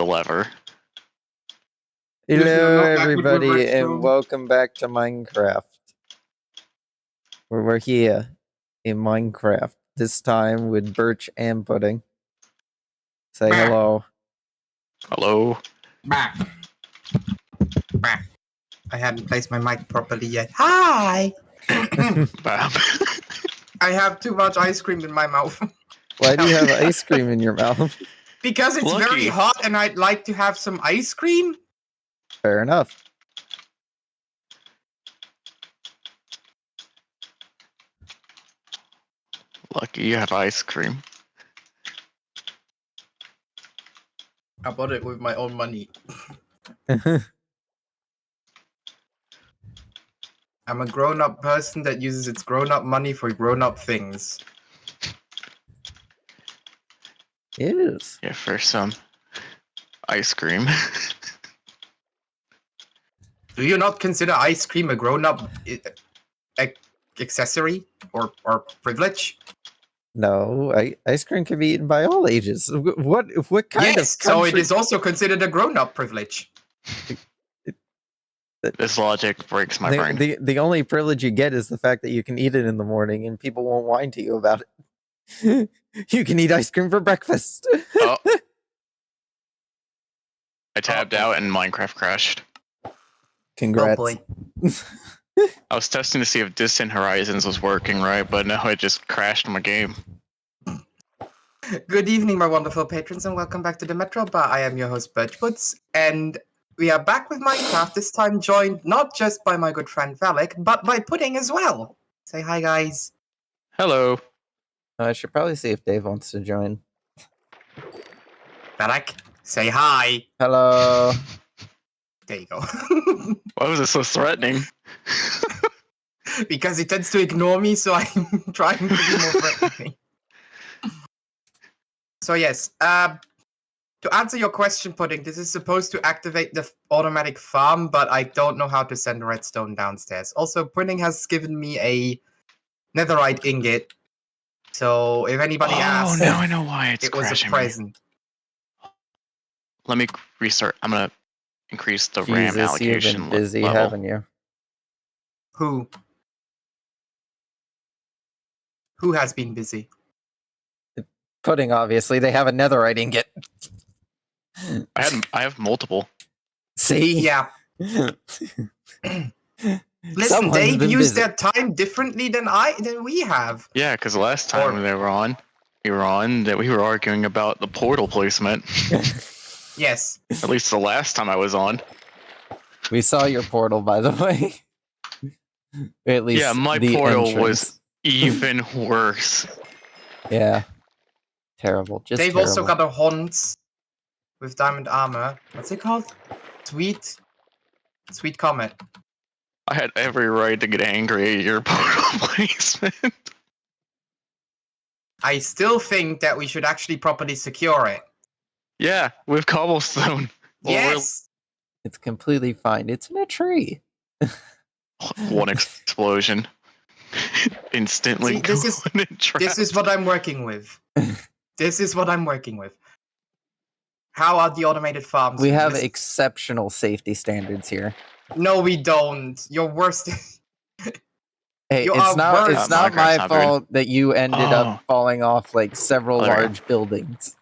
the lever. Hello, everybody, and welcome back to Minecraft. Where we're here in Minecraft, this time with Birch and Pudding. Say hello. Hello. Back. I hadn't placed my mic properly yet. Hi! Bam. I have too much ice cream in my mouth. Why do you have ice cream in your mouth? Because it's very hot and I'd like to have some ice cream. Fair enough. Lucky you have ice cream. I bought it with my own money. I'm a grown-up person that uses its grown-up money for grown-up things. It is. Yeah, for some ice cream. Do you not consider ice cream a grown-up accessory or privilege? No, ice cream can be eaten by all ages. What kind of country? So it is also considered a grown-up privilege. This logic breaks my brain. The only privilege you get is the fact that you can eat it in the morning and people won't whine to you about it. You can eat ice cream for breakfast. Oh. I tabbed out and Minecraft crashed. Congrats. Oh boy. I was testing to see if Distant Horizons was working right, but no, it just crashed my game. Good evening, my wonderful patrons, and welcome back to the Metro Bar. I am your host, Birchwoods, and we are back with Minecraft, this time joined not just by my good friend Valac, but by Pudding as well. Say hi, guys. Hello. I should probably see if Dave wants to join. Valac, say hi. Hello. There you go. Why was it so threatening? Because he tends to ignore me, so I'm trying to be more threatening. So yes, to answer your question, Pudding, this is supposed to activate the automatic farm, but I don't know how to send redstone downstairs. Also, Pudding has given me a netherite ingot, so if anybody asks, now I know why it's it was a crashing present. Let me restart. I'm gonna increase the RAM allocation you've been busy, level. haven't you? Who? Who has been busy? Pudding, obviously. They have a netherite ingot. I have multiple. See? Yeah. Listen, Dave used their time differently than we have. Yeah, because last time we were on, we were arguing about the portal placement. Yes. At least the last time I was on. We saw your portal, by the way. At least yeah, my the portal entrance was even worse. Yeah. Terrible. Just Dave terrible. also got a Hunt with diamond armor. What's it called? Sweet Comet. I had every right to get angry at your portal placement. I still think that we should actually properly secure it. Yeah, with cobblestone. Yes! It's completely fine. It's in a tree. One explosion. Instantly. See, this is what I'm working with. This is what I'm working with. How are the automated farms? We have exceptional safety standards here. No, we don't. You're worse. Hey, it's not my fault that you ended up falling off like several large buildings.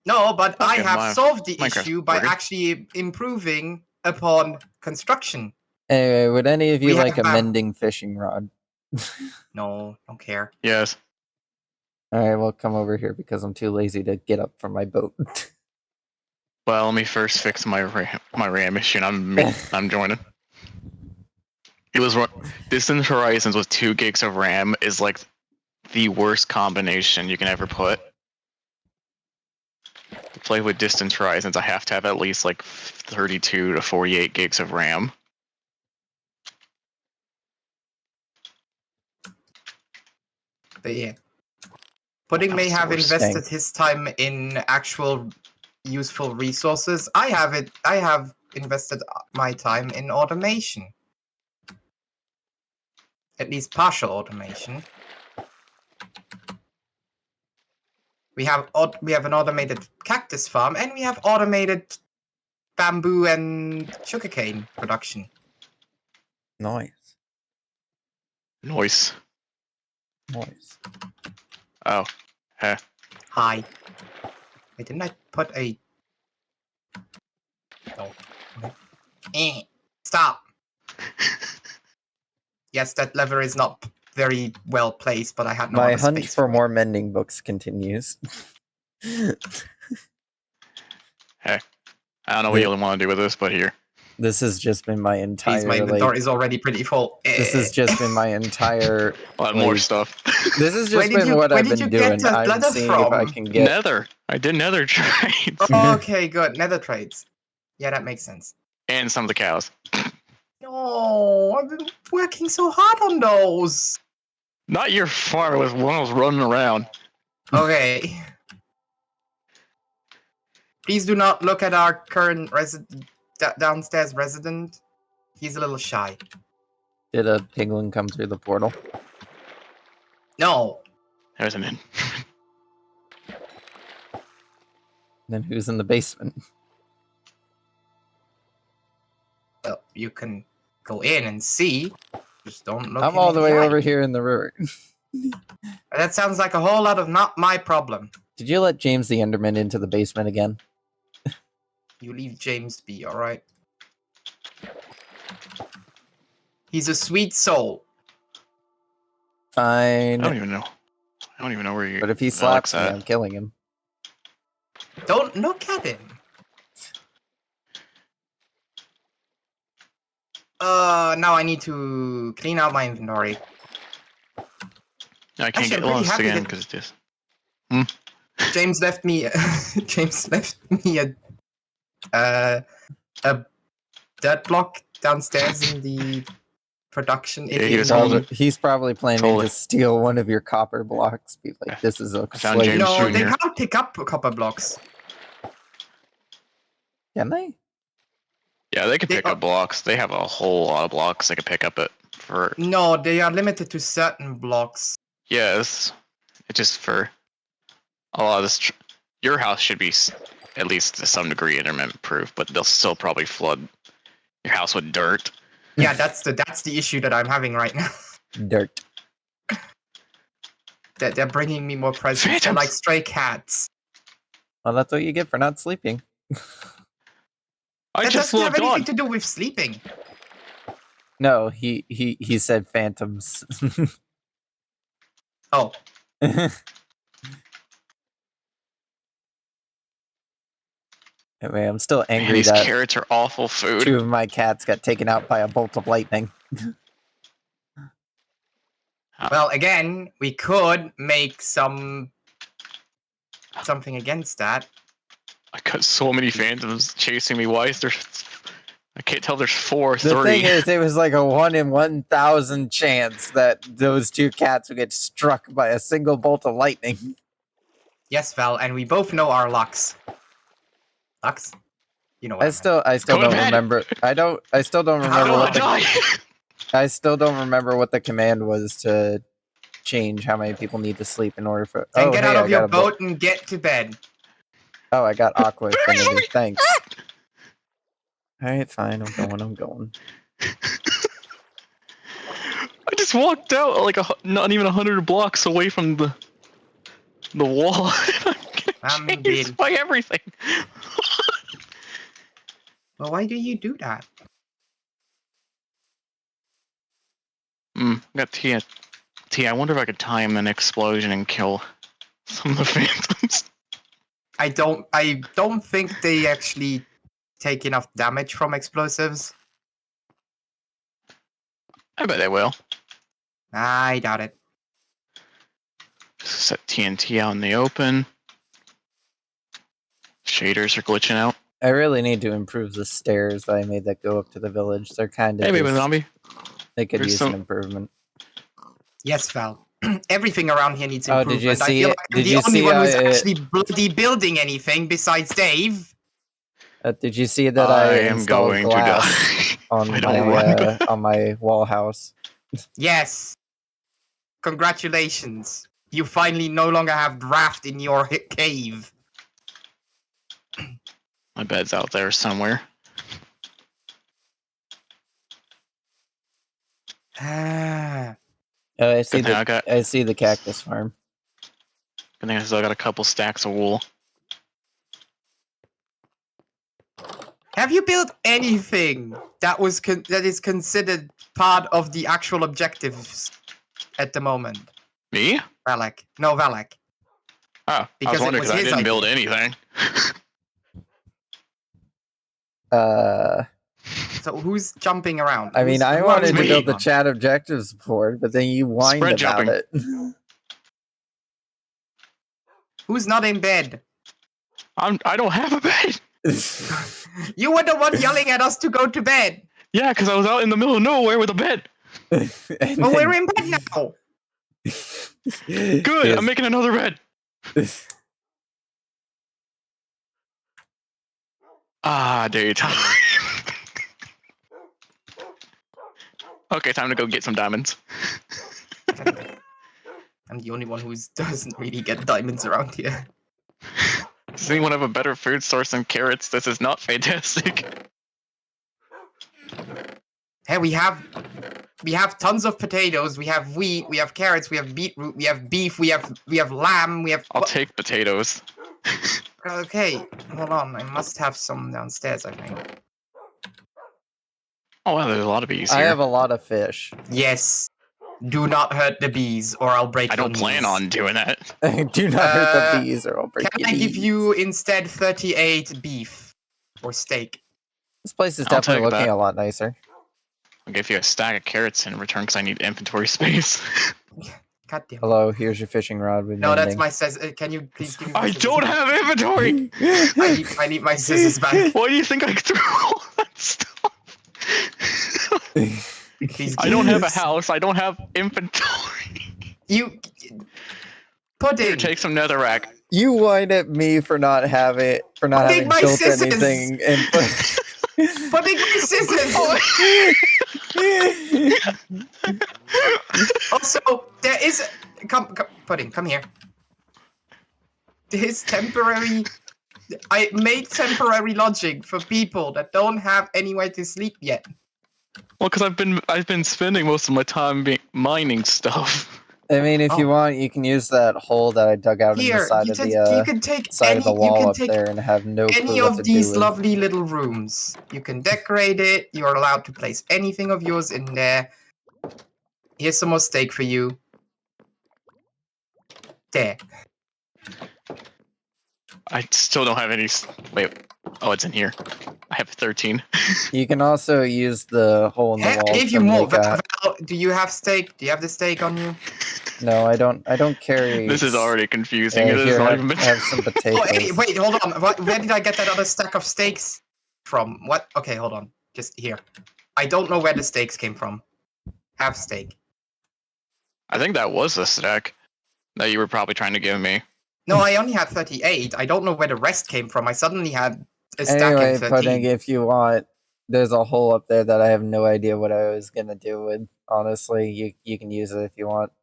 No, but I have solved the issue by actually improving upon construction. Anyway, would any of you like a mending fishing rod? No, don't care. Yes. Alright, well, come over here because I'm too lazy to get up from my boat. Well, let me first fix my RAM issue, and I'm joining. It was Distant Horizons with 2 gigs of RAM is like the worst combination you can ever put. To play with Distant Horizons, I have to have at least like 32 to 48 gigs of RAM. But yeah. Pudding may have invested his time in actual useful resources. I have invested my time in automation. At least partial automation. We have an automated cactus farm, and we have automated bamboo and sugarcane production. Nice. Noise. Nice. Oh. Heh. Hi. Wait, didn't I put a... No. Stop. Yes, that lever is not very well placed, but I had no My other hunt space for it. more mending books continues. I don't know what you want to do with this, but here. This has just been my Please, entire my inventory like. is already pretty full. This has just been my entire. A lot more like, stuff. This has Where just did been you- what where I've did been you get doing. the I'm leather seeing if I from? can get. Nether. I did nether trades. Okay, good. Nether trades. Yeah, that makes sense. And some of the cows. Oh, I've been working so hard on those. Not your farm, it was one I was running around. Okay. Please do not look at our current downstairs resident. He's a little shy. Did a piglin come through the portal? No. There's an in. Then who's in the basement? Well, you can go in and see. Just don't look. I'm him all in the way eye. over here in the river. That sounds like a whole lot of not my problem. Did you let James the Enderman into the basement again? You leave James be, all right? He's a sweet soul. Fine. I don't even know. I don't even know where you. But if he Valac's slaps me, at. I'm killing him. Don't look at him. Now I need to clean out my inventory. I can't Actually, get I'm pretty lost happy again that- because it's just. James left me. James left me a dirt block downstairs in the production. Yeah, he was home. He's probably planning Totally. to steal one of your copper blocks. Be like, this is a I found slave. James No, they Jr.. can't pick up copper blocks. Can they? Yeah, they can They pick up blocks. They have a whole lot of blocks they can pick up it for. No, they are limited to certain blocks. Yes, it's just for a lot of this. Your house should be at least to some degree intermittent proof, but they'll still probably flood your house with dirt. Yeah, that's the issue that I'm having right now. Dirt. That they're bringing me more presents. They're Phantoms. like stray cats. Well, that's what you get for not sleeping. I That just doesn't have logged anything on. to do with sleeping. No, he said phantoms. Oh, Anyway, I'm still Man, angry these that carrots are awful food. 2 of my cats got taken out by a bolt of lightning. well, again, we could make something against that. I got so many phantoms chasing me. Why is there? I can't tell. There's 4, The 3. thing is, it was like a 1 in 1,000 chance that those 2 cats would get struck by a single bolt of lightning. Yes, Val, and we both know our lucks. Lucks? You know what I I meant. still Go to don't bed. remember. I still don't How remember do what the die. I still don't remember what the command was to change how many people need to sleep in order for. Then Oh, get hey, out I of got your a boat. boat and get to bed. Oh, I got aqua affinity. Thanks. All right, fine. I'm going. I just walked out like not even 100 blocks away from the wall. I'm I'm dead. chased by everything. Well, why do you do that? Got TNT. I wonder if I could time an explosion and kill some of the phantoms. I don't think they actually take enough damage from explosives. I bet they will. I doubt it. Set TNT out in the open. Shaders are glitching out. I really need to improve the stairs that I made that go up to the village. They're kind of. Hey, baby zombie. They could there's use some- an improvement. Yes, Val. Everything around here needs Oh, improvement. did you I see feel it? like I'm Did the you only see one who's it- actually bloody building anything besides Dave. Did you see that I am installed going glass to die. on I don't run. on my wall house? Yes. Congratulations. You finally no longer have draft in your cave. My bed's out there somewhere. Ah. Oh, I see Good thing I see the cactus farm. Good thing I still got a couple stacks of wool. Have you built anything that is considered part of the actual objectives at the moment? Me? Valac. No, Valac. Oh, I was Because it wondering was because I his didn't build idea. anything. So who's jumping around? I mean, I Who are wanted we to build waiting the on? chat objectives board, but then you whined Spread about jumping. it. Who's not in bed? I don't have a bed. You were the one yelling at us to go to bed. Yeah, because I was out in the middle of nowhere with a bed. Well, we're in bed now. Good, I'm making another bed. Daytime. Okay, time to go get some diamonds. I'm the only one who doesn't really get diamonds around here. Does anyone have a better food source than carrots? This is not fantastic. Hey, we have tons of potatoes. We have wheat. We have carrots. We have beetroot. We have beef. We have lamb. We have. I'll take potatoes. Okay, hold on. I must have some downstairs, I think. Oh wow, there's a lot of bees I here. have a lot of fish. Yes. Do not hurt the bees, or I'll break I your don't plan knees. on doing that. Do not hurt the bees, or I'll break Can your I give knees. you instead 38 beef or steak? This place is I'll definitely take looking that. a lot nicer. I'll give you a stack of carrots in return because I need inventory space. God damn it. Hello, here's your fishing rod with No, that's mending. my scissors. Can you please give me my I scissors don't back? have inventory! I need my scissors back. Why do you think I threw all that stuff? Please I don't have a give- house, I don't have inventory. You... Here, Pudding! take some netherrack. You whine at me for not having Pudding, my built scissors! anything and Pudding, my scissors! Also, there is... Come, Pudding, come here. There's temporary... I made temporary lodging for people that don't have anywhere to sleep yet. Well, because I've been spending most of my time mining stuff. I mean, if you Oh. want, you can use that hole that I dug out in the Here, side you of can the take side of the you wall can up take there and have no any clue what of to these do with. lovely little rooms. You can decorate it. You're allowed to place anything of yours in there. Here's some more steak for you. There. I still don't have any. Wait. Oh, it's in here. I have 13. You can also use the hole in the Hey, wall I gave to you more. make a... Val, do you have steak? Do you have the steak on you? No, I don't carry... This is already confusing. It is here, not have, even. have some potatoes. Oh, hey, wait, hold on. Where did I get that other stack of steaks from? What? Okay, hold on. Just here. I don't know where the steaks came from. Have steak. I think that was the stack that you were probably trying to give me. No, I only had 38. I don't know where the rest came from. I suddenly had a stack Anyway, of 13. Pudding, if you want, there's a hole up there that I have no idea what I was gonna do with. Honestly, you can use it if you want.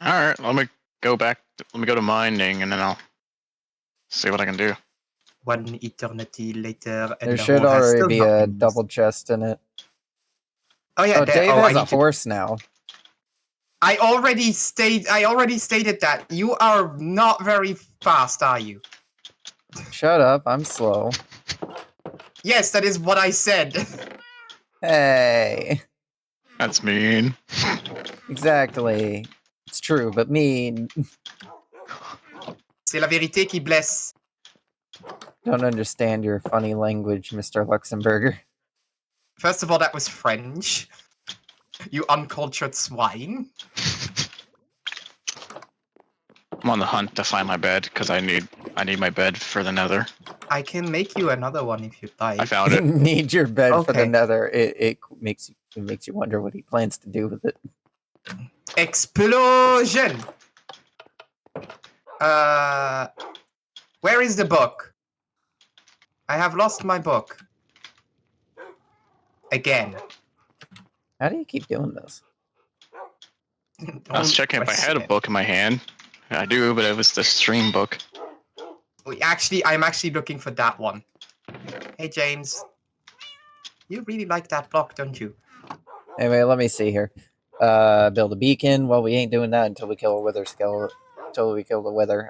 All right, let me go back. Let me go to mining, and then I'll see what I can do. One eternity later, and There the should hole has already still be not a been used. double chest in it. Oh yeah, Oh, there, Dave I has a need to- horse now. I already stated that. You are not very fast, are you? Shut up, I'm slow. Yes, that is what I said. Hey, That's mean. exactly. It's true, but mean. C'est la vérité qui blesse. Don't understand your funny language, Mr. Luxemburger. First of all, that was French. You uncultured swine. I'm on the hunt to find my bed because I need my bed for the nether. I can make you another one if you'd like. I found it. Need your bed for the Okay. nether. It makes you wonder what he plans to do with it. Explosion! Where is the book? I have lost my book. Again. How do you keep doing this? I was checking if I had a book in my hand. I do, but it was the stream book. I'm actually looking for that one. Hey, James. You really like that block, don't you? Anyway, let me see here. Build a beacon. Well, we ain't doing that until we kill a wither skill. Until we kill the wither.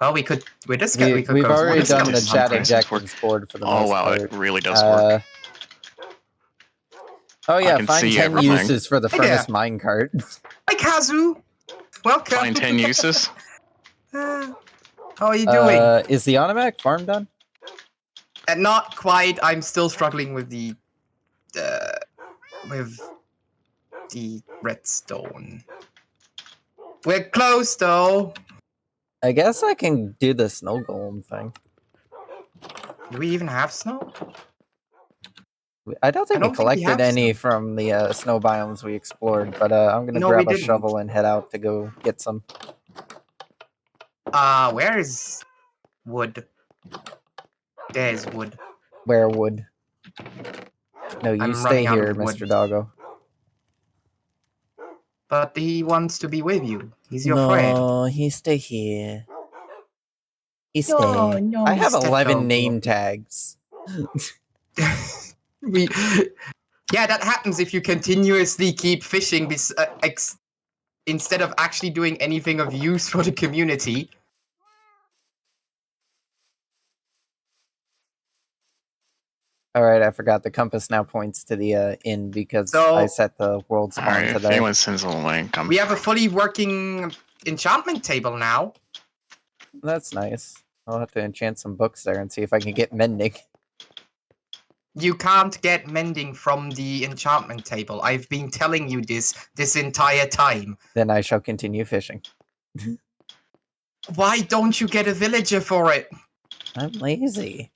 Well, we could. With this, we could we've go already to done the This chat is work. objectives board for the Oh most wow, part. it really does work. Oh yeah, can find see 10 everything. uses for the Hey furnace there. minecart. Hi, Kazu. Welcome. Find 10 uses. How are you doing? Is the automatic farm done? Not quite. I'm still struggling with the redstone. We're close, though. I guess I can do the snow golem thing. Do we even have snow? I don't think I don't we think we collected have any snow. from the snow biomes we explored, but I'm gonna No, grab we a didn't. shovel and head out to go get some. Where is wood? There's wood. Where wood? No, you I'm stay running out here, of wood. Mr. Doggo. But he wants to be with you. He's your no, friend. he stay here. He stay. No, I have Mr. 11 Doggo. name tags. Yeah, that happens if you continuously keep fishing instead of actually doing anything of use for the community. Alright, I forgot the compass now points to the inn because So- I set the world spawn Alright, to if there. anyone sends a link, We have a fully working enchantment table now. That's nice. I'll have to enchant some books there and see if I can get mending. You can't get mending from the enchantment table. I've been telling you this entire time. Then I shall continue fishing. Why don't you get a villager for it? I'm lazy.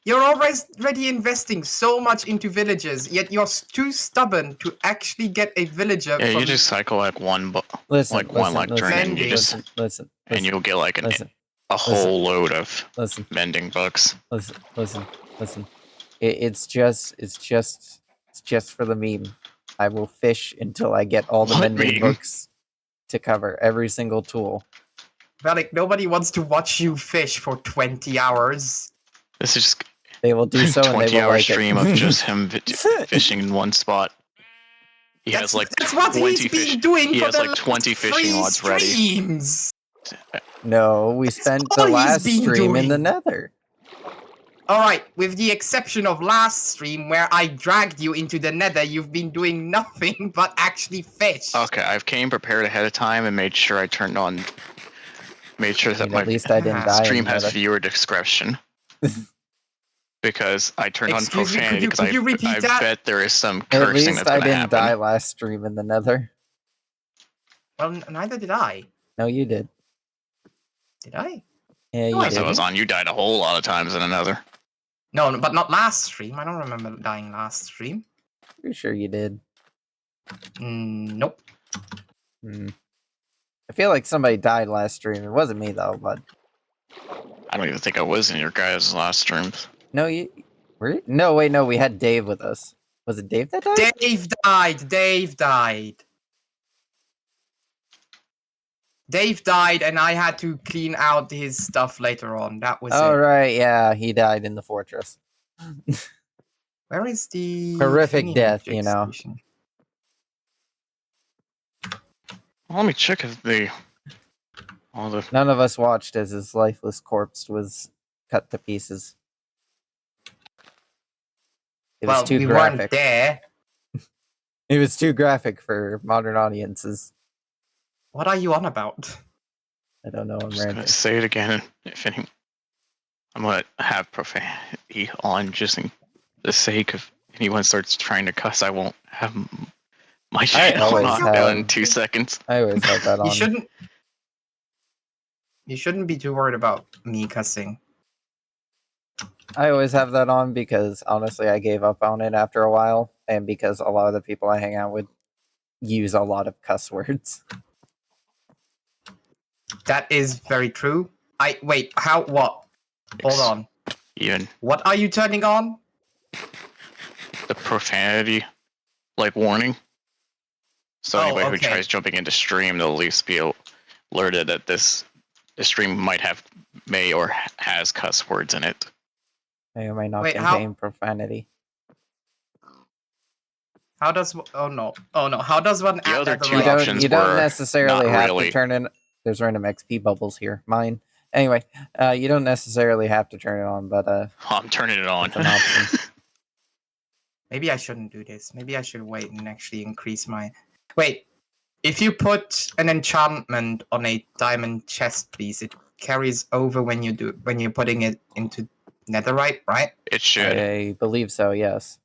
You're already investing so much into villagers, yet you're too stubborn to actually get a villager yeah, from... you just cycle like one Listen, like one listen, lectern, and you Mending. just listen, and you'll get like listen, a whole load of listen, mending books. listen. It's just for the meme. I will fish until I get all the What mending meme? books to cover every single tool. Valac, nobody wants to watch you fish for 20 hours. This is just They will do so, and they 20 will hour like stream it. of just him fishing in one spot. He has like That's what 20 he's fish. been doing He for has the like 20 last fishing 3 rods ready. streams. No, we spent the all he's last been stream in the doing. Nether. Alright, with the exception of last stream where I dragged you into the nether, you've been doing nothing but actually fish. Okay, I've came prepared ahead of time and made sure I turned on. Made sure that my At least I didn't die in stream the has Nether. viewer discretion. Because I turned Excuse on me, profanity could you repeat I that? bet there is some At cursing least that's I gonna didn't happen. die last stream in the Nether. Well, neither did I. No, you did. Did I? Yeah, No, you I As I did. was on, you died a whole lot of times in another. No, but not last stream. I don't remember dying last stream. Pretty sure you did. Nope. I feel like somebody died last stream. It wasn't me though, but I don't even think I was in your guys' last streams. no, you were you? No, wait, no, we had Dave with us. Was it Dave that died? Dave died. Dave died, and I had to clean out his stuff later on. That was Oh it. right, yeah, he died in the fortress. Where is the Horrific thingy death, magic you know. station? Well, let me check if all the None of us watched as his lifeless corpse was cut to pieces. It was Well, too we graphic. weren't there. It was too graphic for modern audiences. What are you on about? I don't know. I'm just gonna ranting. say it again. If any, I'm gonna have profanity on just in the sake of anyone starts trying to cuss. I won't have my channel always knocked have- down in 2 seconds. I always have that on. You shouldn't be too worried about me cussing. I always have that on because honestly, I gave up on it after a while, and because a lot of the people I hang out with use a lot of cuss words. That is very true. Wait, how, what? Hold on. Even What are you turning on? the profanity, like warning. So Oh, anybody who okay. tries jumping into stream, they'll at least be alerted that this stream may or has cuss words in it. May or may not Wait, contain profanity. How does... Oh no. How does one The add other that two right? options You don't were necessarily not have really. to turn in. There's random XP bubbles here. Mine. Anyway, you don't necessarily have to turn it on, but I'm turning it on. it's an option. Maybe I shouldn't do this. Maybe I should wait and actually increase my... Wait. If you put an enchantment on a diamond chest, please, it carries over when you're putting it into netherite, right? It should. I believe so. Yes.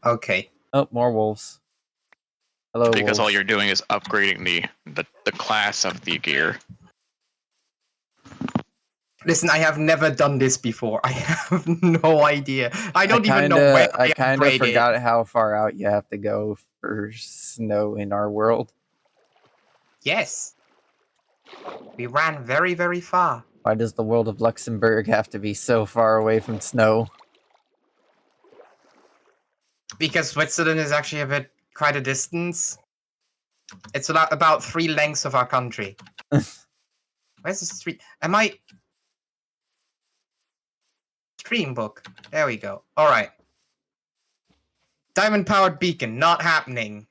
Okay. Oh, more wolves. Hello, Because all wolves. you're doing is upgrading the class of the gear. Listen, I have never done this before. I have no idea. I don't even know where I kind of upgraded. forgot how far out you have to go for snow in our world. Yes. We ran very, very far. Why does the world of Luxembourg have to be so far away from snow? Because Switzerland is actually quite a distance. It's about 3 lengths of our country. Where's the street? Am I... Stream book. There we go. Alright. Diamond-powered beacon. Not happening.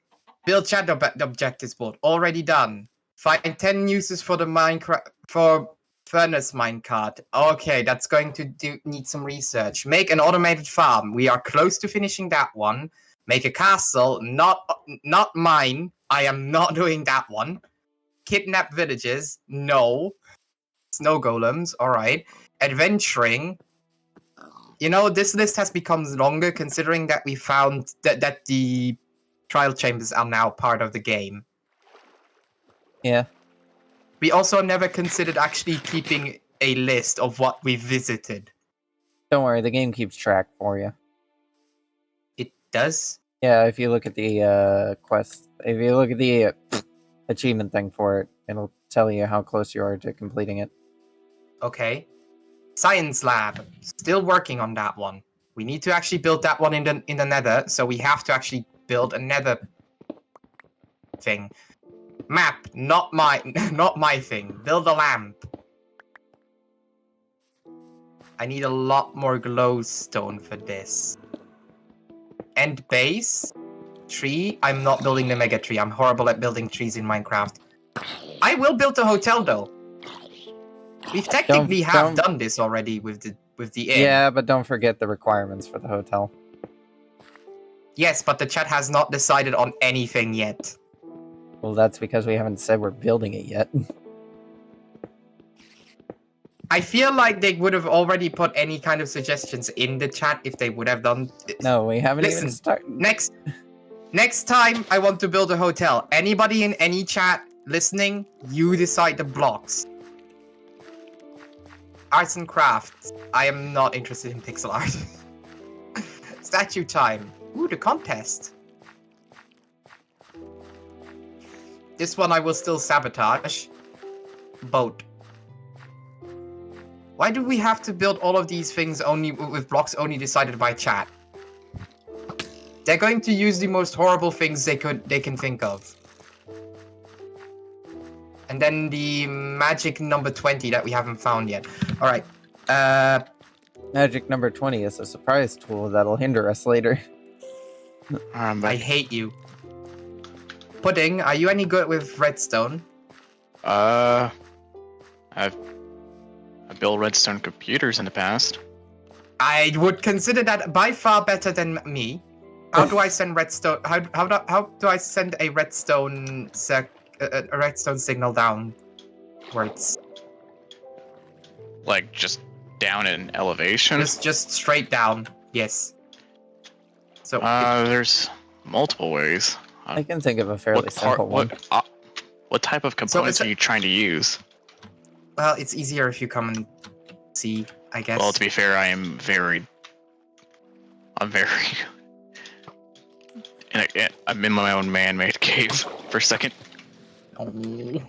Build chat objectives board. Already done. Find 10 uses for the Minecraft... For furnace minecart. Okay, that's going to need some research. Make an automated farm. We are close to finishing that one. Make a castle. Not mine. I am not doing that one. Kidnap villages. No. Snow golems. Alright. Adventuring. You know, this list has become longer considering that we found that the trial chambers are now part of the game. Yeah. We also never considered actually keeping a list of what we visited. Don't worry, the game keeps track for you. It does? Yeah, if you look at the quest, if you look at the achievement thing for it, it'll tell you how close you are to completing it. Okay. Science lab. Still working on that one. We need to actually build that one in the nether, so we have to actually build a nether thing. Map, not my thing. Build a lamp. I need a lot more glowstone for this. And base. Tree. I'm not building the mega tree. I'm horrible at building trees in Minecraft. I will build a hotel though. We've technically done this already with the inn. Yeah, but don't forget the requirements for the hotel. Yes, but the chat has not decided on anything yet. Well, that's because we haven't said we're building it yet. I feel like they would have already put any kind of suggestions in the chat if they would have done. No, we haven't even Listen, started. Next time I want to build a hotel. Anybody in any chat listening, you decide the blocks. Arts and crafts. I am not interested in pixel art. Statue time. Ooh, the contest. This one I will still sabotage. Boat. Why do we have to build all of these things only with blocks only decided by chat? They're going to use the most horrible things they can think of. And then the magic number 20 that we haven't found yet. Alright. Magic number 20 is a surprise tool that'll hinder us later. I hate you. Pudding, are you any good with redstone? I built redstone computers in the past. I would consider that by far better than me. How do I send redstone? How do I send a redstone signal downwards? Like just down in elevation. Just straight down. Yes. So there's multiple ways. I can think of a fairly simple one. What type of components are you trying to use? Well, it's easier if you come and see, I guess. Well, to be fair, I'm very. I'm in my own man-made cave for a second. Oh. Like,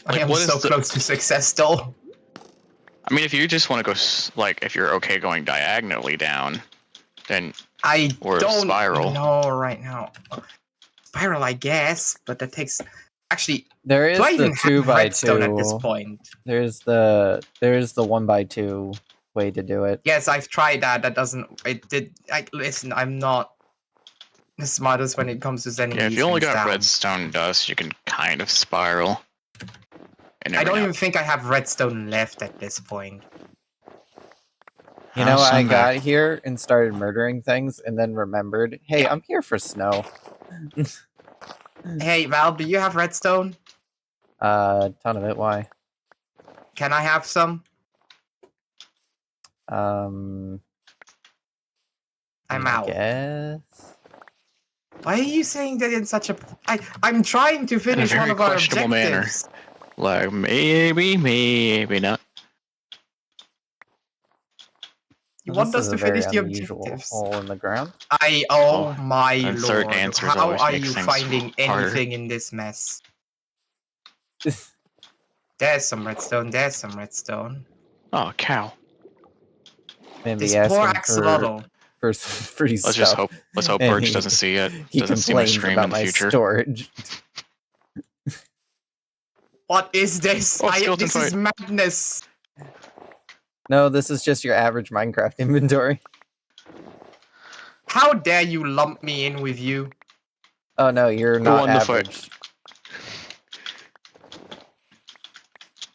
I am so close to success still. I mean, if you just want to go, if you're okay going diagonally down, then I or don't spiral. know right now. spiral, I guess, but that takes... Actually, There is do I the even have 2x2. redstone at this point? There's the 1x2 way to do it. Yes, I've tried that. That doesn't... Listen, I'm not the smartest when it comes to sending Yeah, if these you only things got down. redstone dust, you can kind of spiral. I don't even think I have redstone left at this point. You know, I got here and started murdering things and then remembered, hey, I'm here for snow. Hey, Val, do you have redstone? Ton of it, why? Can I have some? I'm out. Guess. Why are you saying that in such a... I'm trying to finish one of our questionable objectives. Like, maybe not. You Well, want us to finish the objectives? Hole in the ground. Oh my insert lord. answers How always are makes you things finding harder. anything in this mess? There's some redstone, there's some redstone. Oh, cow. Maybe This poor asking axolotl. for some free Let's stuff. let's hope And Birch doesn't see it. He Doesn't see my complains stream about in the my future. storage. What is this? Oh, skeleton This is fight. madness. No, this is just your average Minecraft inventory. How dare you lump me in with you? Oh no, you're Who not won the fight? average.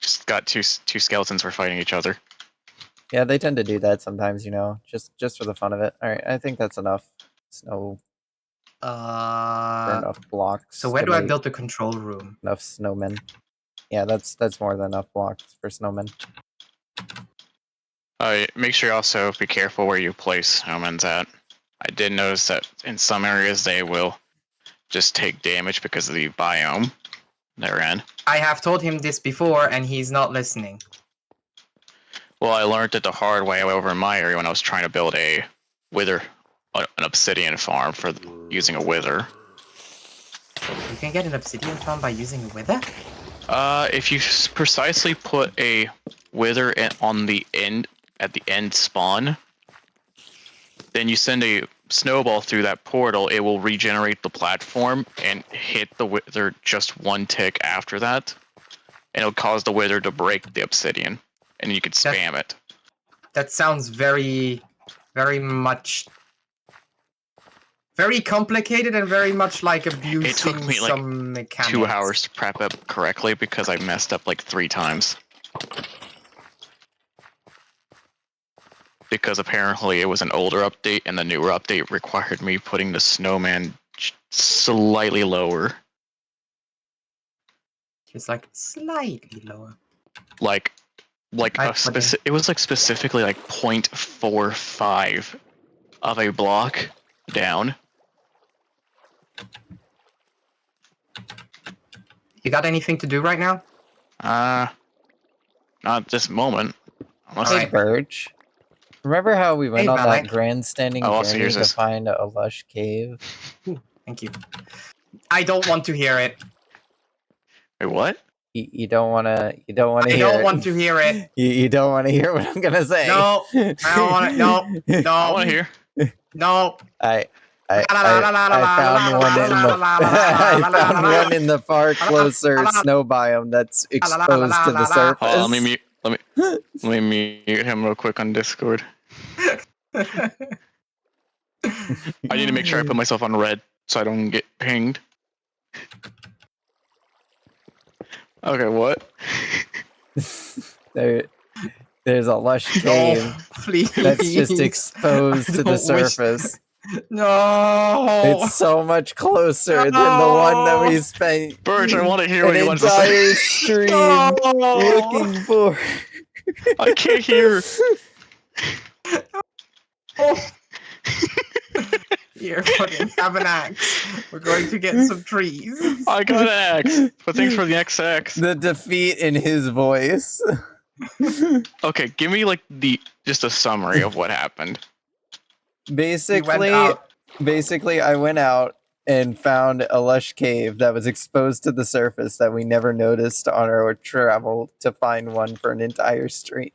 Just got two skeletons were fighting each other. Yeah, they tend to do that sometimes, you know, just for the fun of it. All right, I think that's enough snow for enough blocks. So where do I build the control room? Enough snowmen. Yeah, that's more than enough blocks for snowmen. Make sure you also be careful where you place snowmen's at. I did notice that in some areas they will just take damage because of the biome they're in. I have told him this before and he's not listening. Well, I learned it the hard way over in my area when I was trying to build an obsidian farm for using a wither. You can get an obsidian farm by using a wither? If you precisely put a wither on the end, at the end spawn, then you send a snowball through that portal, it will regenerate the platform and hit the wither just one tick after that. And it'll cause the wither to break the obsidian. And you can spam it. That sounds very much... very complicated and very much like abusing It took me like some mechanics. 2 hours to prep it correctly because I messed up like 3 times. Because apparently it was an older update and the newer update required me putting the snowman slightly lower. Just like slightly lower. It was like specifically like 0.45 of a block down. You got anything to do right now? Not at this moment. Unless Hey, Birch. Remember how we went on Valac. that grandstanding journey to find a lush cave? Ooh, thank you. I don't want to hear it. Wait, what? You don't want to. You don't want to hear. I don't want to hear it. You don't want to hear what I'm gonna say. No, I don't want to. No, no. I want to hear. No. I found one in the far closer snow biome that's exposed to the surface. Oh, let me mute him real quick on Discord. I need to make sure I put myself on red so I don't get pinged. Okay, what? There's a lush cave please. that's just exposed to the surface. No, it's so much closer than the one that we spent. Birch, I want to hear what you want to say. say. Stream looking for. I can't hear. Here, fucking have an axe. We're going to get some trees. I got an axe, but thanks for the XX. The defeat in his voice. Okay, give me like just a summary of what happened. Basically, I went out and found a lush cave that was exposed to the surface that we never noticed on our travel to find one for an entire stream.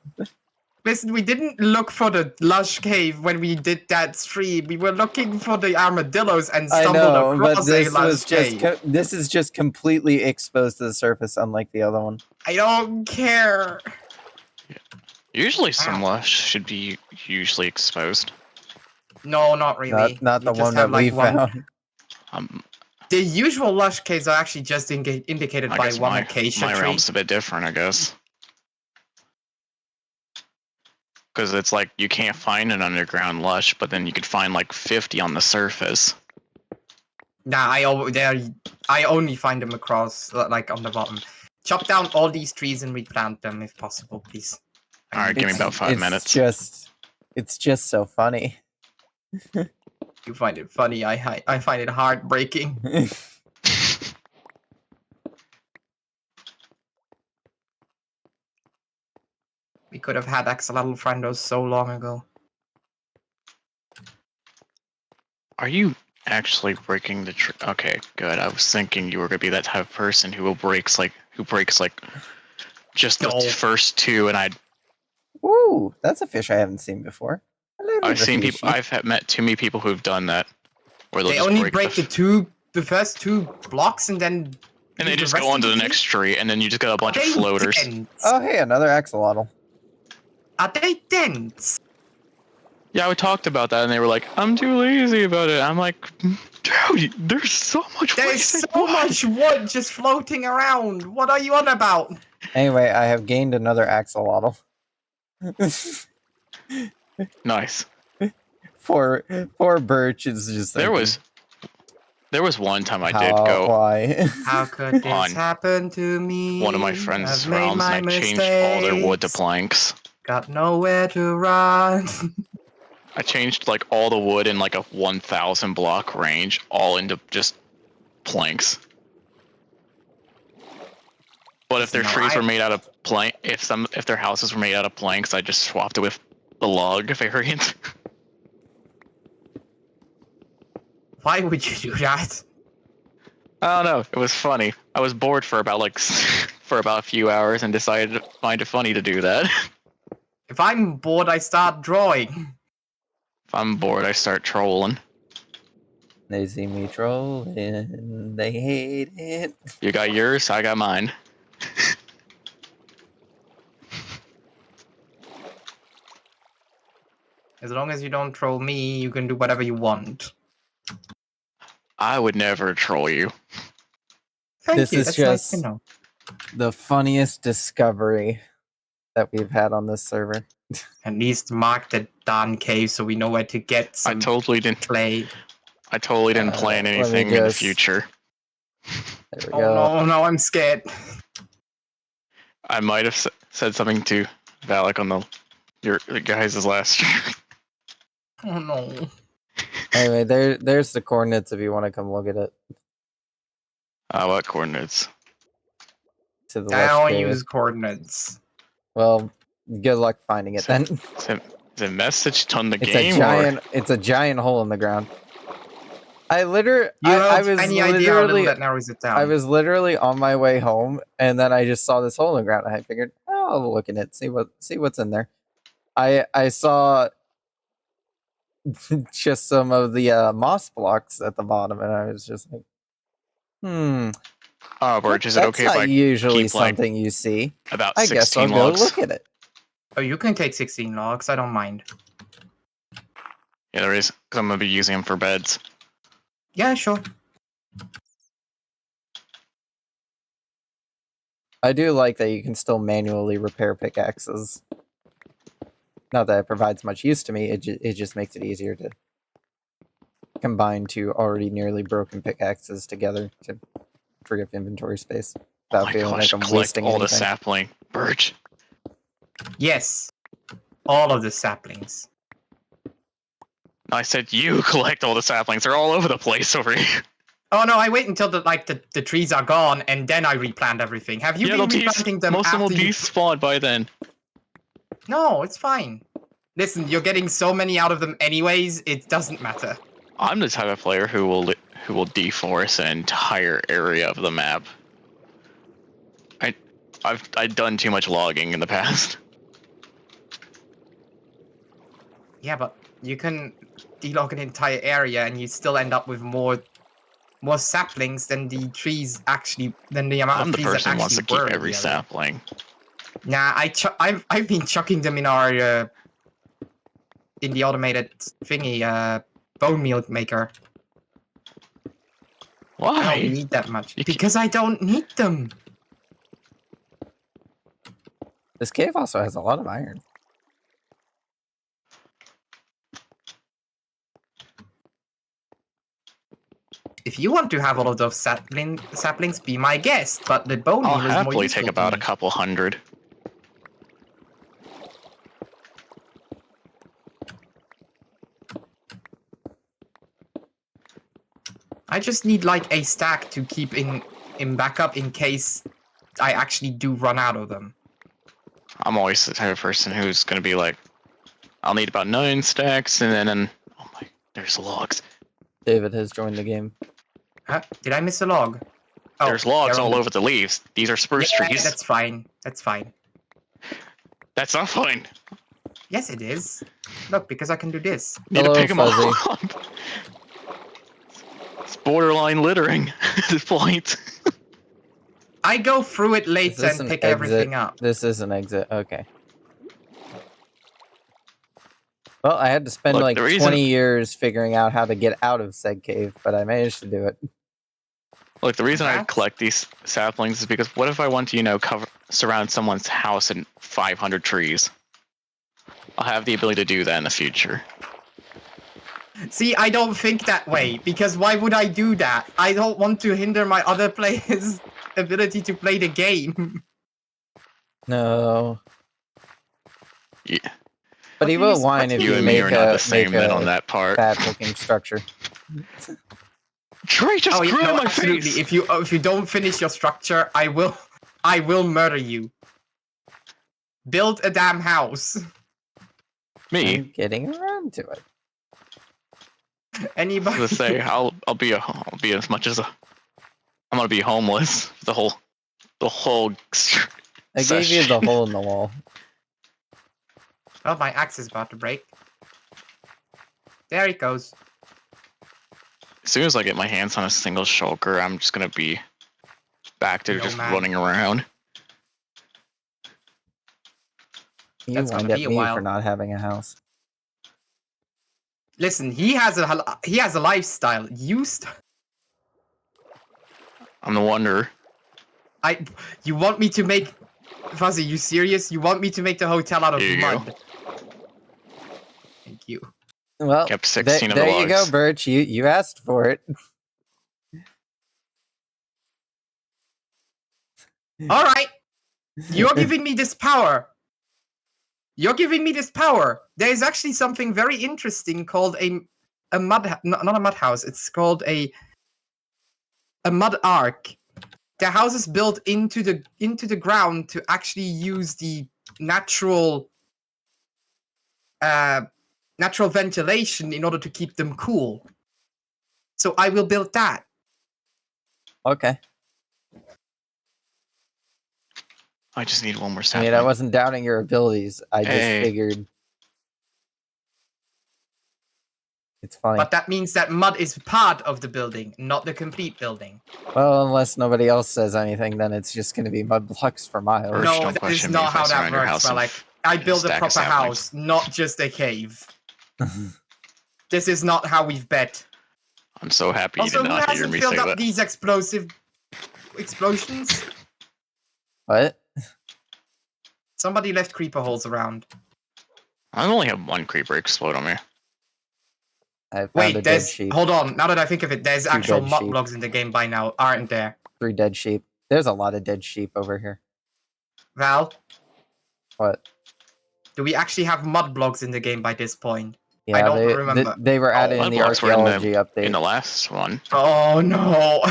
Listen, we didn't look for the lush cave when we did that stream. We were looking for the armadillos and I stumbled know, across but a this lush was just cave. this is just completely exposed to the surface, unlike the other one. I don't care. Usually some Ow. lush should be usually exposed. No, not really. Not You the just one have that we like one. found. The usual lush caves are actually just indicated I by guess one my acacia tree. realm's a bit different, I guess. Because it's like you can't find an underground lush, but then you could find like 50 on the surface. Nah, I only find them across, like on the bottom. Chop down all these trees and replant them if possible, please. All right, give me about 5 minutes. It's just so funny. You find it funny. I find it heartbreaking. We could have had Axolotl friendos so long ago. Are you actually breaking the tree? Okay, good. I was thinking you were gonna be that type of person who breaks like just the No. first two, and Ooh, that's a fish I haven't seen before. Hello, I've seen fishy. people. Met too many people who've done that, where they'll They just only break the first two blocks and then. and they the just rest go on of to the tree? next tree, and then you just got a bunch of Are they floaters. dense? Oh, hey, another axolotl. Are they dense? Yeah, we talked about that, and they were like, "I'm too lazy about it." I'm like, "Dude, there's so much There's wasted so wood." much wood just floating around. What are you on about? Anyway, I have gained another axolotl. Nice. Poor Birch is just thinking, There was one time I how, did go why? How could this on happen to me? one of my friends' I've made realms, my and I changed all their wood to mistakes. planks. Got nowhere to run. I changed like all the wood in like a 1,000 block range, all into just planks. But if their No, trees were made out of if their houses were made out of planks, I just swapped it with the log variant. Why would you do that? I don't know. It was funny. I was bored for about a few hours and decided to find it funny to do that. If I'm bored, I start drawing. If I'm bored, I start trolling. They see me trolling, they hate it. You got yours, I got mine. As long as you don't troll me, you can do whatever you want. I would never troll you. Thank This you. is That's just nice to know. the funniest discovery that we've had on this server. At least mark the darn cave so we know where to get I some totally didn't clay. plan let me anything in the just- future. There we Oh go. no, I'm scared. I might have said something to Valac on your guys' last stream. Oh no. Anyway, there's the coordinates if you want to come look at it. What coordinates? To the I left. don't Cave. use coordinates. Well, good luck finding it then. Is it message on the It's game a giant. or? It's a giant hole in the ground. I literally. You I have was any idea how little literally. that narrows it down? I was literally on my way home, and then I just saw this hole in the ground. And I figured, oh, I'll look in it, see what's in there. I saw just some of the moss blocks at the bottom, and I was just like, Oh, Birch, is it that's okay if not I usually keep like something you see. about I guess I'll 16 go logs? look at it. Oh, you can take 16 logs. I don't mind. Yeah, there is. Because I'm gonna be using them for beds. Yeah, sure. I do like that you can still manually repair pickaxes. Not that it provides much use to me, it just makes it easier to combine two already nearly broken pickaxes together to free up inventory space Oh without my feeling gosh, like I'm collect wasting all the anything. sapling. Birch. Yes. All of the saplings. I said you collect all the saplings. They're all over the place over here. Oh no, I wait until the trees are gone and then I replant everything. Have you been replanting them most of them will after you... despawn by then. No, it's fine. Listen, you're getting so many out of them anyways, it doesn't matter. I'm the type of player who will deforest an entire area of the map. I've done too much logging in the past. Yeah, but you can delog an entire area and you still end up with more saplings than the trees than the amount I'm of the trees that person who wants actually to keep were in every the area. sapling. Nah, I've been chucking them in our in the automated thingy bone meal maker. I don't Why? need that much You because I don't need them. This cave also has a lot of iron. If you want to have all of those saplings, be my guest. But the bone I'll meal is more happily useful take to about me. a couple hundred. I just need like a stack to keep in backup in case I actually do run out of them. I'm always the type of person who's gonna be like, I'll need about 9 stacks, and then oh my, there's logs. David has joined the game. Huh? Did I miss a log? Oh, There's logs they're on all the- over the leaves. These are spruce Yeah, trees. that's fine. That's fine. That's not fine. Yes, it is. Look, because I can do this. Need Hello, to pick them Fuzzy. all up. It's borderline littering at this point. I go through it Is later this and an pick exit? everything up. This is an exit. Okay. Well, I had to spend Look, like the reason- 20 years figuring out how to get out of said cave, but I managed to do it. Look, the reason I Congrats. collect these saplings is because what if I want to, surround someone's house in 500 trees? I'll have the ability to do that in the future. See, I don't think that way, because why would I do that? I don't want to hinder my other players' ability to play the game. No. Yeah, But he will What whine do if you you you and me make are not the a, same make men on a that part. bad-looking structure. Tree just Oh, grew yeah, in no, my absolutely. face. If you don't finish your structure, I will murder you. Build a damn house. Me, I'm getting around to it. Anybody? let's say I'll be as much as I'm gonna be homeless the whole I gave you the hole in the wall. Oh, my axe is about to break. There it goes. As soon as I get my hands on a single shulker, I'm just gonna be back to just Nomad. running around. You That's wind gonna up be a me while. for not having a house. Listen, he has a lifestyle. I'm the wanderer. You want me to make Fuzzy? You serious? You want me to make the hotel out of Here you go. mud? Thank you. Well, Kept 16 of the there you go, logs. Birch. You asked for it. All right, you're giving me this power. You're giving me this power. There is actually something very interesting called a mud, not a mud house. It's called a mud ark. The house is built into the ground to actually use the natural ventilation in order to keep them cool. So I will build that. Okay. I just need one more I sapling. mean, I wasn't doubting your abilities. I just Hey. figured it's funny. But that means that mud is part of the building, not the complete building. Well, unless nobody else says anything, then it's just going to be mud blocks for miles. Birch, No, don't that is question me not if I how that surround your works, house in Valac. I build a stack of proper saplings. house, not just a cave. This is not how we've bet. I'm so happy Also, you did who not hear hasn't me filled say up that. these explosions? What? Somebody left creeper holes around. I only have one creeper explode on me. I found a Wait, dead there's... sheep. Hold on, now that I think of it, there's Two actual dead mud sheep. blocks in the game by now, aren't there? 3 dead sheep. There's a lot of dead sheep over here. Val, What? do we actually have mud blocks in the game by this point? Yeah, I don't remember. they were added in Mud the blocks were in archaeology update. In the last one. Oh no!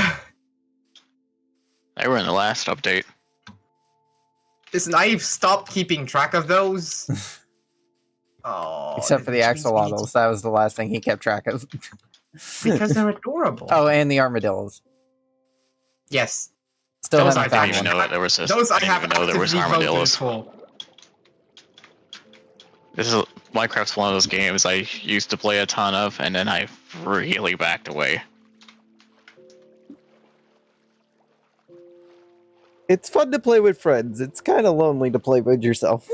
They were in the last update. Listen, I've stopped keeping track of those. Oh, Except for the which means we need axolotls. That was the last thing he kept track of. because they're adorable. Oh, and the armadillos. Yes. Still Those haven't I I found didn't one. even know there was Those I I didn't have even know there was actively voted armadillos. for. This is Minecraft's one of those games I used to play a ton of, and then I really backed away. It's fun to play with friends. It's kind of lonely to play with yourself.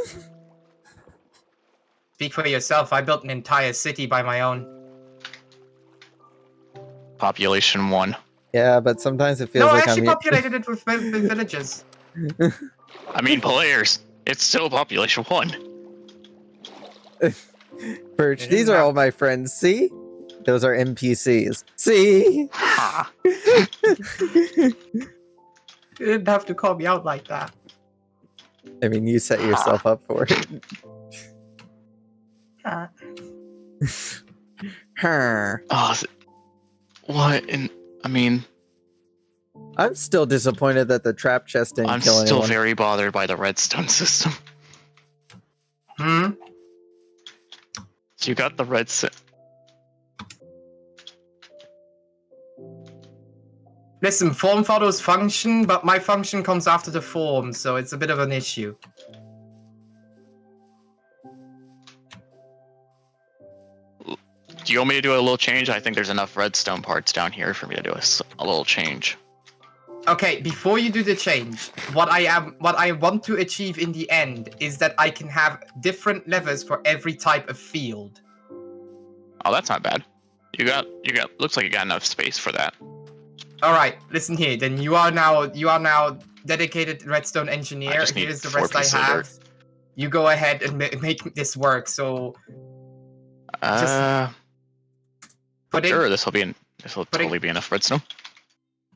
Speak for yourself. I built an entire city by my own. Population 1. Yeah, but sometimes it feels No, I like actually I'm. populated it with villagers. I mean, players. It's still population 1. Birch, It these is are now. all my friends. See? Those are NPCs. See? Ha! You didn't have to call me out like that. I mean, you set yourself up for it. Huh. Oh, what? I mean, I'm still disappointed that the trap chest didn't I'm kill still anyone. very bothered by the redstone system. Hmm? You got the redstone. Listen, form follows function, but my function comes after the form, so it's a bit of an issue. Do you want me to do a little change? I think there's enough redstone parts down here for me to do a little change. Okay, before you do the change, what I want to achieve in the end is that I can have different levers for every type of field. Oh, that's not bad. Looks like you got enough space for that. All right, listen here. Then you are now dedicated redstone engineer. just need Here's the 4 rest I pieces of have. You go ahead and make this work. So pudding. Sure, this will Pudding. totally be enough redstone.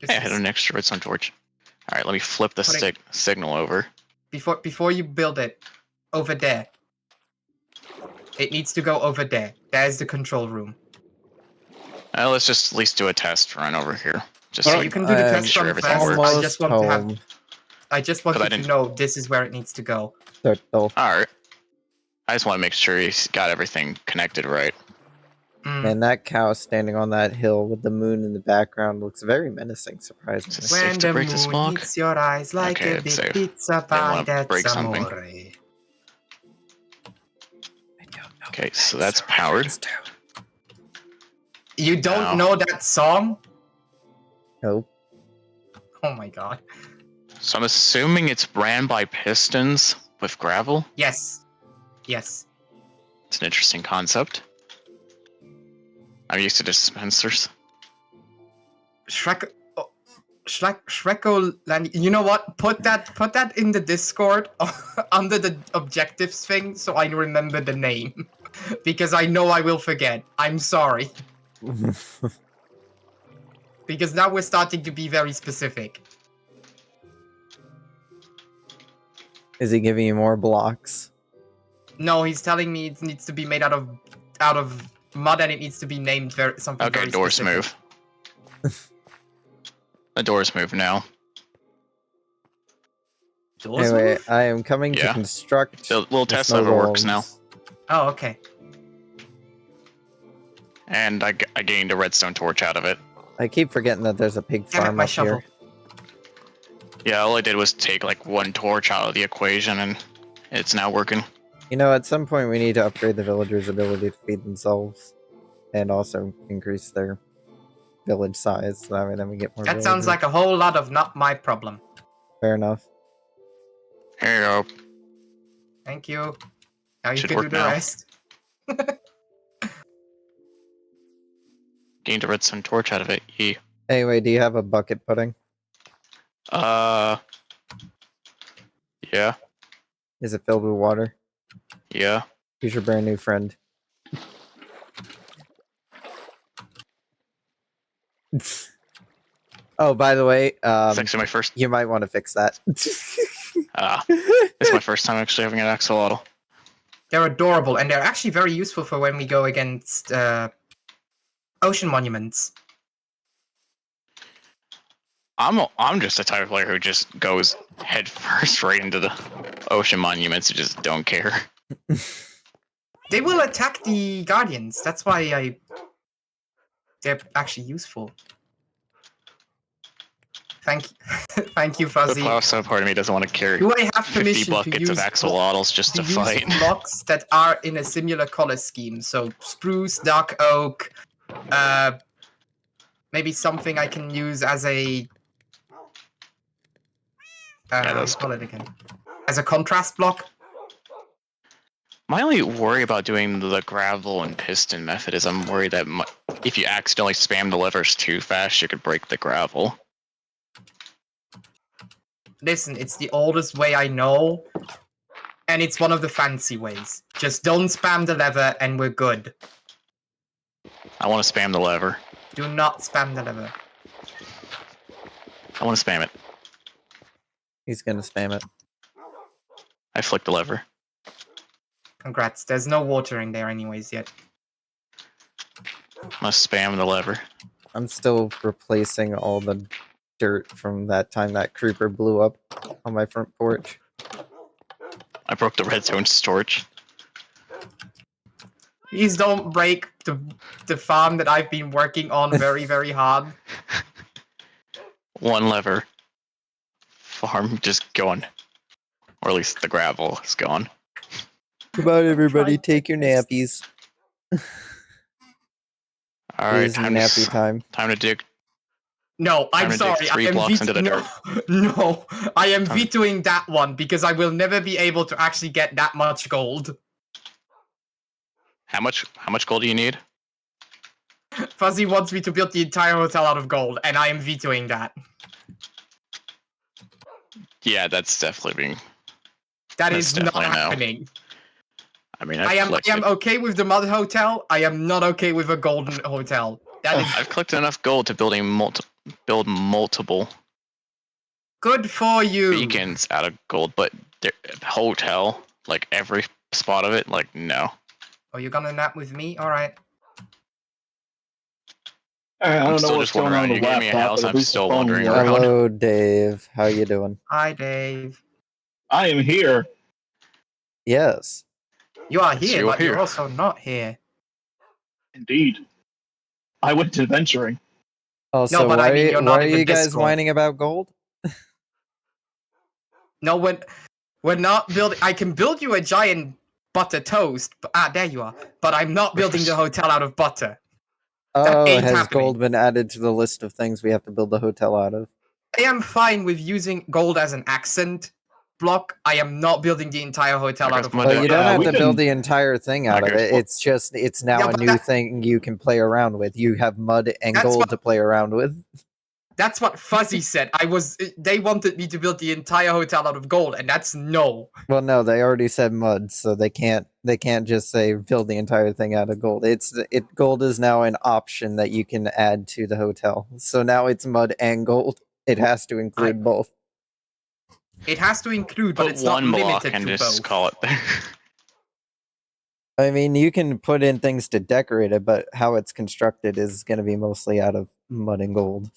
This Hey, I had is- an extra redstone torch. All right, let me flip the Pudding. signal over. Before you build it, over there. It needs to go over there. There's the control room. Let's just at least do a test run over here. Just Yeah, so you we can can do the I'm test sure run everything first. works. I almost just want to have. home. I just want 'Cause I you to didn't- know this is where it needs to go. Turtle. All right. I just want to make sure he's got everything connected right. Mm. And that cow standing on that hill with the moon in the background looks very menacing, surprisingly. It's safe When to the break this moon block? hits your eyes like Okay, a it's big safe. pizza pie, wanna that's break something. amore. Okay, so that's powered. You don't No. know that song? Nope. Oh my god. So I'm assuming it's ran by pistons with gravel. Yes. Yes. It's an interesting concept. I'm used to dispensers. Shrek. Oh, Shreko. You know what? Put that in the Discord under the objectives thing, so I remember the name, because I know I will forget. I'm sorry, because now we're starting to be very specific. Is he giving you more blocks? No, he's telling me it needs to be made out of mud, and it needs to be named something Okay, very doors specific. move. The doors move now. Doors Anyway, move? I am coming to Yeah. construct The little the test snow lever works now. golems. Oh, okay. And I gained a redstone torch out of it. I keep forgetting that there's a pig Damn it, farm my up shovel. here. Yeah, all I did was take like 1 torch out of the equation and it's now working. You know, at some point we need to upgrade the villagers' ability to feed themselves, and also increase their village size, so that way then we get more. That sounds villagers. like a whole lot of not my problem. Fair enough. Here you go. Thank you. Now you Should can do work the now. rest. Gained a redstone torch out of it. Yee. Anyway, do you have a bucket pudding? Yeah. Is it filled with water? Yeah. Here's your brand new friend. Oh, by the way, It's actually my first. you might want to fix that. It's my first time actually having an axolotl. They're adorable, and they're actually very useful for when we go against ocean monuments. I'm just the type of player who just goes head first right into the ocean monuments and just don't care. They will attack the guardians. That's why they're actually useful. Thank you, The Fuzzy. Klauso part of me doesn't want to carry Do I have 50 permission to buckets of use axolotls just to fight. blocks that are in a similar color scheme? So spruce, dark oak, maybe something I can use as a Yeah, how do you that's call it again? As a contrast block. My only worry about doing the gravel and piston method is I'm worried that if you accidentally spam the levers too fast, you could break the gravel. Listen, it's the oldest way I know, and it's one of the fancy ways. Just don't spam the lever, and we're good. I want to spam the lever. Do not spam the lever. I want to spam it. He's gonna spam it. I flicked the lever. Congrats. There's no water in there anyways yet. I'm gonna spam the lever. I'm still replacing all the dirt from that time that creeper blew up on my front porch. I broke the redstone storage. Please don't break the farm that I've been working on very, very hard. One lever. Farm just gone. Or at least the gravel is gone. Come on, everybody, Trying take your this. nappies. Alright, It is nappy time. time to dig. No, I'm Time to dig sorry. 3 I am blocks into the dirt. No, I am Time- vetoing that one because I will never be able to actually get that much gold. How much gold do you need? Fuzzy wants me to build the entire hotel out of gold, and I am vetoing that. Yeah, that's definitely being. That That's is not definitely no. happening. I mean, I am okay with the mud hotel. I am not okay with a golden hotel. That is I've collected enough gold to build multiple good for you. beacons out of gold, but hotel, like every spot of it, like no. Oh, you're gonna nap with me? All right. I I'm don't know still what's just going wandering on around. with You the gave me a laptop, house, but at I'm least the still phone wandering works. around. Hello, Dave. How you doing? Hi, Dave. I am here. Yes. You are Yes, here, you're but you're here. also not here. Indeed. I went to venturing. Also, but I mean, you're not why are in the you guys Discord. whining about gold? No, we're not building. I can build you a giant butter toast. There you are. But I'm not building the hotel out of butter. Oh, ain't has happening. gold been added to the list of things we have to build the hotel out of? I am fine with using gold as an accent block. I am not building the entire hotel I out guess of my butter. Well, you don't Yeah, have we to build can- the entire thing out of Okay. it. It's now Yeah, a but new thing you can play around with. You have mud and That's gold what- to play around with. That's what Fuzzy said. They wanted me to build the entire hotel out of gold, and that's no. Well, no, they already said mud, so they can't just say build the entire thing out of gold. Gold is now an option that you can add to the hotel. So now it's mud and gold. It has to include both. It has to include, but Put it's not one block limited and to just both. call it there. I mean, you can put in things to decorate it, but how it's constructed is going to be mostly out of mud and gold.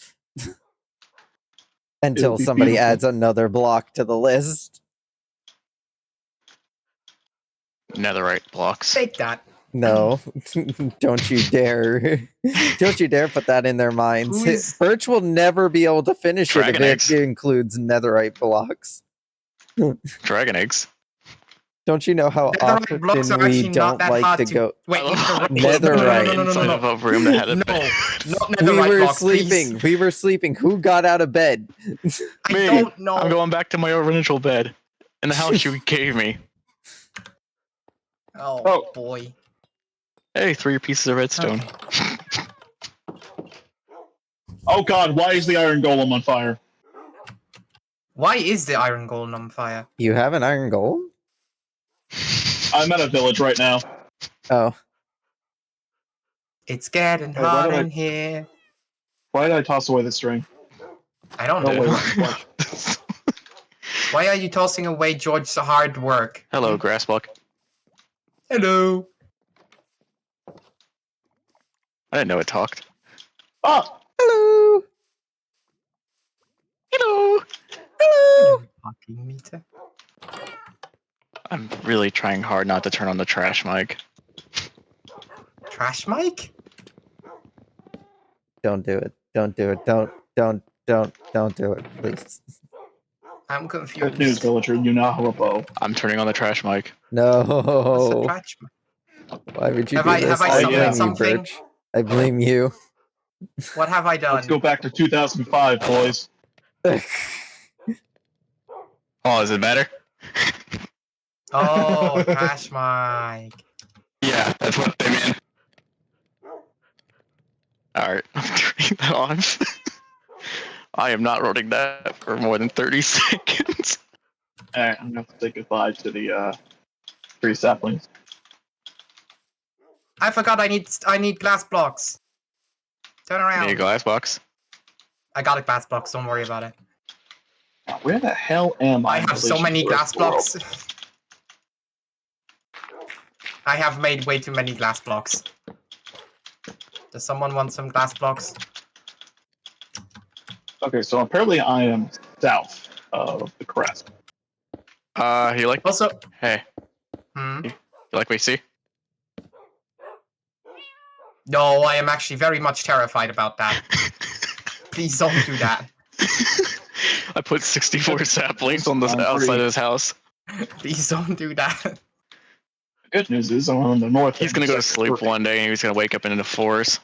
Until be somebody beautiful. adds another block to the list. Netherite blocks. Take that. No, don't you dare. Don't you dare put that in their minds. Who is- Birch will never be able to finish it if Dragon eggs. it includes netherite blocks. Dragon eggs. Don't you know how Netherite blocks often are we actually not don't that like hard to to go? Wait, I love how I netherite. put No, Netherite. no, no, no, inside no, of no, a room that had a no, bed. not We netherite were blocks, sleeping. please. We were sleeping. Who got out of bed? I Me. don't know. I'm going back to my original bed in the house you gave me. Oh boy. Hey, 3 pieces of redstone. Oh god, why is the iron golem on fire? Why is the iron golem on fire? You have an iron golem? I'm at a village right now. Oh, It's getting Wait, why hot did I- in here. Why did I toss away the string? I don't Oh, know. wait, watch. Why are you tossing away George's hard work? Hello, grassbuck. Hello. I didn't know it talked. Ah! hello. Hello. Hello. Parking meter. I'm really trying hard not to turn on the trash mic. Trash mic? Don't do it. Don't do it. Don't Don't do it, please. I'm Good news, confused. villager. You now have a bow. I'm turning on the trash mic. No. What's the trash? Why would you Have do I- this? have I I summoned blame you, something? Birch. I blame you. What have I done? Let's go back to 2005, boys. Oh, is it better? Oh, trash mic. Yeah, that's what they mean. Alright, I'm turning that on. I am not running that for more than 30 seconds. Alright, I'm gonna have to say goodbye to the 3 saplings. I forgot I need glass blocks. Turn around. Need a glass box. I got a glass blocks, don't worry about it. Now, where the hell am I? I have so many glass blocks. I have made way too many glass blocks. Does someone want some glass blocks? Okay, so apparently I am south of the crest. You like? Also, Hey, hmm? you like what you see? No, I am actually very much terrified about that. Please don't do that. I put 64 saplings on the I'm outside free. of his house. Please don't do that. The good news is I'm on the north. He's end, gonna go to so sleep free. one day and he's gonna wake up in the forest.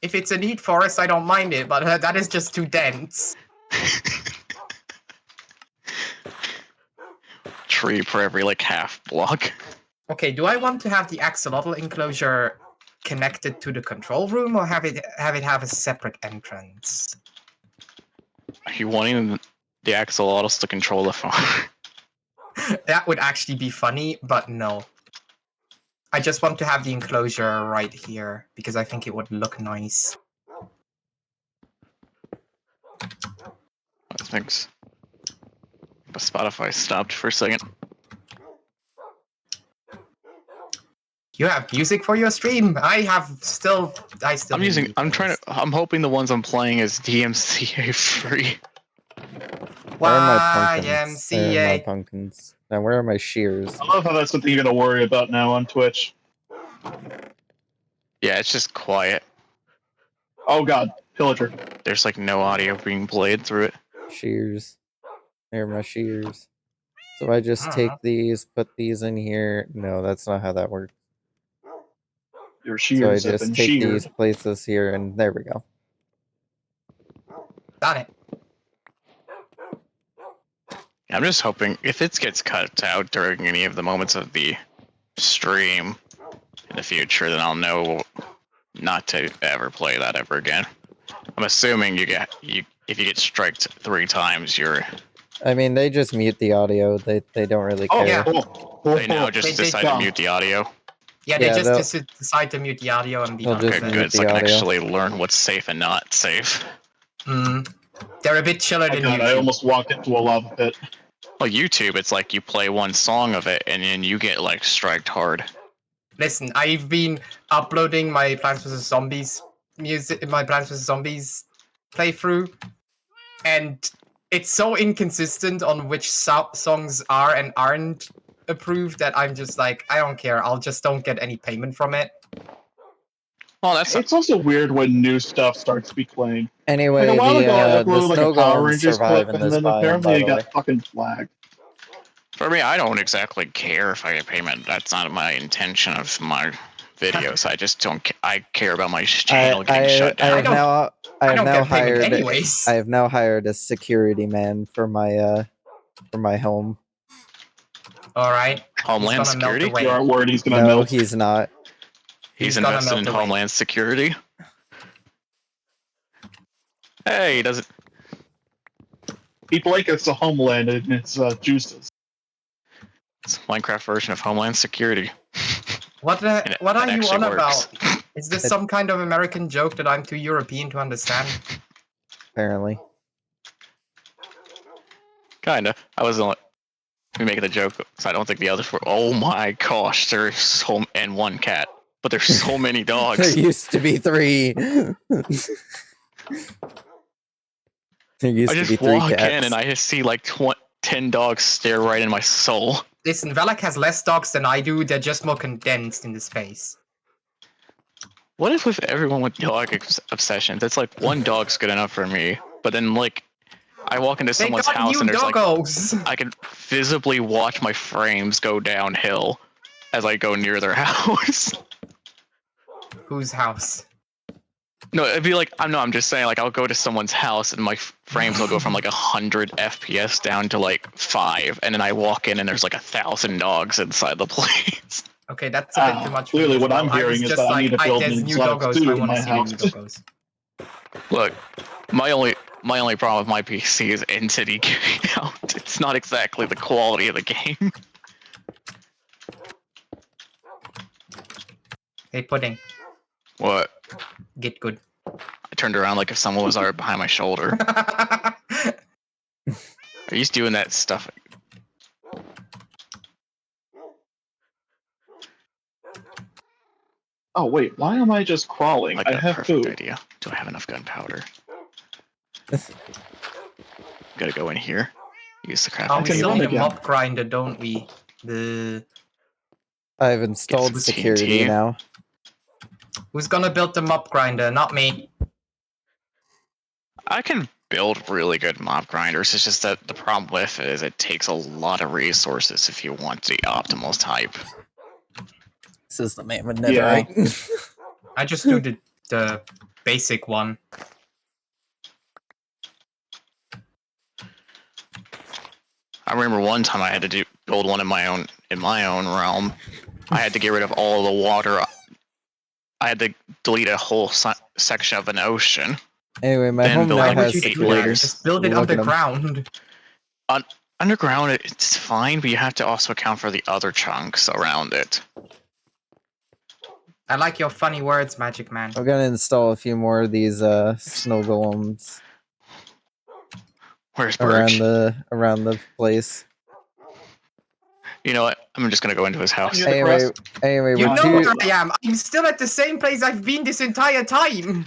If it's a neat forest, I don't mind it, but that is just too dense. Tree per every like half block. Okay, do I want to have the axolotl enclosure connected to the control room, or have it have a separate entrance? Are you wanting the axolotls to control the farm? That would actually be funny, but no. I just want to have the enclosure right here, because I think it would look nice. Thanks. But Spotify stopped for a second. You have music for your stream? I still I'm need using. music I'm for trying this. to. I'm hoping the ones I'm playing is DMCA free. Where are my pumpkins? Where are my YMCA. pumpkins? Now, where are my shears? I love how that's something you're gonna worry about now on Twitch. Yeah, it's just quiet. Oh god, pillager. There's like no audio being played through it. Shears. There are my shears. So I just Uh-huh. take these, put these in here. No, that's not how that works. Your So I shears have just been take sheared. these, place this here, and there we go. Got it. I'm just hoping if it gets cut out during any of the moments of the stream in the future, then I'll know not to ever play that ever again. I'm assuming if you get striked 3 times, I mean, they just mute the audio. They don't really Oh care. Yeah. cool. they now just They decide to mute the audio. Yeah, they Yeah, just decide to mute the audio and be they'll done just with Okay, it. good. the So I can audio. actually learn what's safe and not safe. They're a bit chiller Oh than god, YouTube. I almost walked into a lava pit. Well, YouTube, it's like you play one song of it and then you get like striked hard. Listen, I've been uploading my Plants vs Zombies music, my Plants vs Zombies playthrough, and it's so inconsistent on which songs are and aren't approved that I'm just like, I don't care. I'll just don't get any payment from it. Well, that's It's also weird when new stuff starts to be playing. Anyway, Like a while ago, I the uploaded like a snow Power golems Rangers survive clip, in and this then biome, apparently by it the got way. fucking flagged. for me. I don't exactly care if I get payment. That's not my intention of my videos. I just don't. I care about my channel getting shut I down. have don't now get payment hired. anyways. I have now hired a security man for my home. All right. Homeland He's gonna melt Security. away. You aren't worried he's gonna No, melt. he's not. He's gonna invested in melt away. Homeland Security. Hey, he doesn't. He blankets the homeland in its juices. It's a Minecraft version of Homeland Security. What And what are it you actually on works. about? Is this some kind of American joke that I'm too European to understand? Apparently. Kinda. I was only making the joke, so I don't think the others were. Oh my gosh, there's so and one cat, but there's so many There dogs. used to be 3. There used I to be just 3 walk cats. in and I just see like 10 dogs stare right in my soul. Listen, Valac has less dogs than I do. They're just more condensed in the space. What if with everyone with dog obsessions, it's like one dog's good enough for me, but then like I walk into They someone's got house new and there's like doggos. I can visibly watch my frames go downhill as I go near their house. Whose house? No, it'd be like I'm just saying like I'll go to someone's house and my frames will go from like 100 FPS down to like 5, and then I walk in and there's like 1,000 dogs inside the place. Okay, that's a bit too much. For Clearly me as what I'm well. I was hearing is just that I like, need to build there's an new exotic doggos. stew I in want my to see the new house. doggos. Look, my only problem with my PC is entity count. It's not exactly the quality of the game. Hey, Pudding, What? get good. I turned around like if someone was already behind my shoulder. Are you doing that stuff? Oh wait, why am I just crawling? I I got a have perfect food. idea. Do I have enough gunpowder? Gotta go in here. Use the crafting Oh, I we can still run need a again. mob grinder, don't we? The I've installed some security TNT. now. Who's gonna build the mob grinder? Not me. I can build really good mob grinders. It's just that the problem with it is it takes a lot of resources if you want the optimal type. This is the man with Yeah. netherite. I just do the basic one. I remember one time I had to build one in my own realm. I had to get rid of all the water. I had to delete a whole section of an ocean. Anyway, my Then home build now Why would has you eight do that? security. Just build it Look at 'em. underground. Underground, it's fine, but you have to also account for the other chunks around it. I like your funny words, Magic Man. I'm gonna install a few more of these snow golems Where's Birch? around the place. You know what? I'm just gonna go into his house. Yeah. Anyway, You we're know two. where I am. I'm still at the same place I've been this entire time.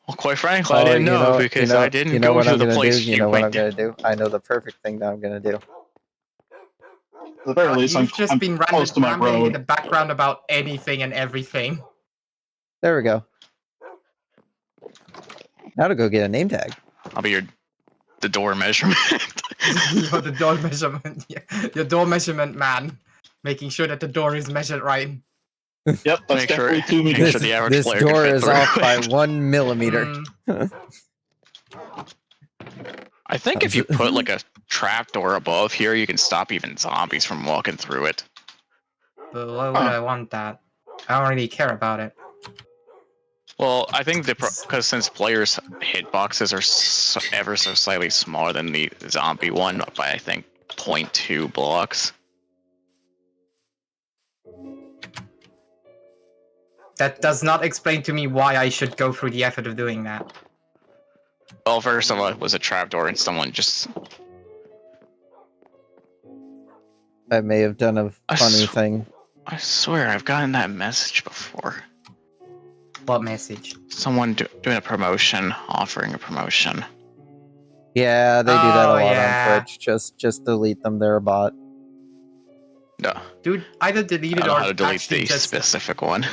Well, quite frankly, I didn't know because I didn't go what to I'm the gonna place do. You know what I'm went. gonna do. I know the perfect thing that I'm gonna do. At the very least, You've just I'm been close to my rambling in road. the background about anything and everything. There we go. Now to go get a name tag. I'll be the door measurement. You're the door measurement. Your door measurement man, making sure that the door is measured right. Yep, that's Make sure- definitely 2 make meters. sure the average This player can door fit is through off by it. 1 millimeter. I think if you put like a trap door above here, you can stop even zombies from walking through it. But why would I want that? I don't really care about it. Well, I think because since players' hitboxes are ever so slightly smaller than the zombie one by I think 0.2 blocks. That does not explain to me why I should go through the effort of doing that. Well, first of all, it was a trapdoor and someone just... I may have done a funny thing. I swear, I've gotten that message before. What message? Someone doing a promotion, offering a promotion. Yeah, they do that a Oh, lot yeah. on Twitch. Just delete them. They're a bot. No, Dude, either delete I it don't know or how to delete actually the just... specific one.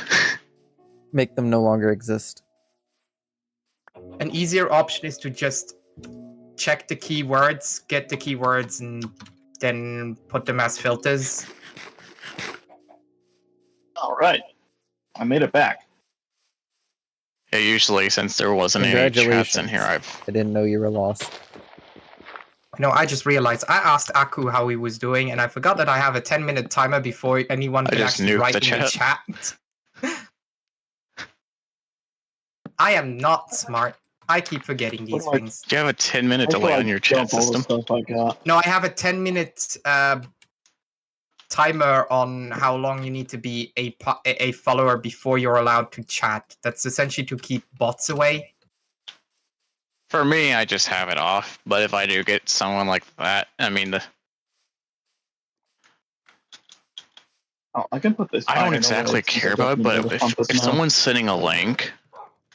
Make them no longer exist. An easier option is to just check the keywords, get the keywords, and then put them as filters. Alright. I made it back. Yeah, usually, since there wasn't any chats in here, I didn't know you were lost. No, I just realized I asked Aku how he was doing, and I forgot that I have a 10-minute timer before anyone I can just actually nuked write the in the chat. I am not smart. I keep forgetting these What do I- things. Do you have a 10-minute I feel delay like on your chat dump all the system? stuff I got. No, I have a 10-minute timer on how long you need to be a follower before you're allowed to chat. That's essentially to keep bots away. For me, I just have it off. But if I do get someone like that, I mean, Oh, I can put this. I don't iron exactly away since care I about it, don't need but to pump this if now. someone's sending a link,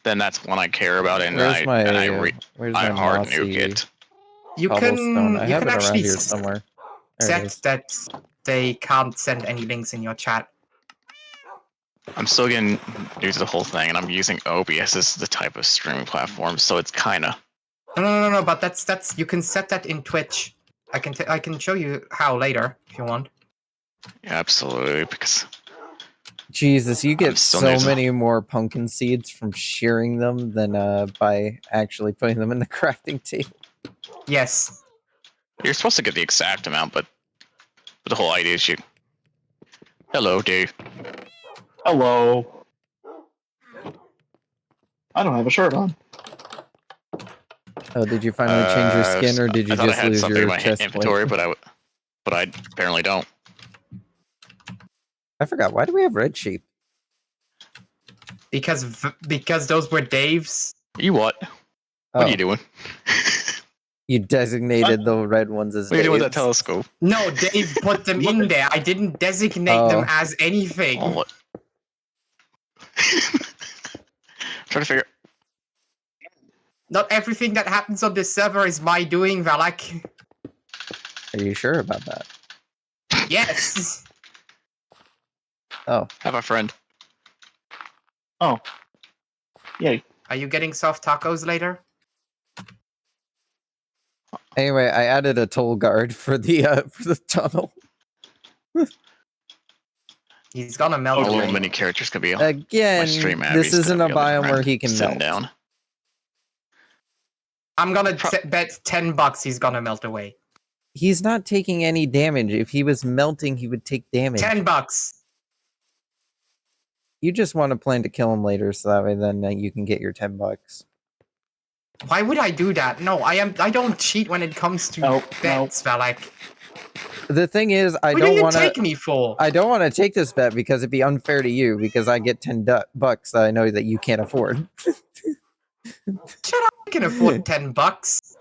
then that's when I care about it, and Where's I my hard nuke mossy it. You cobblestone? can I you have can it around actually here somewhere. There it set is. that they can't send any links in your chat. I'm still getting new to the whole thing, and I'm using OBS as the type of streaming platform, so it's kind of. No. But that's you can set that in Twitch. I can show you how later if you want. Yeah, absolutely, because Jesus, you get still so new to- many more pumpkin seeds from shearing them than by actually putting them in the crafting table. Yes. you're supposed to get the exact amount, but the whole idea is you. Hello, Dave. Hello. I don't have a shirt on. Oh, did you finally change your skin, or did you I thought I just had lose something in your my chest inventory, plate? but I apparently don't. I forgot. Why do we have red sheep? Because those were Dave's. You what? What are you doing? You designated the red ones as What are you doing with that Dave's. telescope? No, Dave put them in there. I didn't designate them as anything. Oh, what? Trying to figure. Not everything that happens on this server is my doing, Valac. Are you sure about that? Yes. Oh, Have a friend. Oh. Yay. Are you getting soft tacos later? anyway, I added a toll guard for the tunnel. He's gonna melt All away. little mini characters could be. Again, stream this Abby's isn't a gonna be able to biome where run he can sitting melt. down. I'm gonna bet $10 he's gonna melt away. He's not taking any damage. If he was melting, he would take damage. $10. You just want to plan to kill him later, so that way then you can get your $10. Why would I do that? No, I don't cheat when it comes to bets, Valac. The thing is, I What don't do you want take to. me for? I don't want to take this bet because it'd be unfair to you because I get $10 that I know that you can't afford. Shut up! I can afford $10.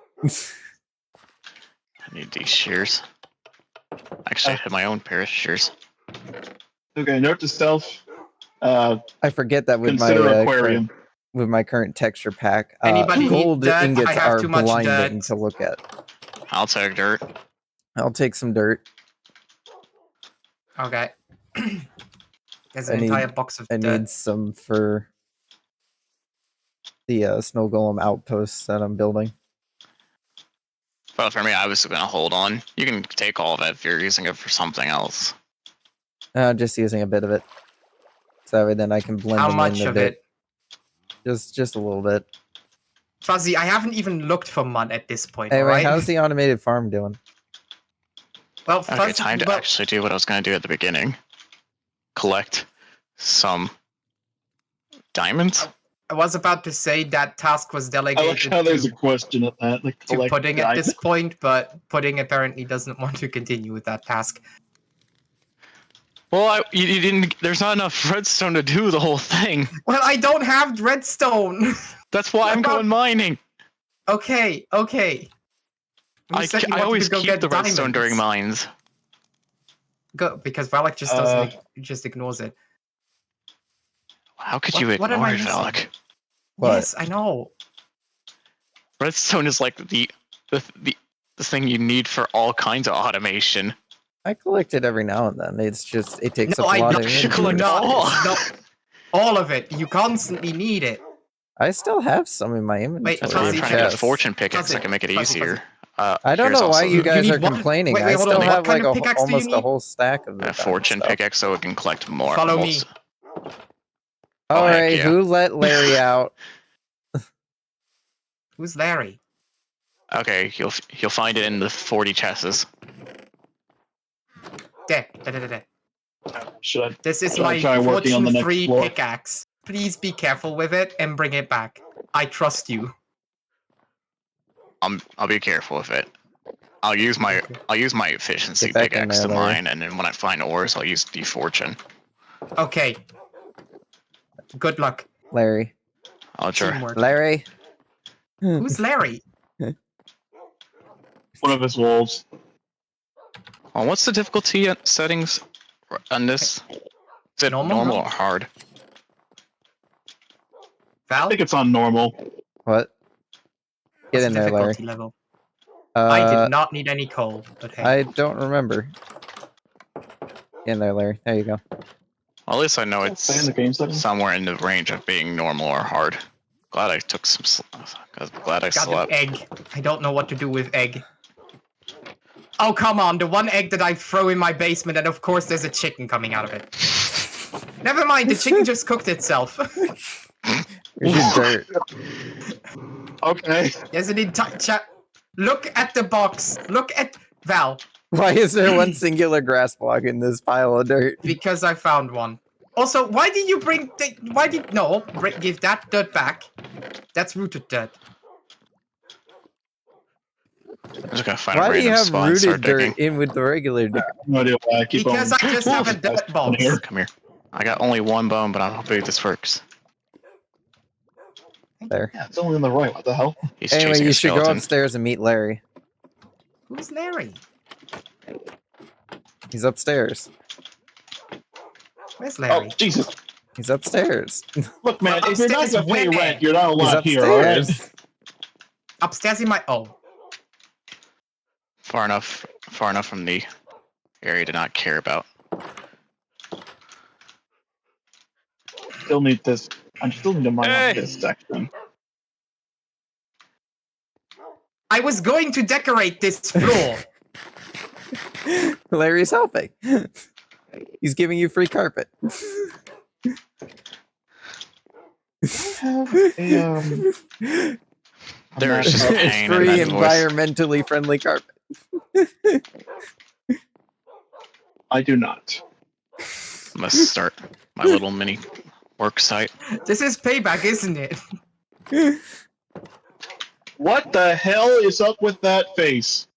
I need these shears. Actually, I had my own pair of shears. Okay, note to self. I forget that with Consider my aquarium. current texture pack, Anybody gold need dirt? I ingots have are too much blinding dirt. to look at. I'll take dirt. I'll take some dirt. Okay. There's I an need- entire box of I dirt. need some for the snow golem outposts that I'm building. But for me, I was gonna hold on. You can take all of it if you're using it for something else. Just using a bit of it, so that way then I can blend How them much in a of bit. it? Just a little bit. Fuzzy, I haven't even looked for mud at this point, Anyway, alright? how's the automated farm doing? Well, Okay, Fuzzy, time to actually do what I was gonna do at the beginning. Collect some diamonds. I was about to say that task was I like delegated how there's a to question at that. Like, collect Pudding at diamonds. this point, but Pudding apparently doesn't want to continue with that task. Well, you didn't. There's not enough redstone to do the whole thing. Well, I don't have redstone! That's why I'm going mining. Okay. You I said you wanted always to go keep get the redstone diamonds. during mines. Go, because Valac just doesn't, just ignores it. How could What- you what am ignore I it, using? Valac? What? Yes, I know. Redstone is like the thing you need for all kinds of automation. I collect it every now and then. It's just it takes No, up a I lot don't. of You should inventory collect all. space. No, all of it. You constantly need it. I still have some in my inventory. That's why I'm Fuzzy, trying to get a chest. fortune pickaxe so I Fuzzy, can make it Fuzzy, easier. I don't Here's know why also you guys need are one- complaining. wait, I hold still on. What have kind like of pickaxe do you almost a need? whole stack of the a fortune stuff. pickaxe so it can collect more. Follow me. All heck right, yeah. who let Larry out? Who's Larry? Okay, you'll find it in the 40 chests. There. Should I? This is Shall I my try working on the Fortune next 3 floor? pickaxe. Please be careful with it and bring it back. I trust you. I'll be careful with it. I'll use my efficiency Get back in pickaxe there, to Larry. mine, and then when I find ores, I'll use the fortune. Okay. Good luck. Larry. I'll try. Teamwork. Larry. Who's Larry? One of his wolves. Oh, what's the difficulty settings on this? Is it normal or hard? I Val? think it's on normal. What? Get What's in the there, Larry. difficulty level? I did not need any coal, but hey. I don't remember. Get in there, Larry. There you go. Well, at least I know Stay in it's the game setting. somewhere in the range of being normal or hard. Glad I took some. Glad I Got an slept. egg. I don't know what to do with egg. Oh, come on. The one egg that I throw in my basement, and of course there's a chicken coming out of it. Never mind, the chicken just cooked itself. Where's your dirt? Okay. There's an entire chat. Look at the box. Look at Val. Why is there one singular grass block in this pile of dirt? Because I found one. Also, why did you bring give that dirt back. That's rooted dirt. I'm just gonna find a Why do you random have spot and start rooted dirt digging. in with the regular dirt? No idea why I keep Because on. I just have a dirt box. Here. Come here. I got only one bone, but I hope this works. There. Yeah, it's only on the right. What the hell? He's Anyway, chasing you a should go skeleton. upstairs and meet Larry. Who's Larry? He's upstairs. Where's Oh, Larry? Jesus. He's upstairs. Look, man, if you're not Upstairs gonna pay where? rent, you're not He's allowed here, alright? upstairs. Upstairs in my Far enough from the area to not care about. Still need this. I still need to mine Hey! up this section. I was going to decorate this floor. Larry's helping. He's giving you free carpet. There is just It's pain in free, that voice. environmentally friendly carpet. I do not. I must start my little mini work site. This is payback, isn't it? What the hell is up with that face?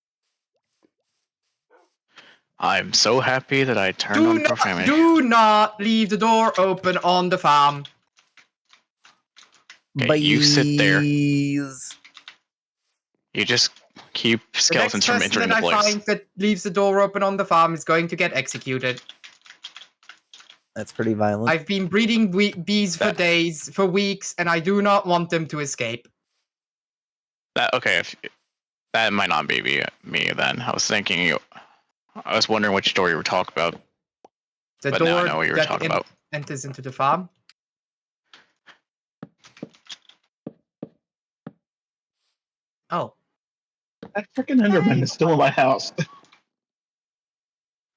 I'm so happy that I turned on profanity. Do not leave the door open on the farm. Okay, you sit there. Boys. You just keep skeletons The from next person entering the that I place. find that leaves the door open on the farm is going to get executed. That's pretty violent. I've been breeding bees for days, for weeks, and I do not want them to escape. Okay, that might not be me then. I was thinking I was wondering which door you were talking about, The but door now I know what you were that talking about. enters into the farm. Oh. That freaking Enderman is still in my house.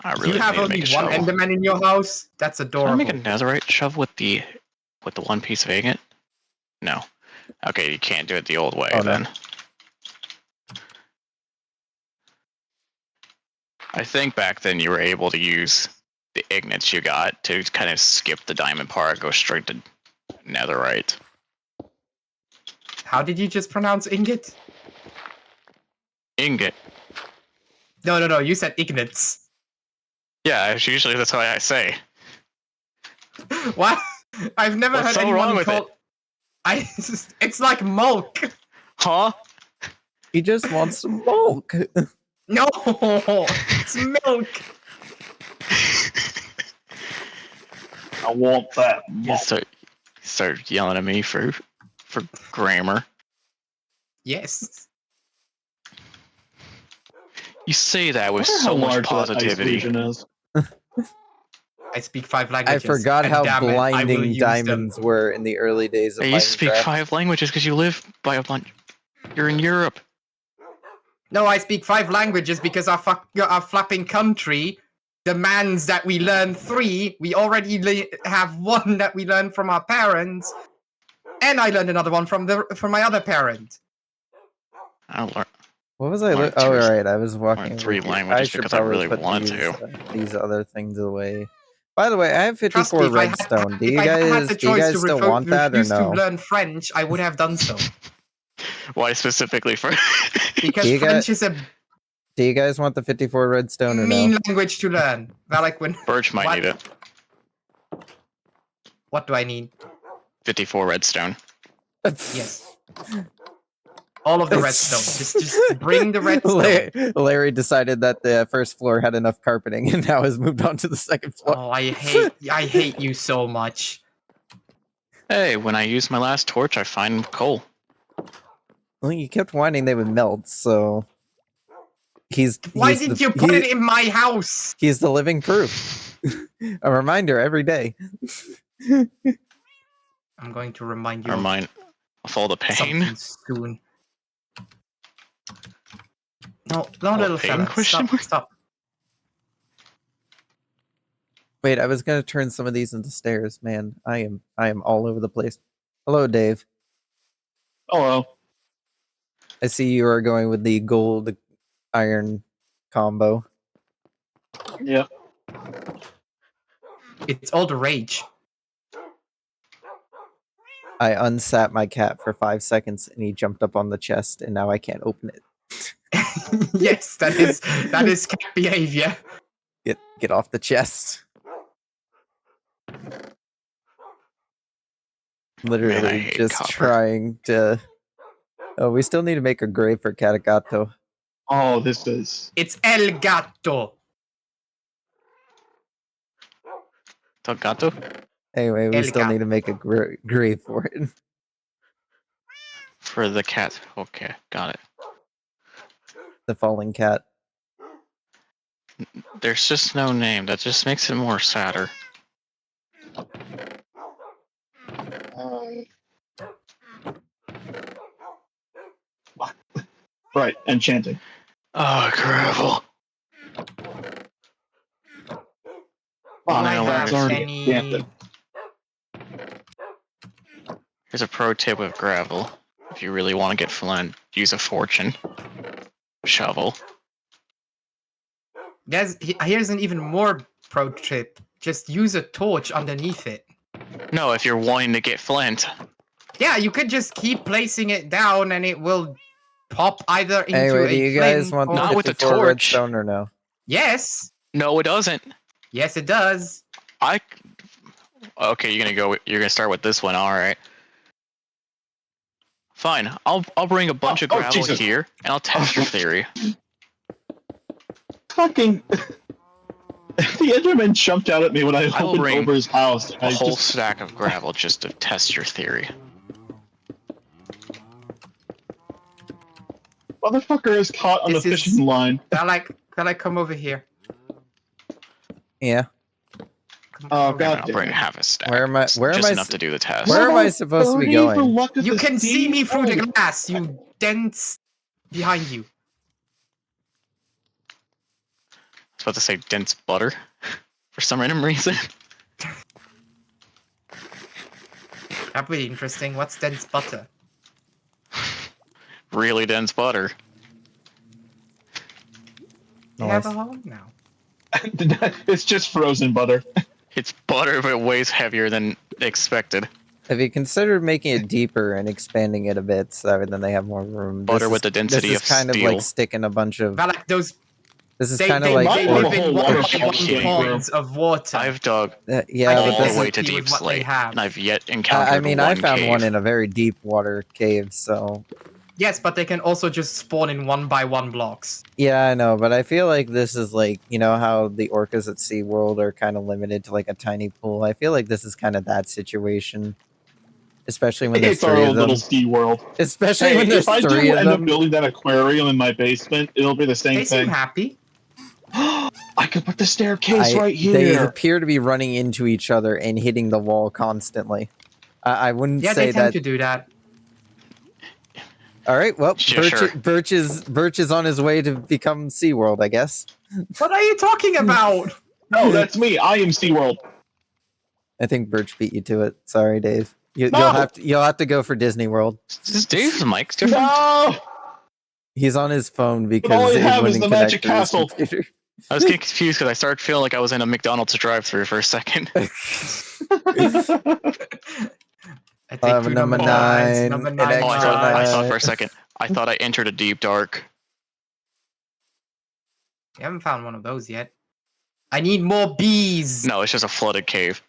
I really You have need to only make a one shovel. Enderman in your house? That's Can I adorable. make a netherite shovel with the one piece of agate? No. Okay, you can't do it the old way Oh, no. then. I think back then you were able to use the ignates you got to kind of skip the diamond part and go straight to netherite. How did you just pronounce ingot? Ingot. No, you said ignates. Yeah, usually that's how I say. What? I've never What's heard so anyone wrong with call... It's like milk. Huh? He just wants some bulk. No, it's milk. I want that. You start yelling at me for grammar. Yes. You say that with I wonder so how much large that ice positivity. region is. I speak 5 I languages. forgot and how damn it, I will blinding use them. diamonds were in the early days of I used to speak Minecraft. 5 languages because you live by a bunch. You're in Europe. No, I speak 5 languages because our flapping country demands that we learn 3. We already have 1 that we learned from our parents, and I learned another one from my other parent. I learned What was I? Learn Oh, two- right. I was walking. three with you. languages I should because I probably really put want these, to. These other things away. By the way, I have Trust 54 me, if I had- redstone. Do if you I had guys? the Do you choice guys to still want that or refuse to no? learn French, I would have done so. Why specifically for? Because Do you French is a Do you guys want the 54 redstone or mean no? language to learn. Valac, when Birch might What? need it. what do I need? 54 redstone. Yes. All of the redstone. Just bring the redstone. Larry decided that the first floor had enough carpeting, and now has moved on to the second floor. Oh, I hate you so much. Hey, when I use my last torch, I find coal. Well, you kept whining they would melt, so Why did you put it in my house? He's the living proof. A reminder every day. I'm going to remind you Or mine of all the of pain. something soon. No, no, All little pain, fella. question Stop, mark? stop. Wait, I was gonna turn some of these into stairs. Man, I am all over the place. Hello, Dave. Hello. I see you are going with the gold iron combo. Yeah. It's all the rage. I unsat my cat for 5 seconds and he jumped up on the chest and now I can't open it. Yes, that is cat behavior. Get off the chest. Literally Man, I hate just copper. trying to. Oh, we still need to make a grave for Catagato. Oh, this is. It's El Gato. Gato? Anyway, we El still gato. need to make a grave for it. For the cat. Okay, got it. The falling cat. There's just no name. That just makes it more sadder. Right, enchanting. Oh, gravel. Do Oh, I no, have it's already any? enchanted. Here's a pro tip with gravel. If you really want to get flint, use a fortune shovel. Here's an even more pro tip. Just use a torch underneath it. No, if you're wanting to get flint. Yeah, you could just keep placing it down and it will pop either into Anyway, a do you guys flint want or... Not the with the 54 torch. redstone or no? Yes. No, it doesn't. Yes, it does. Okay, you're gonna start with this one, alright. Fine. I'll bring a bunch of gravel Jesus. here and I'll test your theory. Fucking. The Enderman jumped out at me when I I will opened bring over his house. A whole stack of gravel just to test your theory. Motherfucker is caught on This the is- fishing line. Can I come over here? Yeah. Come Oh, over God here. I'll bring half a stack. Where am I- where am just I enough s- to do the test. Where am I supposed to be going? You can see me through the glass, you dense behind you. I was about to say dense butter for some random reason. That'd be interesting. What's dense butter? Really dense butter. They have a home now. It's just frozen butter. It's butter, but it weighs heavier than expected. Have you considered making it deeper and expanding it a bit so then they have more room? Butter with the density this of is kind steel. of like sticking a bunch of. Valac, those This is they kind of they, like they or- live in Whole water 1.1 ponds of water. I've dug yeah, I but all this the way is. to happy deep with what they slate, have. and I've yet encountered I mean, one I found cave. one in a very deep water cave, so Yes, but they can also just spawn in 1x1 blocks. yeah, I know. But I feel like this is like, you know how the orcas at SeaWorld are kind of limited to like a tiny pool. I feel like this is kind of that situation, especially when there's It's our three own of them. little Ski World. Especially Hey, when there's if I do three of end up them. building that aquarium in my basement, it'll be the same They seem thing. happy. I could put the staircase right They here. appear to be running into each other and hitting the wall constantly. I wouldn't Yeah, say they tend that. to do that. All right, well, Yeah, sure. Birch is on his way to become SeaWorld, I guess. What are you talking about? No, that's me. I am SeaWorld. I think Birch beat you to it. Sorry, Dave. No! You'll have to go for Disney World. Is Dave's mic different? No! He's on his phone because all I it have is wouldn't the connect Magic to his Castle. computer. I was getting confused because I started feeling like I was in a McDonald's drive-thru for a second. I take two Number number nine, nines, number an nine. Oh, extra I thought nine. for a second. I thought I entered a deep dark. You haven't found one of those yet. I need more bees. No, it's just a flooded cave.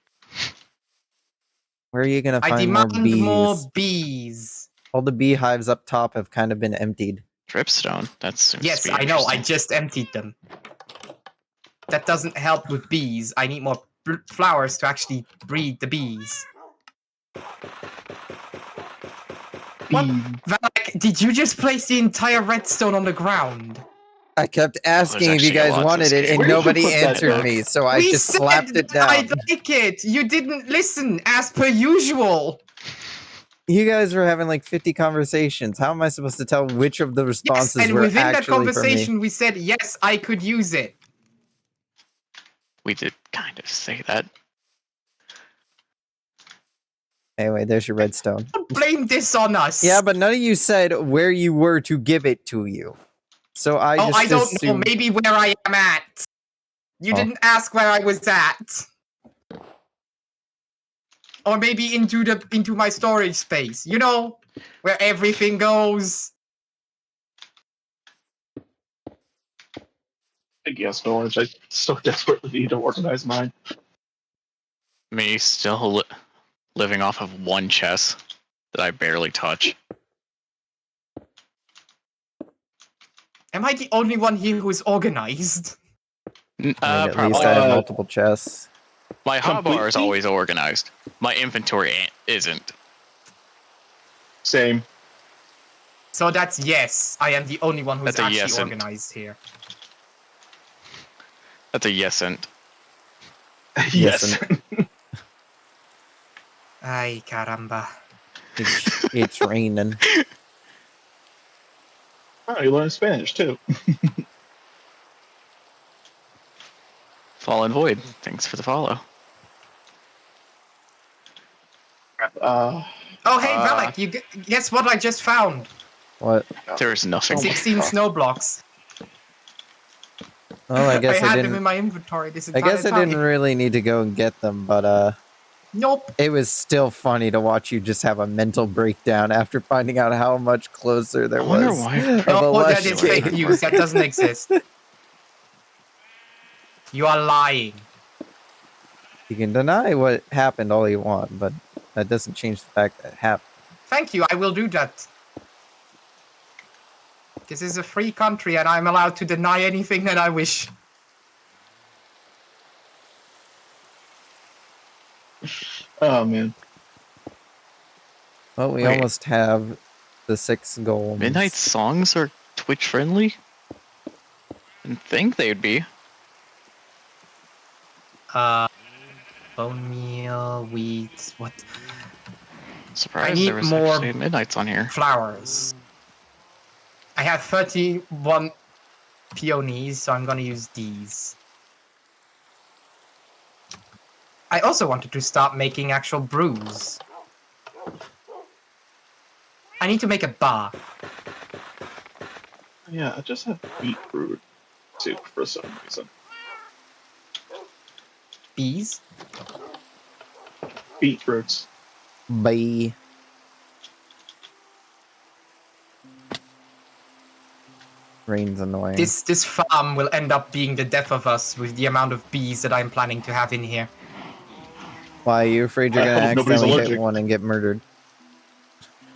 Where are you gonna I find more demand bees? more bees. All the beehives up top have kind of been emptied. Dripstone. That's Yes, I know. I just emptied them. That doesn't help with bees. I need more flowers to actually breed the bees. What? Valac, did you just place the entire redstone on the ground? I kept asking if you actually a guys lot to wanted this it, game. and Where did you nobody put that answered book? me, so I We just said slapped it down. I'd like it. You didn't listen, as per usual. You guys were having like 50 conversations. How am I supposed to tell which of the Yes, responses and were within that actually for me? conversation, we said yes, I could use it. We did kind of say that. Anyway, there's your redstone. Don't blame this on us. Yeah, but none of you said where you were to give it to you. So I Oh, just I don't know. assumed... Maybe where I am at. You Oh. didn't ask where I was at. Or maybe into my storage space. You know, where everything goes. I guess storage. I so desperately need to organize mine. Me still living off of one chest that I barely touch. Am I the only one here who's organized? I mean, at least Probably. I have multiple chests. My hotbar is completely? always organized. My inventory isn't. Same. So that's yes. I am the only one who's That's a actually yes-ant. organized here. That's a yes-ant. Yes. Ay, caramba. It's raining. Oh, you learned Spanish too. Fallen Void. Thanks for the follow. Oh, hey, Valac, guess what I just found? What? There's nothing. 16 snow blocks. Well, I guess I had them in didn't... my inventory this I entire guess I time. didn't really need to go and get them, but Nope. it was still funny to watch you just have a mental breakdown after finding out how much closer there I wonder was why- of a No, lush that is game. fake news. That doesn't exist. You are lying. You can deny what happened all you want, but that doesn't change the fact that it happened. Thank you, I will do that. This is a free country and I'm allowed to deny anything that I wish. Oh man. Well, we Wait. almost have the 6 golems. Midnight songs are Twitch friendly? Didn't think they'd be. Bone meal, wheat, what? Surprised need there was more- actually Midnights on here. Flowers. I have 31 peonies, so I'm gonna use these. I also wanted to start making actual brews. I need to make a bar. Yeah, I just have beetroot soup for some reason. Bees? Beetroots. Bye. Rain's annoying. This farm will end up being the death of us with the amount of bees that I'm planning to have in here. Why, are you afraid you're I gonna hope nobody's accidentally hit allergic. one and get murdered?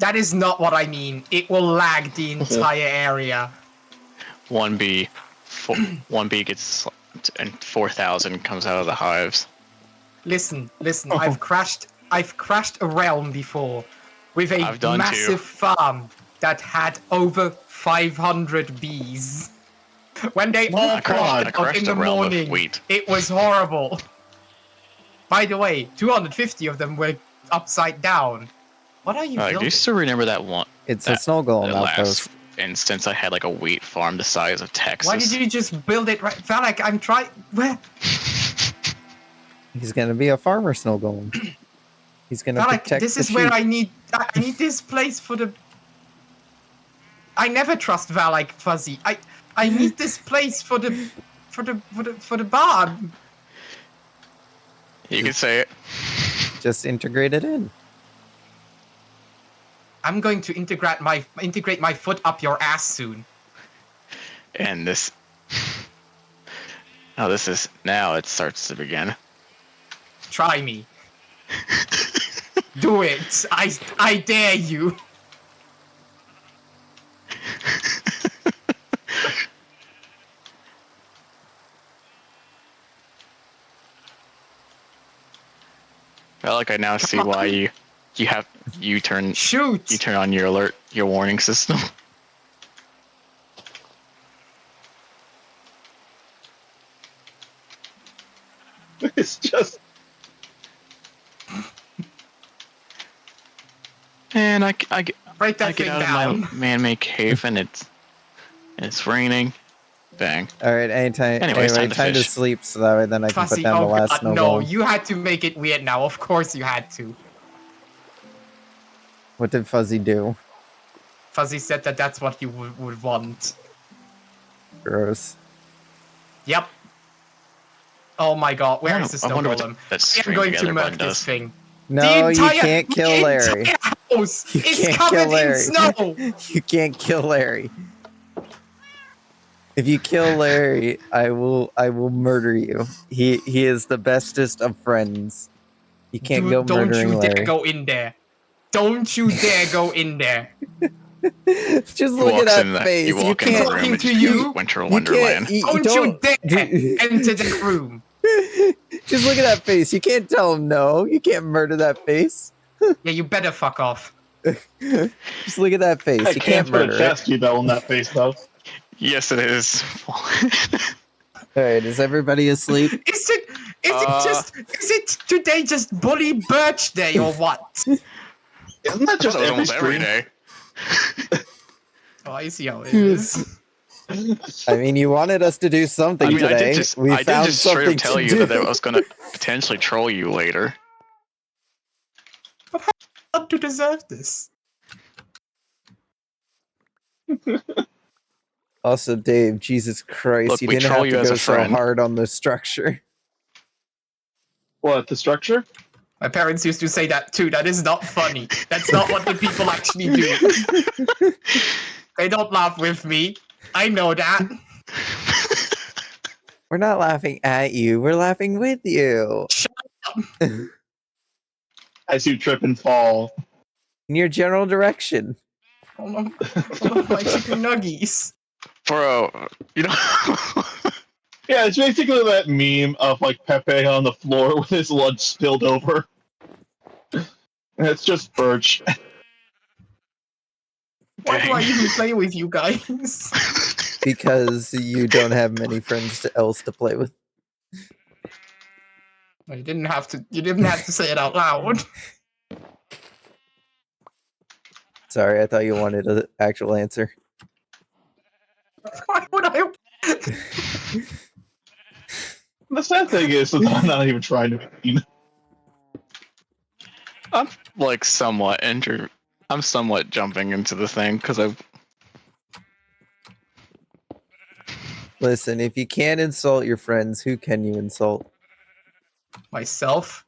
That is not what I mean. It will lag the entire area. One bee gets slapped and 4,000 comes out of the hives. Listen, Oh. I've crashed a realm before with a I've done too. massive farm that had over 500 bees. When they all I popped up crashed in a the realm of morning, wheat. it was horrible. By the way, 250 of them were upside down. What are you I building? used to remember that one. It's a That- snow golem The outpost. last instance, I had like a wheat farm the size of Texas. Why did you just build it right? Valac, I'm trying. Where? He's gonna be a farmer snow golem. He's gonna Valac, protect this the is where sheep. I need this place for the. I never trust Valac, Fuzzy. I need this place for the barn. You could say it. Just integrate it in. I'm going to integrate my foot up your ass soon. And this. Oh, this is now. It starts to begin. Try me. Do it. I dare you. Well, like I now see why you turn on your warning system. It's just. And I Break that get thing out of down. my man-made cave and it's raining. Bang. All right, Anyways, anyway, time to fish. sleep so that way then I can put Fuzzy, down the oh last god, snowball. no, you had to make it weird now. Of course you had to. What did Fuzzy do? Fuzzy said that that's what you would want. Gross. Yep. Oh my god, where is the I snow wonder what golem? that I'm string going to together murk button this does. thing. No, you can't kill Larry. The entire house You is can't covered kill Larry. in snow! You can't kill Larry. If you kill Larry, I will murder you. He is the bestest of friends. You can't go Don't murdering you Larry. dare go in there. Don't you dare go in there. Just He look at walks that in that. face. You walk in can't. the room Talking and to just you. Winter You Wonderland. can't. Don't you dare enter that room. Just look at that face. You can't tell him no. You can't murder that face. Yeah, you better fuck off. Just look at that face. I You can't can't put a murder it. chastity belt on that face, though. Yes, it is. All right, is everybody asleep? Is it today just Bully Birch Day or what? Isn't that just That was every almost every stream? day. Oh, I see how it is. I mean, you wanted us to do something I mean, today. I did just found straight something up tell to you do. that I was gonna potentially troll you later. Not to deserve this. Also, Dave, Jesus Christ, Look, you we didn't troll have you to as go a so friend. hard on the structure. What, the structure? My parents used to say that too. That is not funny. That's not what the people actually do. They don't laugh with me. I know that. We're not laughing at you. We're laughing with you. As you trip and fall. In your general direction. Oh no, my chicken nuggies. Bro, you know. Yeah, it's basically that meme of like Pepe on the floor with his lunch spilled over. And it's just Birch. Why do I even play with you guys? Because you don't have many friends else to play with. You didn't have to. You didn't have to say it out loud. Sorry, I thought you wanted an actual answer. Why would I? The sad thing is that I'm not even trying to be mean. I'm like somewhat I'm somewhat jumping into the thing because I've. Listen, if you can't insult your friends, who can you insult? Myself.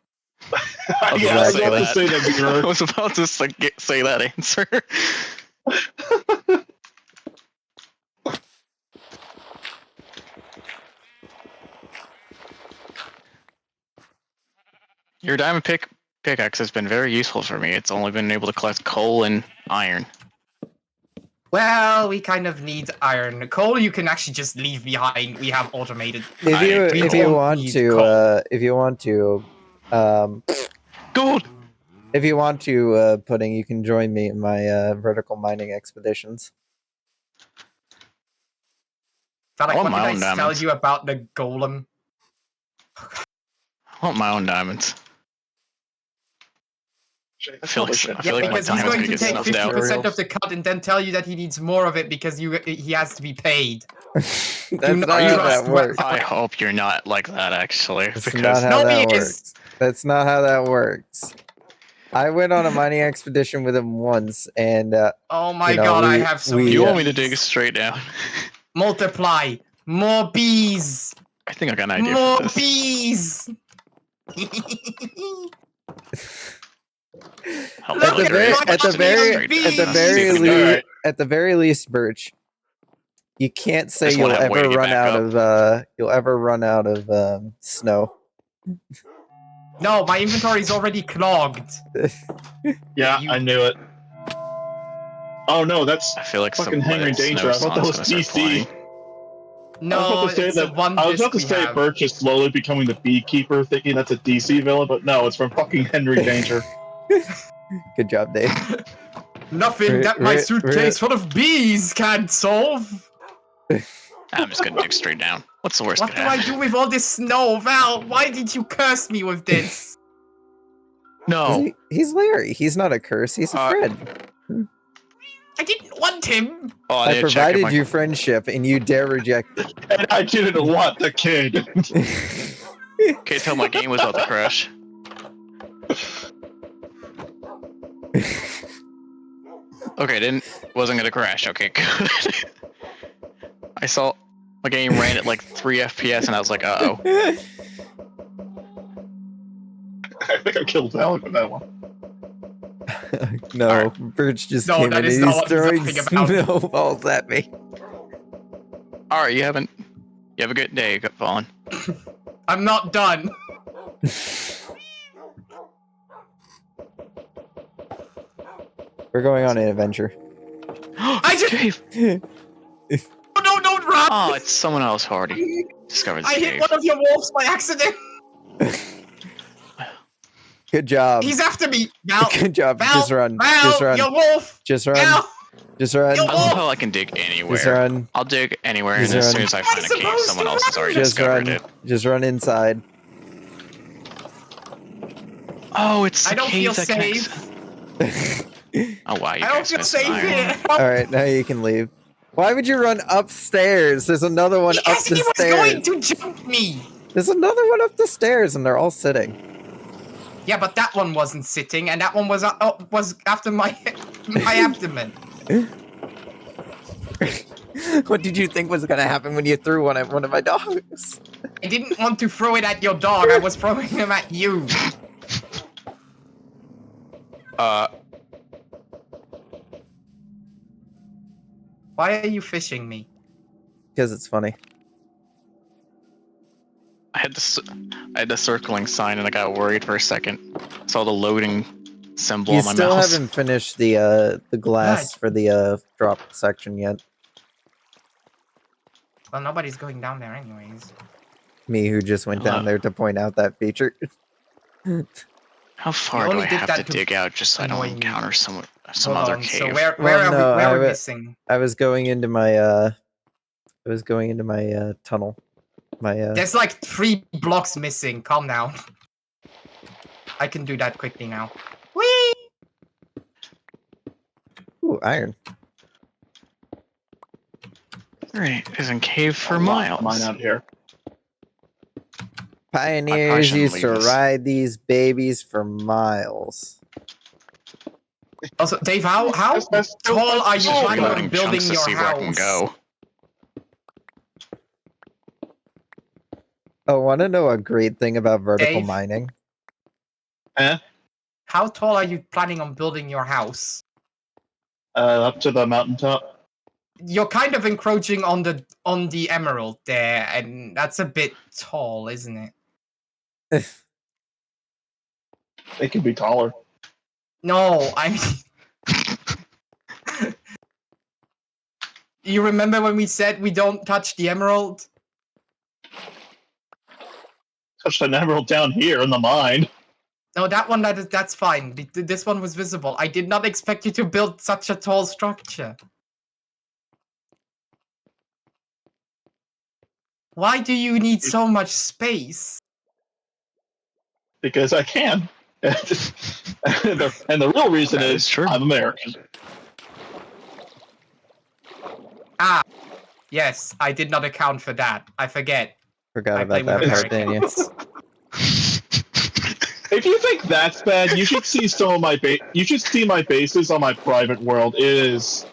Yeah, I was Exactly. about to say that, I Beaver. was about to say that answer. Your diamond pickaxe has been very useful for me. It's only been able to collect coal and iron. Well, we kind of need iron. Coal you can actually just leave behind. We have automated. If you don't want need to, coal. if you want to, Gold. if you want to, Pudding, you can join me in my vertical mining expeditions. Valac, I want what my did I own tell diamonds. you about the golem? I want my own diamonds. I feel like my Because he's diamond's going gonna to get take snuffed out. 50% of the cut and then tell you that he needs more of it because he has to be paid. That's not not how trust that works. I hope you're not like that, actually, That's because not how No, that he works. is. That's not how that works. I went on a mining expedition with him once, and Oh my You know, god, I we- have so we- many you want me to bees. dig straight down. Multiply. More bees. I think I got an idea More for this. bees. Help Look me at create my at the straight very down. bees. Alright. at the very least, Birch, you can't say Just you'll wanna have way ever to get run back out of snow. No, my inventory is already clogged. Yeah, You- I knew it. Oh no, that's I feel like fucking Henry Danger. I thought that was DC. No, I it's the one I was about disc to we say have. Birch is slowly becoming the beekeeper, thinking that's a DC villain, but no, it's from fucking Henry Danger. Good job, Dave. Nothing that my Re- suitcase full of bees can't solve. I'm just gonna dig straight down. What's the worst? What do I do with all this snow, Val? Why did you curse me with this? No. He's Larry. He's not a curse. He's a friend. I didn't want him. Oh, I need to check if provided you friendship, and you dare reject it. And I didn't want the kid. Okay, tell my game was about to crash. Okay, wasn't gonna crash. Okay, good. I saw my game ran at like 3 FPS, and I was like, uh-oh. I think I killed Valac with that one. No, Birch just No, came that in is and not he's what he's throwing laughing about. snowballs at me. All right, you have a good day, Vaughn. I'm not done. We're going on an adventure. I just- Cave. Oh, no, don't run. Oh, it's someone else who already discovered this I hit cave. one of your wolves by accident. Good job. He's after me. Val, Good job. Val, Just run. Val, Just run. your wolf. Just run. Val, Just run. Your I love how I can dig Just anywhere. run. I'll dig anywhere, Just and as run. soon as I find a cave, supposed someone to else has already Just discovered run. it. Just run inside. Oh, it's the I don't feel cave that connects. safe. Oh wow, you I don't guys feel missed safe iron. here. All right, now you can leave. Why would you run upstairs? There's another one up Because the he was stairs. going to jump me. There's another one up the stairs, and they're all sitting. Yeah, but that one wasn't sitting, and that one was after my abdomen. What did you think was going to happen when you threw one at one of my dogs? I didn't want to throw it at your dog. I was throwing him at you. Why are you fishing me? Because it's funny. I had the circling sign, and I got worried for a second. Saw the loading symbol You on my still mouse. haven't finished the glass for the drop section yet. Well, nobody's going down there anyways. Me, who just went down there to point out that feature. How far do only I did have that to to dig out just so I don't annoy me. encounter some Hold other on, cave? so where Well, no, are we missing? I was going into my tunnel. There's like 3 blocks missing. Calm down. I can do that quickly now. Whee! Ooh, iron. Right, isn't cave for A lot miles. of mine out here. Pioneers shouldn't used leave to this. ride these babies for miles. Also, Dave, how tall are you Oh, planning God. on building chunks to your see where I can house? go. Oh, want to know a great thing about vertical Dave? mining? How tall are you planning on building your house? Up to the mountaintop. You're kind of encroaching on the emerald there, and that's a bit tall, isn't it? It can be taller. No, I mean... You remember when we said we don't touch the emerald? Touched an emerald down here in the mine. No, that's fine. This one was visible. I did not expect you to build such a tall structure. Why do you need so much space? Because I can. And the real reason That is is true. I'm American. Ah, yes, I did not account for that. I forget. Forgot I play about with that part, didn't you? Americans. If you think that's bad, you should see some of my you should see my bases on my private world. There is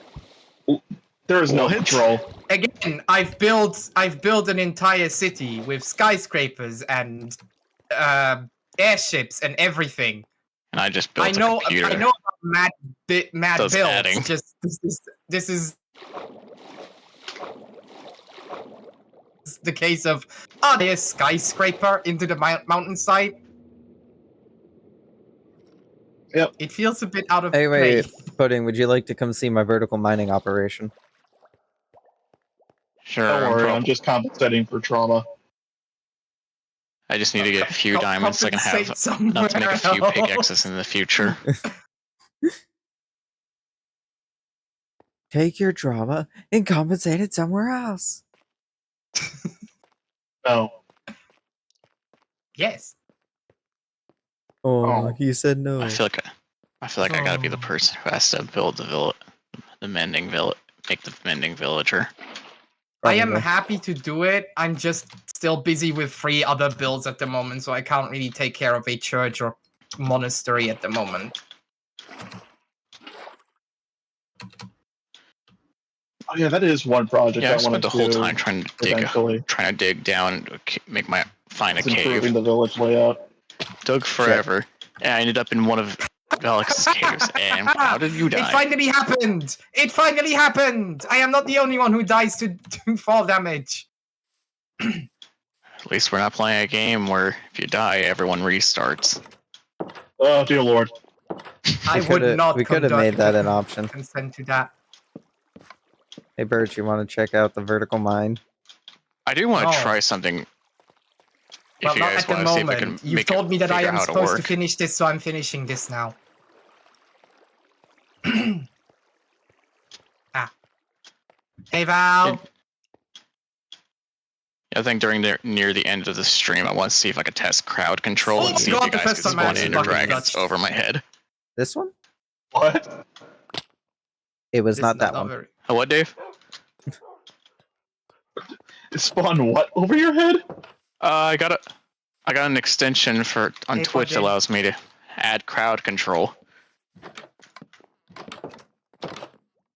no What? control. Again, I've built an entire city with skyscrapers and airships and everything. And I just built I know a computer. about mad Does builds. adding. Just this is the case of there's skyscraper into the mountainside. Yep. It feels a bit out of Anyway, place. Pudding, would you like to come see my vertical mining operation? Sure, Don't worry, I'm I'm just compensating for trauma. I just need to get a few diamonds so I can have Compensate enough to make a few somewhere pickaxes in the future. Take your drama and compensate it somewhere else. No. Yes. Oh, Oh. he said no. I feel like I gotta be the person who has to build the mending village, make the mending villager. I am Probably. happy to do it. I'm just still busy with 3 other builds at the moment, so I can't really take care of a church or monastery at the moment. Oh yeah, that is one project Yeah, I I spent want the to whole do time trying eventually. to dig down, find a It's improving cave. the village layout. Dug forever, and I ended up in one of Valex's caves. And how did you It die? finally happened! It finally happened! I am not the only one who dies to fall damage. At least we're not playing a game where if you die, everyone restarts. Oh dear lord. I would not We could have made that an option. consent to that. Hey, Birch, you want to check out the vertical mine? I do want to No. try something. If Well, you not guys at the want to see if we can moment. You've make told me that I figure am out how to supposed to work. finish this, so I'm finishing this now. Hey, Val. I think near the end of the stream, I want to see if I could test crowd control Oh and my see God, if the you guys first could time I spawn actually Ender fucking Dragons touched. over my head. This one? What? It was This not is that one. very- What, Dave? Spawn what over your head? I got an extension on Hey, Twitch that Pudding. allows me to add crowd control.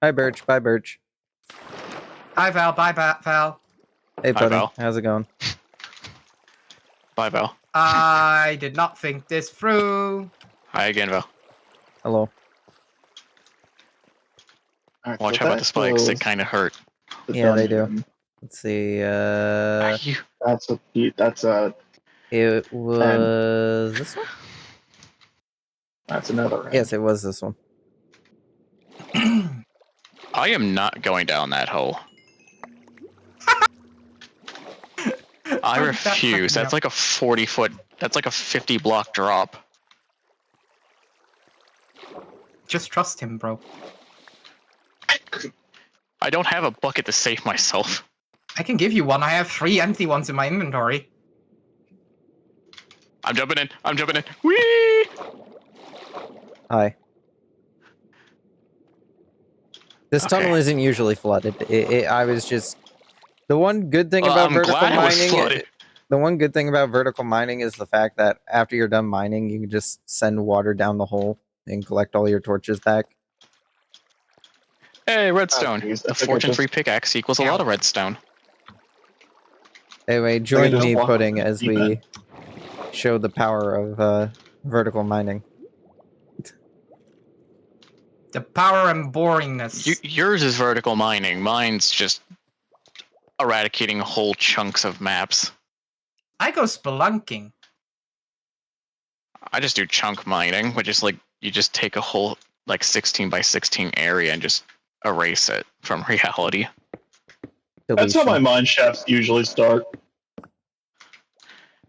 Hi, Birch. Bye, Birch. Hi, Val. Bye, Val. Hey, Hi, buddy. Val. How's it going? Bye, Val. I did not think this through. Hi again, Val. Hello. Alright, Watch so out about the that spikes; they was kind of hurt. the Yeah, they do. dungeon. Let's see. That's a It was this one? that's another end. Yes, it was this one. I am not going down that hole. I refuse. That's like a 40-foot. That's like a 50-block drop. Just trust him, bro. I don't have a bucket to save myself. I can give you one. I have 3 empty ones in my inventory. I'm jumping in. I'm jumping in. Whee! Hi. This Okay. tunnel isn't usually flooded. I was just the one good thing Well, about I'm vertical glad it was mining. flooded. The one good thing about vertical mining is the fact that after you're done mining, you can just send water down the hole and collect all your torches back. Hey, redstone. geez, I The think I Fortune just- 3 pickaxe equals a lot of redstone. Anyway, join just me, walked Pudding, off the as deep we end. show the power of vertical mining. The power and boringness. Yours is vertical mining. Mine's just eradicating whole chunks of maps. I go spelunking. I just do chunk mining, which is like you just take a whole like 16 by 16 area and just erase it from reality. That's how Deletion. my mine shafts usually start.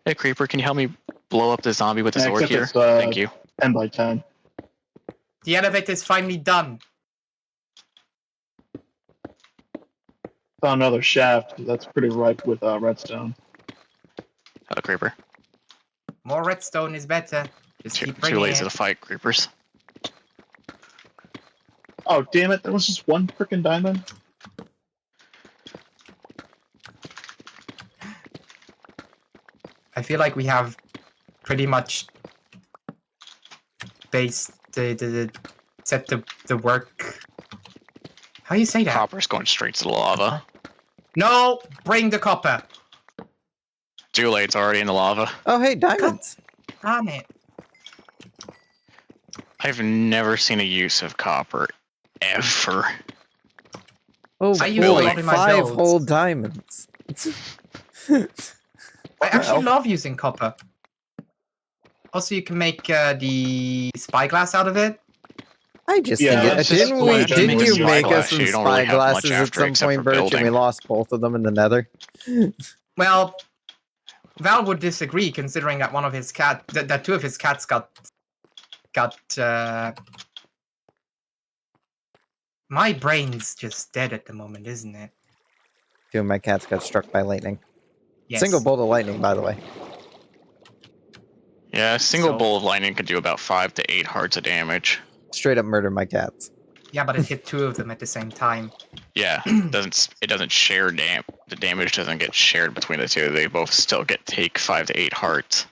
Hey, Creeper, can you help me blow up the zombie with the Yeah, sword except here? it's, Thank you. 10 by 10. The elevator is finally done. Found another shaft. That's pretty ripe with redstone. Hello, Creeper. More redstone is better. Just keep Too bringing lazy it. to fight creepers. Oh damn it! There was just one freaking diamond. I feel like we have pretty much based set the work. How do you say that? Copper's going straight to the lava. No, bring the copper. Too late, it's already in the lava. Oh, hey, diamonds. Damn it. I've never seen a use of copper, ever. Oh I use a boy, lot in my 5 builds. whole diamonds. I actually hell? love using copper. Also, you can make the spyglass out of it. I just Yeah, think it. that's just Didn't one we? general Didn't you use make spyglass. us some You don't really have much spyglasses at after some except point, for Birch, and we building. lost both of them in the Nether? Well, Val would disagree, considering that one of his that 2 of his cats got. My brain's just dead at the moment, isn't it? 2 of my cats got struck by lightning. Yes. Single bolt of lightning, by the way. Yeah, a single So- bolt of lightning can do about 5 to 8 hearts of damage. Straight up murder my cats. Yeah, but it hit 2 of them at the same time. Yeah, it doesn't share the damage doesn't get shared between the two. They both still take 5 to 8 hearts.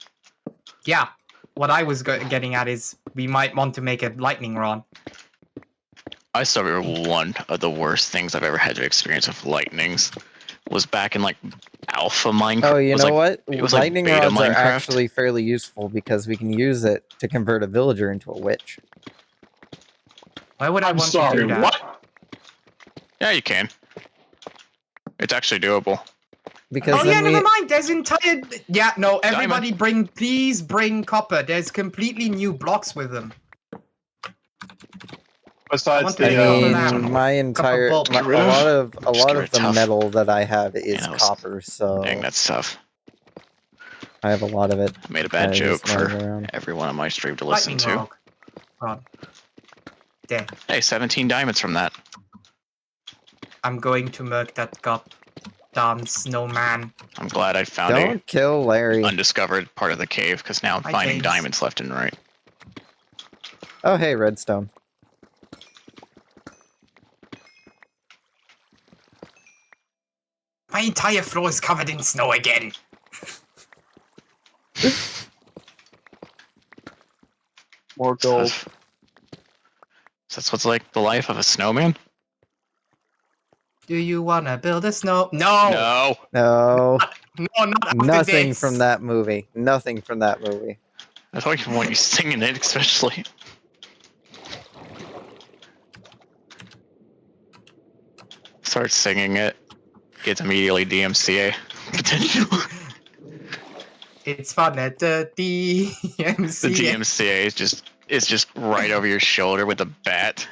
Yeah. What I was getting at is we might want to make a lightning rod. I still remember one of the worst things I've ever had to experience with lightnings was back in like alpha Minecraft. Oh, you know what? it was like Lightning beta rods are Minecraft. actually fairly useful because we can use it to convert a villager into a witch. Why would I I'm want sorry, to do that? what? Yeah, you can. It's actually doable. Because Oh yeah, then we... never mind. There's entire. Yeah, no. Everybody, please bring copper. There's completely new blocks with them. Besides want the, to I make mean, now. my entire bulb. a Get rid of- lot of just get rid of the tough. metal that I have is Yeah, it was- copper, so Dang, that's tough. I have a lot of it. I made a bad just joke for lying around. everyone on my stream to listen Lightning to. rod. Rod. There. Hey, 17 diamonds from that. I'm going to murk that goddamn snowman. I'm glad I found Don't kill Larry. a undiscovered part of the cave because now I'm Hi, finding James. diamonds left and right. Oh, hey, redstone. My entire floor is covered in snow again. more gold. So that's what's like the life of a snowman? Do you wanna build a snow? No. No. No, No, not after nothing this. from that movie. Nothing from that movie. I don't even want you singing it, especially. Start singing it. Gets immediately DMCA potential. It's fun at the DMC. The DMCA is just right over your shoulder with a bat.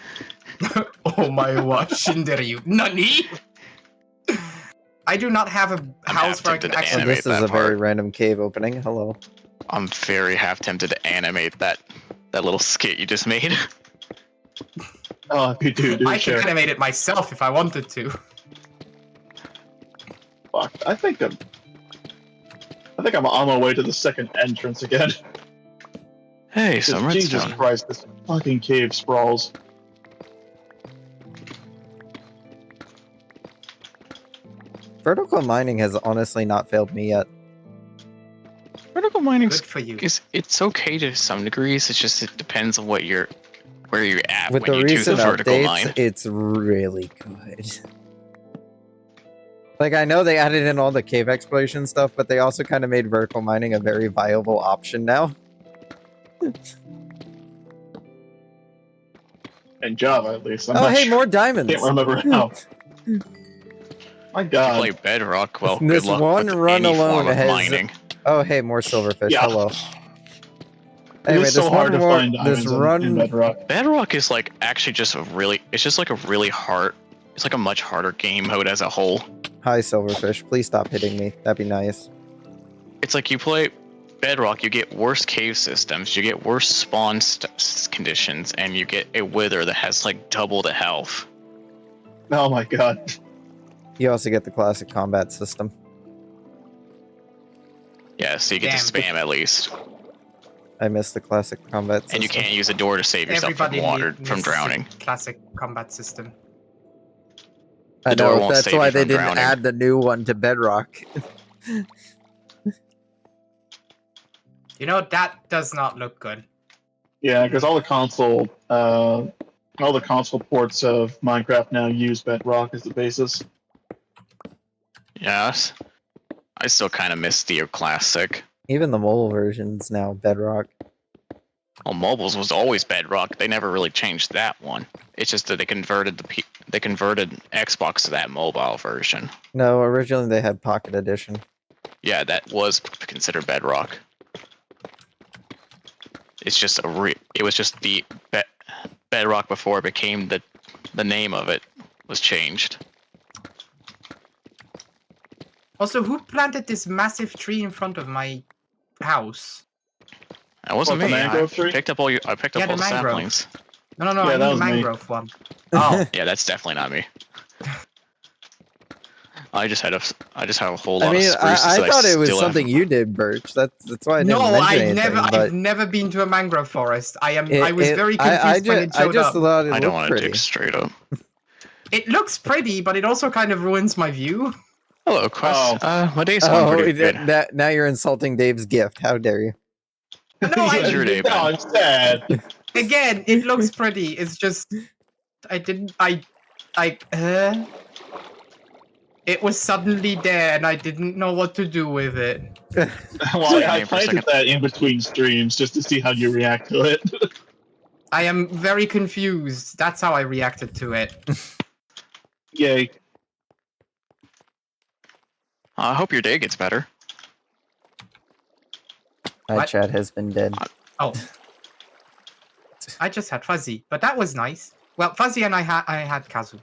Oh my wa Shinderu. Nani? I do not have a house where I can tempted to actually. Oh, animate this is that a very part. random cave opening. Hello. I'm very half tempted to animate that little skit you just made. Oh, if you do I share. can animate it myself if I wanted to. Fuck. I think I'm on my way to the second entrance again. Hey, some Jesus redstone. Christ, this fucking cave sprawls. Vertical mining has honestly not failed me yet. Vertical mining's Good for you. it's okay to some degrees. It's just it depends on where you're at With when the you choose a recent vertical updates, mine. it's really good. Like, I know they added in all the cave exploration stuff, but they also kind of made vertical mining a very viable option now. In Java, at least. I'm Oh, not hey, sure. more diamonds! Can't remember how. My If you God. play Bedrock, well, This good luck one with run any alone form of has- mining. Oh, hey, more silverfish. Yeah. Hello. It Anyway, is so this hard one to more. find This diamonds in run. Bedrock. Bedrock is like actually just it's just like a really hard. It's like a much harder game mode as a whole. Hi, silverfish. Please stop hitting me. That'd be nice. It's like you play Bedrock, you get worse cave systems, you get worse spawn conditions, and you get a wither that has like double the health. Oh my God. You also get the classic combat system. Yeah, so you get to Damn. spam at least, I miss the classic combat system. and you can't use a door to save yourself Everybody from water misses from the drowning. Classic combat system. I the door know, won't that's save why you they from didn't drowning. add the new one to Bedrock. You know, that does not look good. Yeah, because all the console ports of Minecraft now use Bedrock as the basis. Yes, I still kind of miss the classic. Even the mobile version's now Bedrock. Well, mobiles was always Bedrock. They never really changed that one. It's just that they converted Xbox to that mobile version. No, originally they had Pocket Edition. Yeah, that was considered Bedrock. It's just it was just the Bedrock before it became the name of it was changed. Also, who planted this massive tree in front of my house? That wasn't What, the me. mangrove I tree? picked up all Yeah, the the mangrove. saplings. No, Yeah, I that mean the was me. mangrove one. Oh, Yeah, that's definitely not me. I just had a whole lot I mean, of spruces I that thought it was still something have. you did, Birch. That's why I didn't No, mention anything. I've But never been to a mangrove forest. I was very confused when it I showed just up. thought it I don't looked want to pretty. dig straight up. It looks pretty, but it also kind of ruins my view. Hello, Quest. Oh. My day's going Oh, pretty good. now you're insulting Dave's gift. How dare you? No, How's your day, No, Ben? I'm sad. Again, it looks pretty. It's just it was suddenly there and I didn't know what to do with it. Well, I Name for a planted second. that in between streams just to see how you react to it. I am very confused. That's how I reacted to it. Yay. I hope your day gets better. My What? chat has been dead. Oh. I just had Fuzzy, but that was nice. Well, Fuzzy and I had Kazu.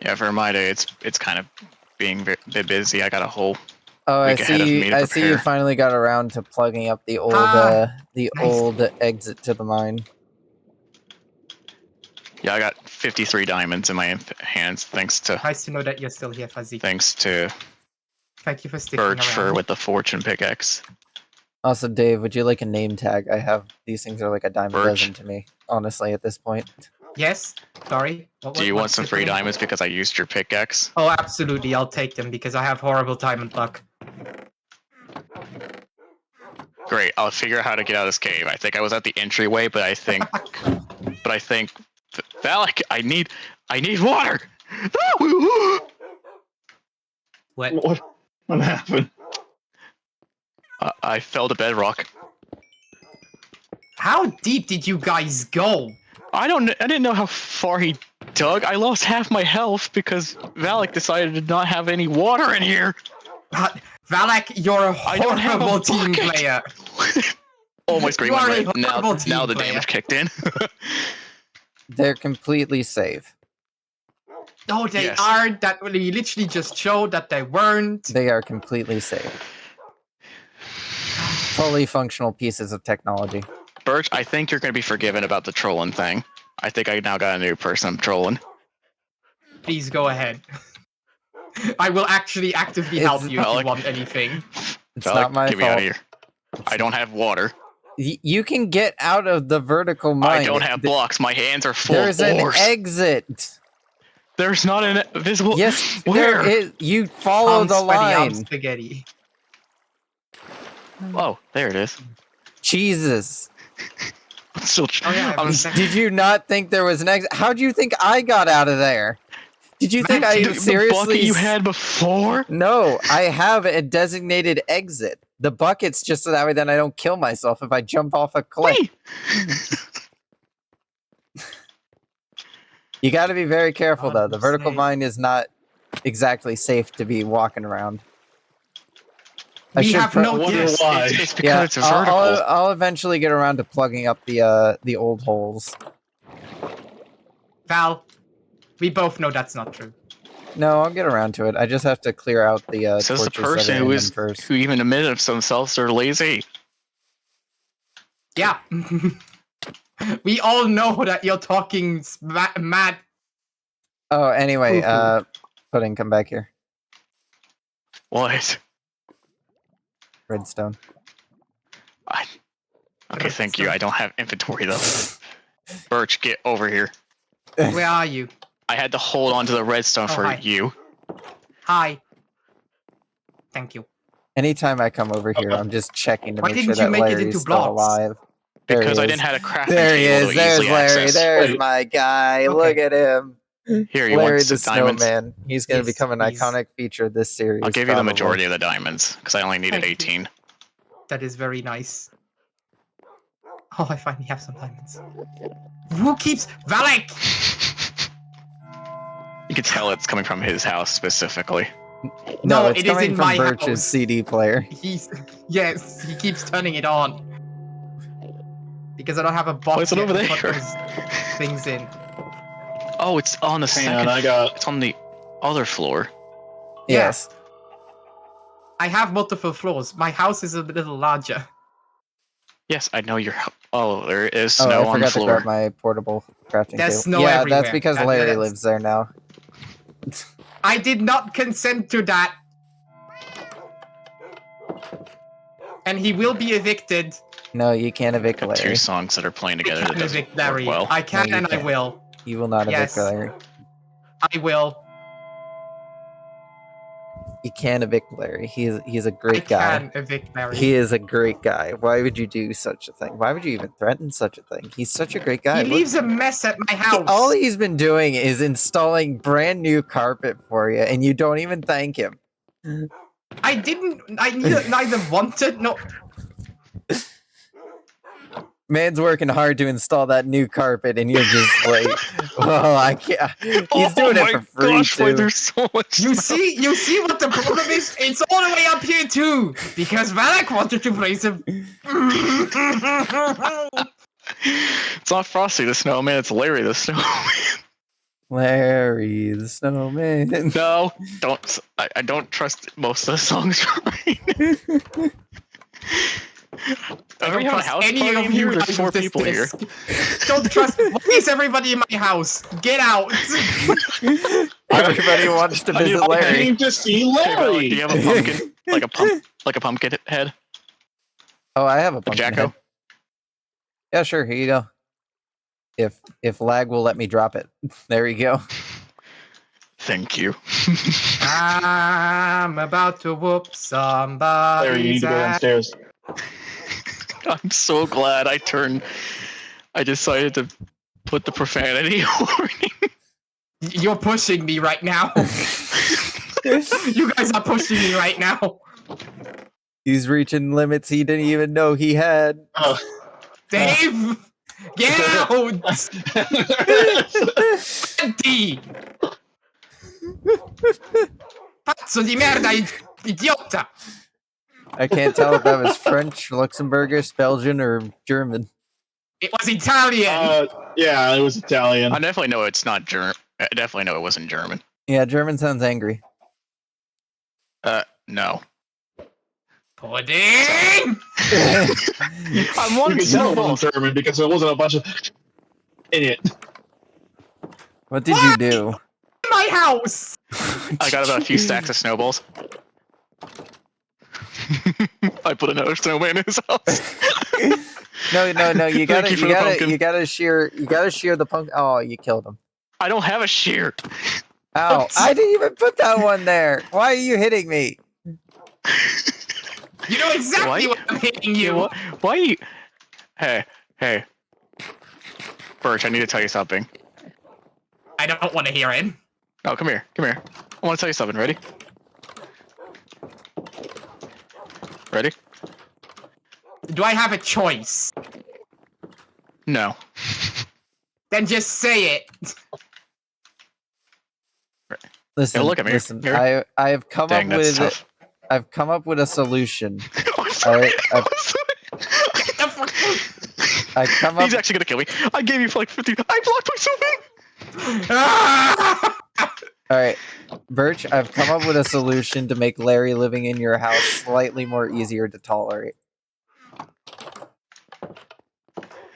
Yeah, for my day, it's kind of being a bit busy. I got a whole Oh, I week ahead of me see. to I see. You prepare. finally got around to plugging up the old Nice. old exit to the mine. Yeah, I got 53 diamonds in my hands, thanks to Nice to know that you're still here, Fuzzy. Thank you for sticking Birch around. for with the fortune pickaxe. Also, Dave, would you like a name tag? I have these things are like a dime a Birch. dozen to me. Honestly, at this point. Yes? Sorry? Do you want what's some it free doing? diamonds because I used your pickaxe? Oh, absolutely. I'll take them because I have horrible diamond luck. Great. I'll figure out how to get out of this cave. I think I was at the entryway, but I think Valac, I need water. What? What happened? I fell to bedrock. How deep did you guys go? I didn't know how far he dug. I lost half my health because Valac decided to not have any water in here. Valac, you're a I don't have a horrible team bucket. player. Oh, my screen You went are a red. Now horrible team the player. damage kicked in. They're completely safe. No, they Yes. aren't. That really literally just showed that they weren't. They are completely safe. Fully functional pieces of technology. Birch, I think you're going to be forgiven about the trolling thing. I think I now got a new person I'm trolling. Please go ahead. I will actually actively help you if you Valac. want anything. It's Valac, not my get me out fault. of here. I don't have water. You can get out of the vertical mine. I don't have blocks. My hands are full There's of an ores. exit. There's not an visible. Yes, Where? there is. You follow Tom the Sweaty Arm line. Spaghetti. Oh, there it is. Jesus. I'm still. Oh, yeah, I'm, Did you not think there was an exit? How do you think I got out of there? Did you think I Magic. the seriously? bucket you had before? No, I have a designated exit. The bucket's just so that way then I don't kill myself if I jump off a cliff. Wait. You got to be very careful God, though. The I'm vertical safe. mine is not exactly safe to be walking around. We have no wonder guess. why. It's because Yeah, it's vertical. I'll eventually get around to plugging up the old holes. Val, we both know that's not true. No, I'll get around to it. I just have to clear out the Says the torches person that are who in is them first. who even admitted to themselves they're lazy. Yeah. We all know that you're talking mad. Oh, anyway, Poo-poo. Pudding, come back here. What? Redstone. Okay, thank you. I don't have inventory though. Birch, get over here. Where are you? I had to hold on to the redstone Oh, for hi. you. Hi. Thank you. Anytime I come over here, I'm just checking to Why make didn't sure you that make it Larry's into still blocks? alive. There Because he I is. didn't have a crafting There he table is. to There's easily Larry. access. There's Wait. my guy. Okay. Look at him. Here, you Larry want the some diamonds? Snowman. He's going to Yes, become an please. iconic feature of this series. I'll give you the probably. majority of the diamonds because I only needed Thank you. 18. That is very nice. Oh, I finally have some diamonds. Who keeps Valac? You can tell it's coming from his house specifically. No, No, it's it is coming in from my Birch's house. CD player. Yes, he keeps turning it on. Because I don't have a box What's it yet over to put there? those things in. Oh, it's on the Hang second. on, I got. It's on the other floor. Yeah. Yes. I have multiple floors. My house is a little larger. Yes, I know your. Oh, there is Oh, snow I on the forgot to grab floor. my portable crafting There's table. snow Yeah, everywhere. that's because Yeah, Larry that's- lives there now. I did not consent to that. And he will be evicted. No, you can't evict Got two Larry. songs that are playing I together that can doesn't evict work Larry. well. I can No, you and I can't. will. You will not evict Yes. Larry. I will. You can't evict Larry. He's a I great guy. can evict Larry. He is a great guy. Why would you do such a thing? Why would you even threaten such a thing? He's such a great guy. He Look, leaves a mess at my house. all he's been doing is installing brand new carpet for you, and you don't even thank him. I didn't. I neither wanted. No. Man's working hard to install that new carpet, and you're just like, "Oh, I can't." He's doing it for free gosh, why too. there's so much You snow. see what the problem is? It's all the way up here too. Because Valac wanted to place him. It's not Frosty the Snowman, it's Larry the Snowman. Larry the Snowman. No, don't. I don't trust most of the songs right. I Are don't we having a trust house any party of in you here? out There's of 4 this people here. disc. Don't trust. Why is everybody in my house? Get out. Everybody wants to I need visit a I Larry. came to see Hey, Valac, Larry. do you have a pumpkin? like a pumpkin head? Oh, I have a Like pumpkin Jacko? head. Yeah, sure. Here you go. If lag will let me drop it, there you go. Thank you. I'm about to whoop Larry, you need somebody's to go ass. downstairs. I'm so glad I decided to put the profanity warning. You're pushing me right now. You guys are pushing me right now. He's reaching limits he didn't even know he had. Oh. Dave, get out. Senti. Pazzo di merda, idiota. I can't tell if that was French, Luxembourgish, Belgian, or German. It was Italian. Yeah, it was Italian. I definitely know it's not German. I definitely know it wasn't German. Yeah, German sounds angry. No. Pudding. I wanted You could to tell it know. wasn't German because there wasn't a bunch of in it. What did you do? My house. I got about a few stacks of snowballs. I put another snowman in his house. No, you Thank gotta, you for the pumpkin. you gotta shear the punk. Oh, you killed him. I don't have a shear. Ow! I didn't even put that one there. Why are you hitting me? You know exactly What? what I'm hitting you. What? Why you? Hey. Birch, I need to tell you something. I don't want to hear it. Oh, come here. I want to tell you something. Ready? Ready? Do I have a choice? No. Then just say it. Listen, Hey, look at me. listen. Here. I have come Dang, up that's with tough. I've come up with a solution. I'm sorry. I've come up. He's actually gonna kill me. I gave you like 50. I blocked myself in. Ah! All right, Birch. I've come up with a solution to make Larry living in your house slightly more easier to tolerate.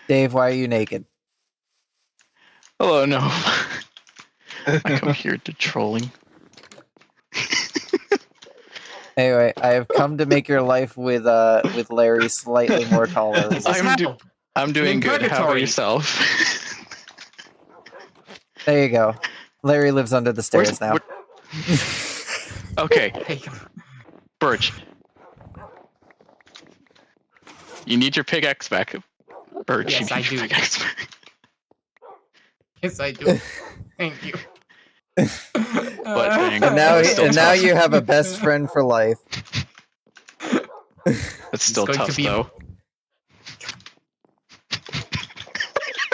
Dave, why are you naked? Oh no. I come here to trolling. Anyway, I have come to make your life with Larry slightly more tolerable. This is hell. I'm doing good. How about purgatory. yourself? There you go. Larry lives under the stairs now. Okay, Hey, Birch. You need your pickaxe back. Birch, Yes, you I need your do. pickaxe back. yes, I do. Thank you. But dang, And now, That's still tough. you have a best friend for life. It's still going to tough be- though.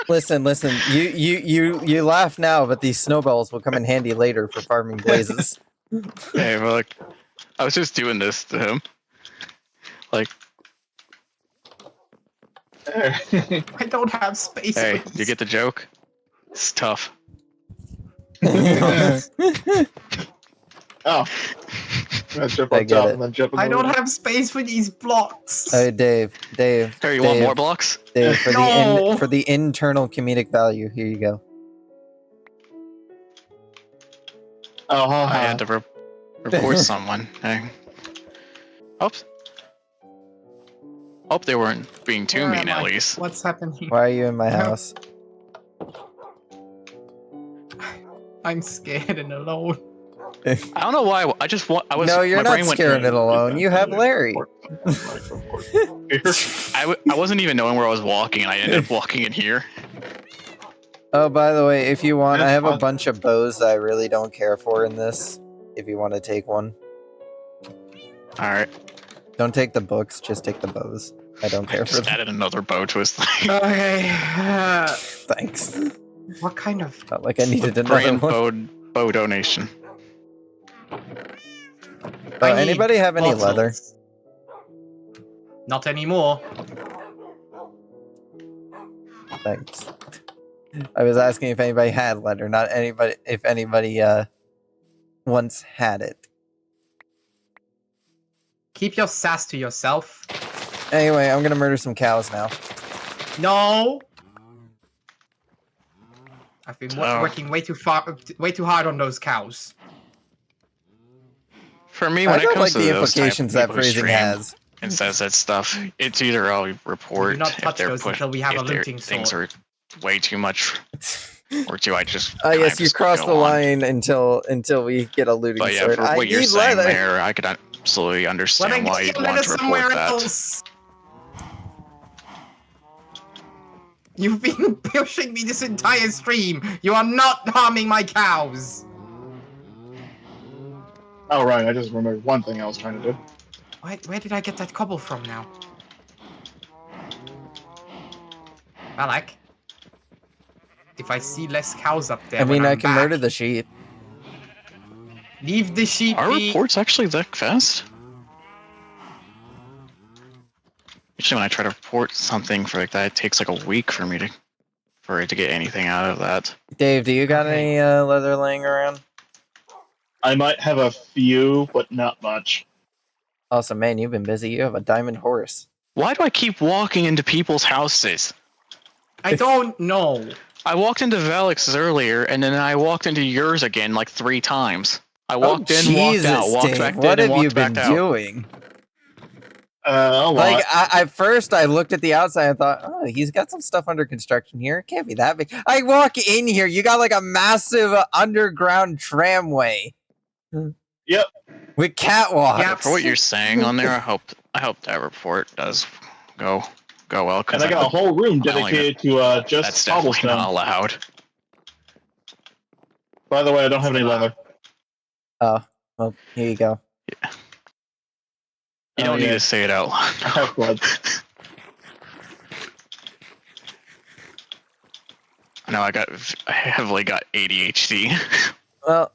Listen. You laugh now, but these snowballs will come in handy later for farming blazes. Hey, but like, I was just doing this to him. Like, I don't have space. hey, for you these. get the joke? It's tough. Oh, Jump I on get top it. and then jump. I don't have space for these blocks. Hey, Dave. Here, you want more blocks? Dave, for No. for the internal comedic value, here you go. Oh, I had to report someone. Hey. Oops. Hope they weren't being too Where mean, am at I? least. What's happening? Why are you in my No. house? I'm scared and alone. I don't know why. I just want. I was. No, you're my not brain went. scared it alone. You have Larry. I wasn't even knowing where I was walking, and I ended up walking in here. Oh, by the way, if you want, I That's have a fun. bunch of bows that I really don't care for in this. If you want to take one. All right. Don't take the books, just take the bows. I don't I care for just them. added another bow to his thing. Okay. Thanks. What kind of? Felt like I needed another Brand one. bow donation. Oh, I need anybody have any leather? bottles. Not anymore. Thanks. I was asking if anybody had leather, not anybody. If anybody once had it. Keep your sass to yourself. Anyway, I'm gonna murder some cows now. No. I've been Oh. working way too hard on those cows. For me, I when it don't comes like to the those type implications of that people who phrasing stream has. and says that stuff, it's either I'll Do report not if touch they're those until we have a if their looting things sword. are way too much, or do I just? Yes, you just cross go the on? line until we get a looting But yeah, sword. for I what you're need saying leather. there, I could absolutely Well, understand then why get you'd your want letter to somewhere report that. else. You've been pushing me this entire stream. You are not harming my cows. Oh right, I just remembered one thing I was trying to do. Where did I get that cobble from now? Valac, if I see less cows up there, I mean, when I I'm can back, murder the sheep. leave the sheep Are be. reports actually that fast? Usually, when I try to report something for like that, it takes like a week for it to get anything out of that. Dave, do you got Okay. any leather laying around? I might have a few, but not much. Awesome, man. You've been busy. You have a diamond horse. Why do I keep walking into people's houses? I don't know. I walked into Valex's earlier, and then I walked into yours again like 3 times. I walked in, walked out, walked Dave, back what in, and have you walked back been out. doing? A lot. Like, at first I looked at the outside and thought, oh, he's got some stuff under construction here. It can't be that big. I walk in here, you got like a massive underground tramway. Yep. With catwalks. Yeah. For what you're saying on there, I hope that report does go well. And Because I got a whole room I only- dedicated to just that's definitely cobblestone. not allowed. By the way, I don't have any leather. Oh, well, here you go. You don't need yeah. to say it out I have loud. blood. No, I heavily got ADHD. Well,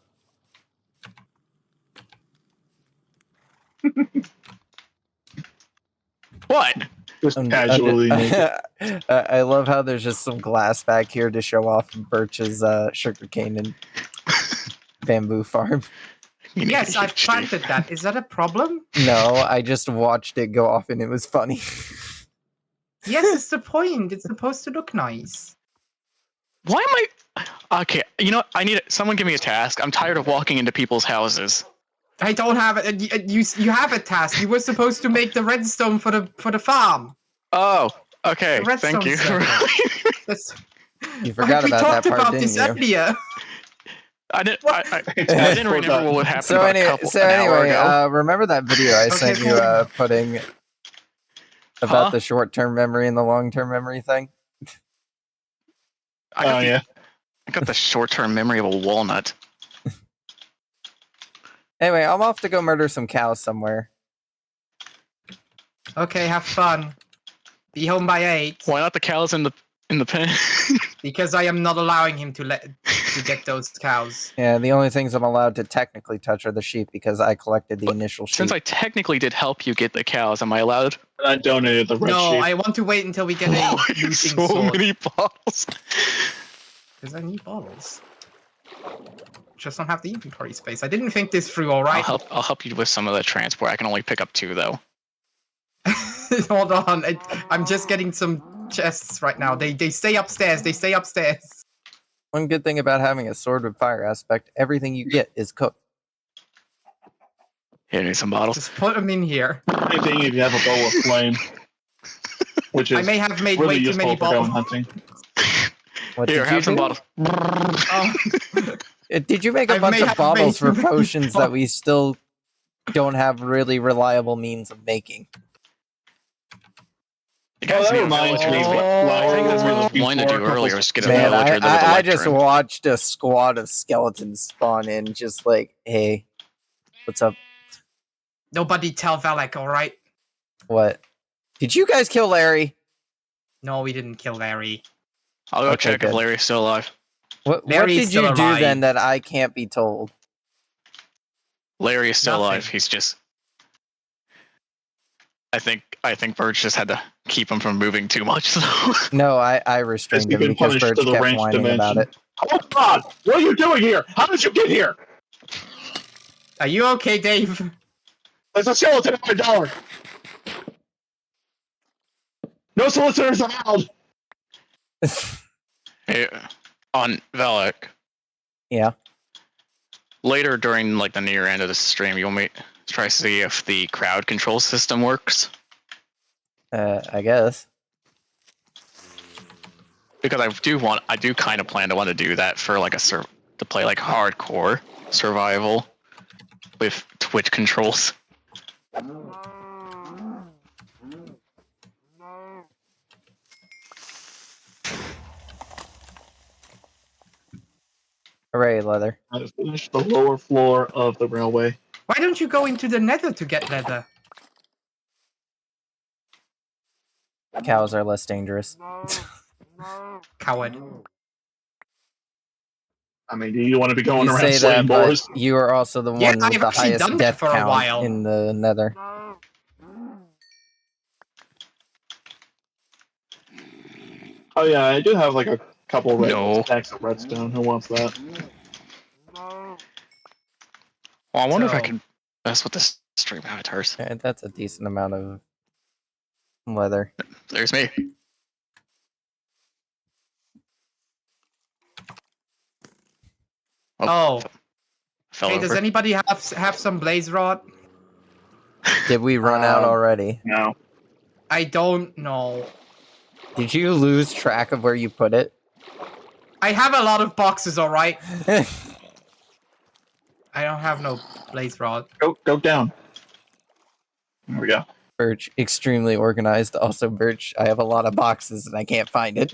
What? Just I'm casually. I love how there's just some glass back here to show off Birch's sugarcane and bamboo farm. You need Yes, I've ADHD. planted that. Is that a problem? No, I just watched it go off and it was funny. Yes, it's the point. It's supposed to look nice. Why am I? Okay, you know, I need someone give me a task. I'm tired of walking into people's houses. I don't have it. You have a task. You were supposed to make the redstone for the farm. Oh, okay. The redstone Thank you. circle. That's, You forgot we about talked that part, about didn't this you? earlier. I didn't. What? I didn't remember what happened So about an hour anyway, ago. remember that video I sent you, fair enough. Pudding, about Huh? the short-term memory and the long-term memory thing? I yeah. got the short-term memory of a walnut. Anyway, I'm off to go murder some cows somewhere. Okay, have fun. Be home by 8. Why not the cows in the pen? Because I am not allowing him to get those cows. Yeah, the only things I'm allowed to technically touch are the sheep because I collected the initial sheep. Since I technically did help you get the cows, am I allowed? And I donated the red No, sheep. I want to wait until we get a Why looting so sword. many bottles? Because I need bottles. just don't have the inventory space. I didn't think this through. All I'll right. help you with some of the transport. I can only pick up 2 though. Hold on. I'm just getting some chests right now. They stay upstairs. They stay upstairs. One good thing about having a sword with fire aspect, everything you get is cooked. Here, need some bottles. Just put them in here. Same thing if you have a bow of flame, which is I may have made really way too useful many for going bottles. hunting. What Here, did you have some do? bottles. Oh, Did you make a I bunch may of have bottles made for too many potions that we still don't have really reliable means of making? You Oh, guys that need reminds me. villagers. What Oh. flower I think that's were we what I was looking wanting to for? do earlier was get a Man, villager that would I just electrum. watched a squad of skeletons spawn in, just like, hey, what's up? nobody tell Valac, all right? What? Did you guys kill Larry? No, we didn't kill Larry. I'll go Okay, check if good. Larry's still alive. What Larry's did you still do then alive. that I can't be told? Larry is still alive. Nothing. He's just. I think Birch just had to keep him from moving too much. So. No, I restrained You've him been because punished Birch to the kept range whining about dimension. it. Oh God! What are you doing here? How did you get here? Are you okay, Dave? There's a skeleton in my door. No solicitors allowed. Hey, on Valac. Yeah. Later during like the near end of the stream, you'll try to see if the crowd control system works. I guess. Because I do kind of plan to want to do that for like to play like hardcore survival with Twitch controls. Hooray, leather. I just finished the lower floor of the railway. Why don't you go into the nether to get leather? Cows are less dangerous. Coward. I mean, do you want to be going You around say slaying that, but boars? you are also the Yeah, one with I've the actually highest done that death for a count while. in the nether. Oh yeah, I do have like a couple of No. stacks of redstone. Who wants that? Well, I wonder if I So- can mess with the stream avatars. That's a decent amount of leather. There's me. Oh, Fell hey, over. does anybody have some blaze rod? Did we run out already? No. I don't know. Did you lose track of where you put it? I have a lot of boxes, all right. I don't have no blaze rod. Go down. There we go. Birch, extremely organized. Also, Birch, I have a lot of boxes and I can't find it.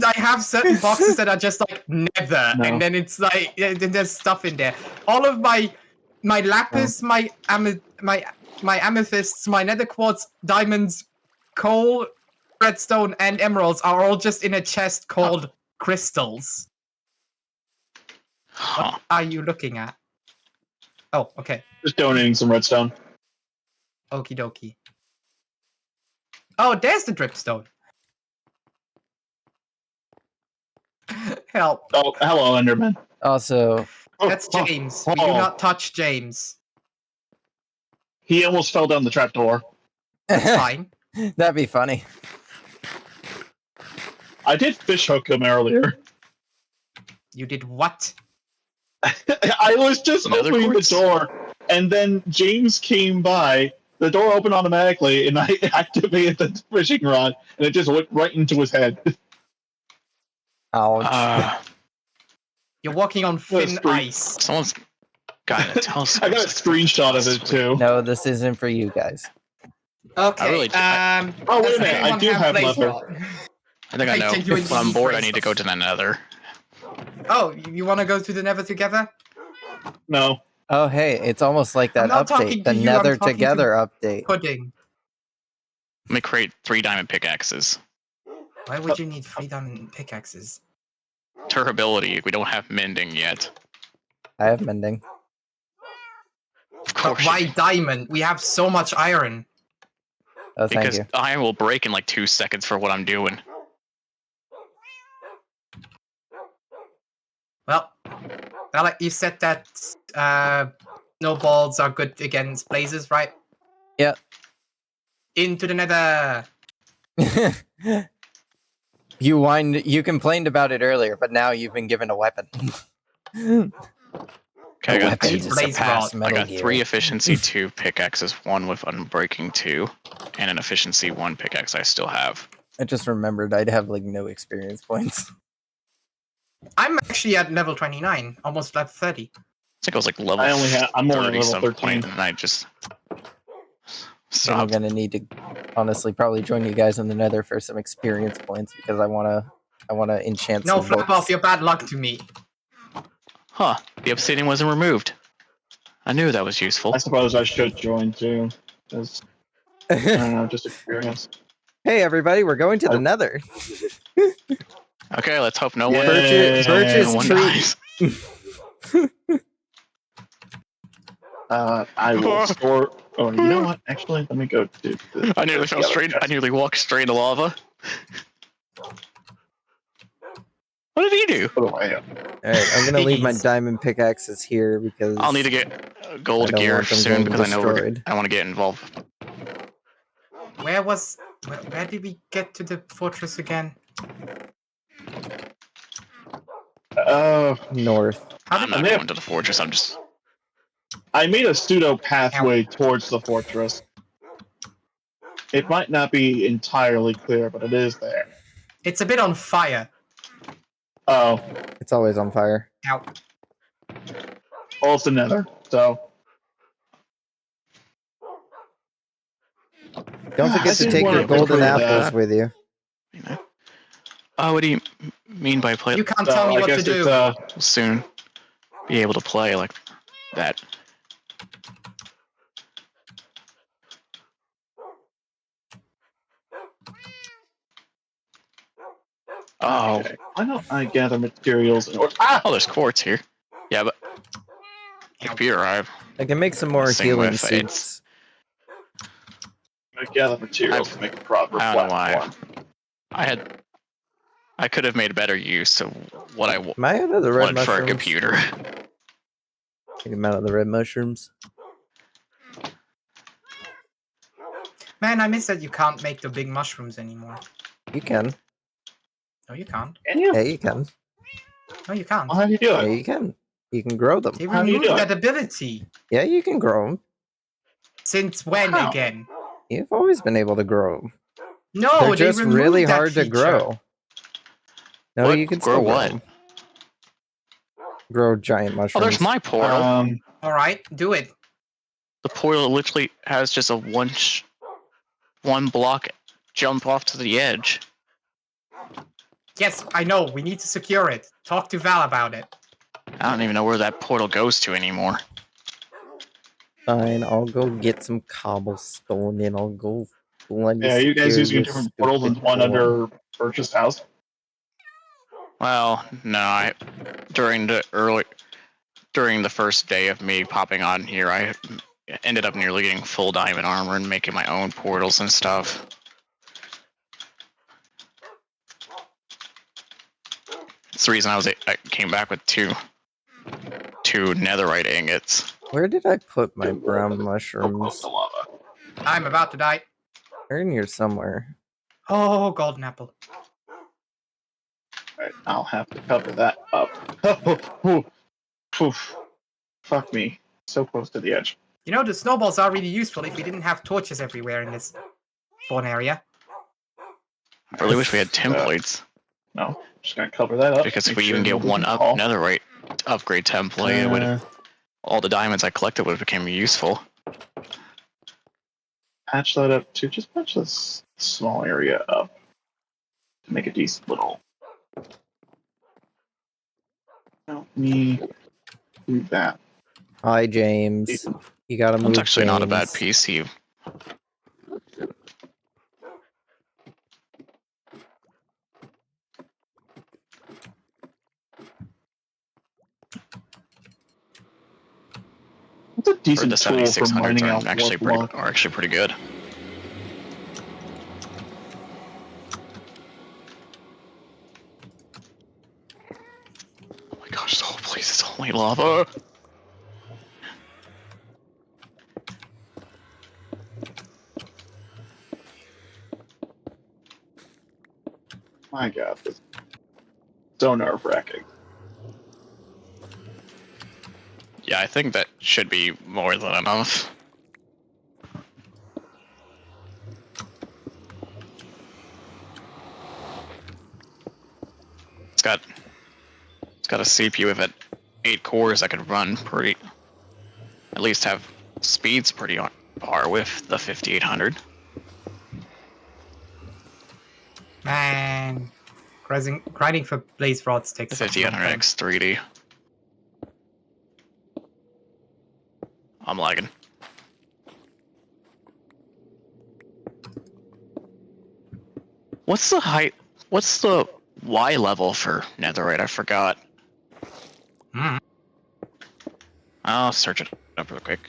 I have certain boxes that are just like nether, No. and then it's like there's stuff in there. All of my lapis, my amethysts, my nether quartz, diamonds, coal, redstone, and emeralds are all just in a chest called crystals. Huh. What are you looking at? Oh, okay. Just donating some redstone. Okie dokie. Oh, there's the dripstone. Help. Oh, hello, Enderman. Also, That's James. We do not touch James. He almost fell down the trapdoor. That's fine. that'd be funny. I did fish hook him earlier. You did what? I was just Nether opening quartz? the door, and then James came by. The door opened automatically, and I activated the fishing rod, and it just went right into his head. Ouch. You're walking on What a thin streak. ice. Someone's got a telescope. I got a screenshot of it too. No, this isn't for you guys. Okay. really do- Oh, wait does a minute, I anyone do have blaze leather. rod? I think I I know. genuinely If I'm need bored, I brains. need to go to the nether. Oh, you want to go to the Nether together? No. Oh, hey, it's almost like that I'm not talking update, the to you, I'm Nether talking to- Together update. Pudding. Let me create 3 diamond pickaxes. Why would you need 3 diamond pickaxes? Durability. We don't have mending yet. I have mending. Of But course. you why do. diamond? We have so much iron. Oh, thank Because you. iron will break in like 2 seconds for what I'm doing. Well, Valac, you said that snowballs are good against blazes, right? Yeah. Into the nether. You complained about it earlier, but now you've been given a weapon. Okay, I got, I need to blaze surpass rod. I Metal got Gear. 3 efficiency 2 pickaxes, 1 with unbreaking 2, and an efficiency 1 pickaxe I still have. I just remembered I'd have like no experience points. I'm actually at level 29, almost level 30. I think I was like level I'm only 30 level some 13. point, and I just I'm stopped. gonna need to honestly probably join you guys in the nether for some experience points because I wanna enchant No, some flap books. off your bad luck to me. Huh, the obsidian wasn't removed. I knew that was useful. I suppose I should join too. 'Cause, I don't know, just experience. Hey everybody, we're going to the nether. Okay, let's hope no one, Birch's no one tree. dies. I will store. Oh, you know what? Actually, let me go to. I nearly fell straight. I nearly walked straight into lava. What did he do? Put away. Alright, I'm gonna leave my Piggies. diamond pickaxes here because I'll need to get I gold don't gear want them soon getting because I know destroyed. I want to get involved. Where did we get to the fortress again? North. How I'm did not going to the fortress. I'm just. I made a pseudo pathway towards the fortress. It might not be entirely clear, but it is there. It's a bit on fire. Oh, It's always on fire. Ow. well, it's the nether, so. Don't forget I to did take wanna your golden improve apples that. with you. Oh, what do you mean by play? You can't So tell me I what to guess do. it's We'll soon be able to play like that. Oh, okay. Why don't I gather materials in order? Ah! oh, there's quartz here. Yeah, but the computer I can make some more Messing healing with it. seeds. I gather materials to make a proper I don't know platform. why. I could have made better use of what I Am I out of the red wanted for a mushrooms? computer. Take them out of the red mushrooms. Man, I miss that you can't make the big mushrooms anymore. You can. No, you can't. Can you? Yeah, you can. No, you can't. Well, how do you do Yeah, it? you can. You can grow them. They How do you removed do it? that ability. Yeah, you can grow them. Since when How? again? You've always been able to grow them. No, They're they just removed really that hard to feature. grow. No, What? you can Grow still grow what? 'em. Grow giant mushrooms. Oh, there's my portal. All right, do it. The portal literally has just a one block jump off to the edge. Yes, I know. We need to secure it. Talk to Val about it. I don't even know where that portal goes to anymore. Fine, I'll go get some cobblestone and I'll go bloody Yeah, are you guys secure using your different portals and stupid one portal. under Birch's house? Well, no, during the first day of me popping on here, I ended up nearly getting full diamond armor and making my own portals and stuff. It's the reason I came back with two netherite ingots. Where did I put my brown So close mushrooms? to lava. I'm about to die. They're in here somewhere. Oh, golden apple. Right, I'll have to cover that up. Oof. Fuck me. So close to the edge. You know, the snowballs are really useful if we didn't have torches everywhere in this spawn area. I really wish we had templates, No, just gonna cover that up. because if Make we sure even get nobody one can up call. netherite upgrade template, it would all the diamonds I collected would have become useful. Patch that up to just patch this small area up to make a decent little. Help me do that. Hi, James. You gotta move. It's actually not a bad James. PC. It's a For decent the tool for 7600s mining out warp are actually pretty good. Oh my gosh, this whole place is only lava. My God, this is so nerve-wracking. Yeah, I think that should be more than enough. It's got a CPU with it 8 cores that could run pretty, at least have speeds pretty on par with the 5800. Man, grinding for blaze rods The takes such a long time. 5800X 3D. I'm lagging. What's the height? What's the Y level for netherite? I forgot. Hmm. I'll search it up real quick.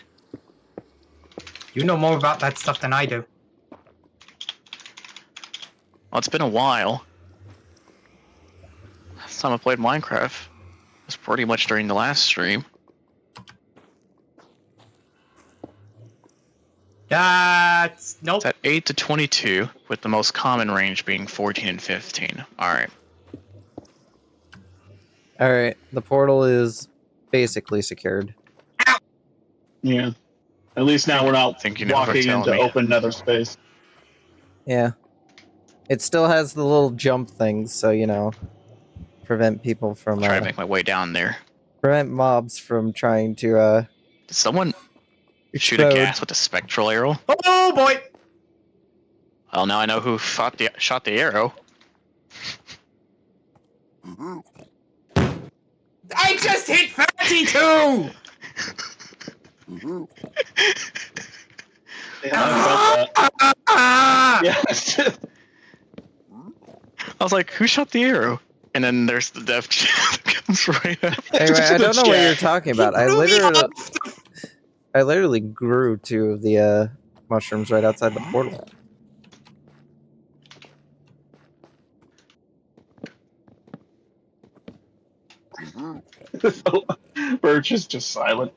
You know more about that stuff than I do. Well, it's been a while. Last time I played Minecraft was pretty much during the last stream. That's nope. It's at 8 to 22, with the most common range being 14 and 15. Alright. Alright, the portal is basically secured. Yeah. At least now we're not Think you know walking for telling into me. open nether space. Yeah. It still has the little jump things, so, you know, prevent people from, I'll try to make my way down there. prevent mobs from trying to, Did someone shoot a explode. gas with a spectral arrow? Oh boy! Well, now I know who shot the arrow. I just hit 32! Yeah, I felt that. Ah! Yes. I was like, who shot the arrow? And then there's the death that comes right after. Anyway, I don't know what you're talking about. I Blew me literally grew 2 of the, mushrooms right outside the portal. Birch is just silent.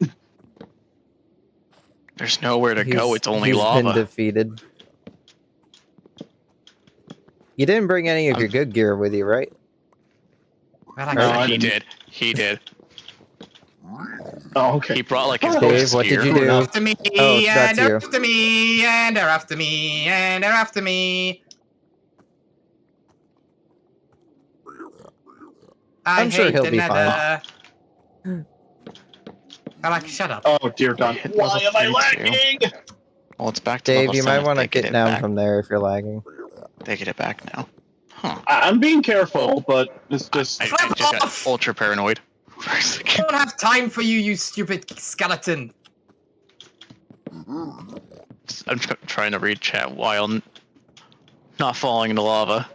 There's nowhere to go, it's only He's been lava. defeated. You didn't bring any of your good gear with you, right? Well, No, I He didn't. did. He did. Oh, okay. He brought like his Dave, ghost what did gear. you do? They're after me, Oh, that's and they're you. after me, and they're after me, and they're after me. I I'm sure hate he'll the be nether. Valac, shut up. Oh, dear God. Hit Why level am I 32. lagging? Well, it's back to Dave, level you might 7. want to They get get it down back. from there if you're lagging. They get it back now. Huh. I'm being careful, but it's just... I Flip just got off! ultra paranoid for a I second. don't have time for you, you stupid skeleton. I'm trying to read chat while not falling into lava.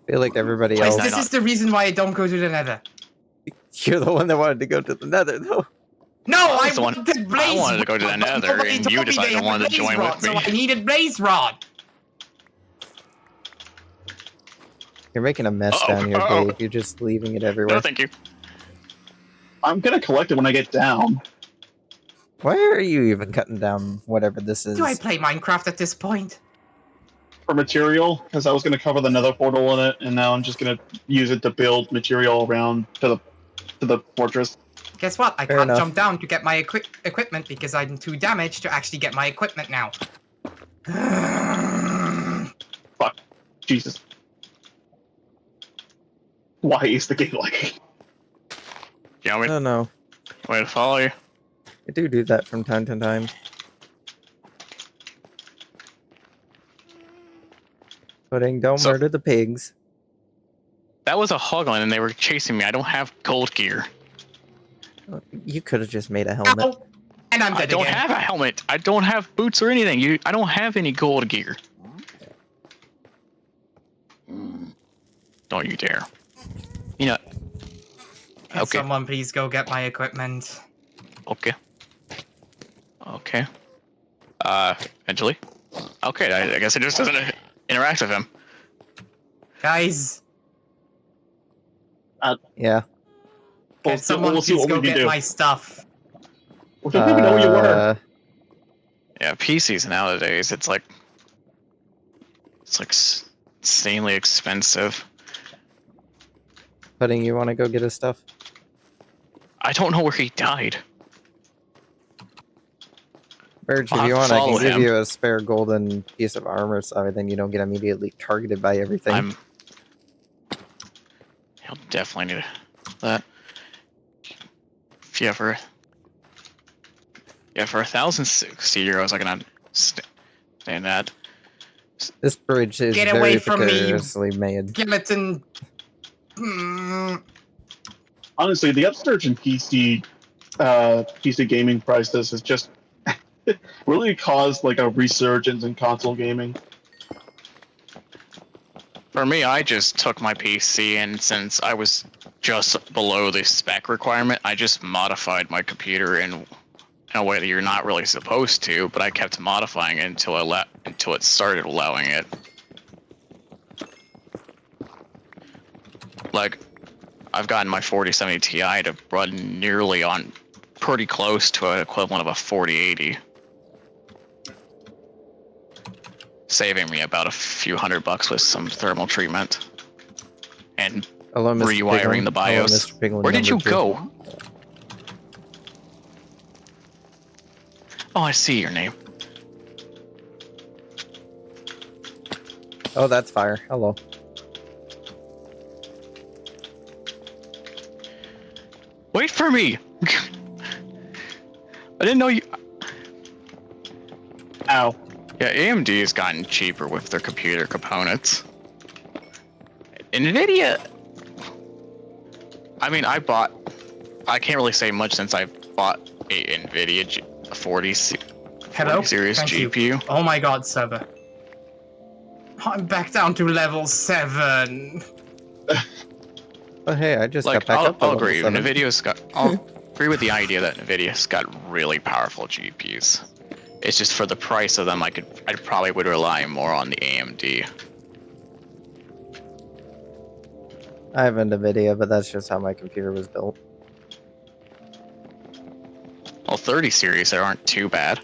I feel like everybody Why is else. that This is the reason why I don't go to the nether. You're the one that wanted to go to the nether, though. No, I I was the one- wanted blaze I wanted to go to the rod, but nether, nobody and told you me decided they you had wanted to blaze join rod, with me. So I needed blaze rod. You're making a mess Uh-oh, down here, uh-oh. Dave. You're just leaving it everywhere. No, thank you. I'm gonna collect it when I get down. Why are you even cutting down whatever this is? Do I play Minecraft at this point? For material, because I was gonna cover the nether portal in it, and now I'm just gonna use it to build material around to the fortress. Guess what? I Fair can't enough. jump down to get my equipment because I'm too damaged to actually get my equipment now. Fuck. Jesus. Why is the game like? Yeah, I don't know. wait to follow you. I do that from time to time. Pudding, don't So- murder the pigs. That was a hoglin and they were chasing me. I don't have gold gear. You could have just made a helmet. Ow! And I'm I dead don't again. have a helmet. I don't have boots or anything. I don't have any gold gear. Don't you dare. You know. Can Okay. someone please go get my equipment? Okay. Okay. Eventually. Okay, I guess it just doesn't interact with him. Guys, Yeah. Can someone we'll see please what go we can get do. my stuff? We don't even know where you were. Yeah, PCs nowadays, it's like insanely expensive. Pudding, you want to go get his stuff? I don't know where he died. Birch, if I'll have you to want, I can follow give him. you a spare golden piece of armor so then you don't get immediately targeted by everything. He'll definitely need that. Yeah, for 1,060 euros, I can understand that. This bridge is Get very away from me, precariously made. skeleton. Hmm. Honestly, the upsurge in PC gaming prices has just really caused like a resurgence in console gaming. For me, I just took my PC, and since I was just below the spec requirement, I just modified my computer in a way that you're not really supposed to, but I kept modifying it until it started allowing it. Like, I've gotten my 4070 Ti to run nearly on pretty close to an equivalent of a 4080. Saving me about a few $100 with some thermal treatment. And Hello, Mr. rewiring Piglin. the Hello, BIOS. Mr. Piglin Where did you number 2. go? Oh, I see your name. Oh, that's fire. Hello. Wait for me! I didn't know you... Ow. Yeah, AMD has gotten cheaper with their computer components. NVIDIA... I mean, I can't really say much since I bought a NVIDIA 40 Hello? series Thank GPU. you. Oh my god, server. I'm back down to level 7. Oh, hey, I just Like, got back up to I'll level agree. 7. I'll agree with the idea that NVIDIA's got really powerful GPUs. It's just for the price of them, I probably would rely more on the AMD. I have a NVIDIA, but that's just how my computer was built. Well, 30 series there aren't too bad.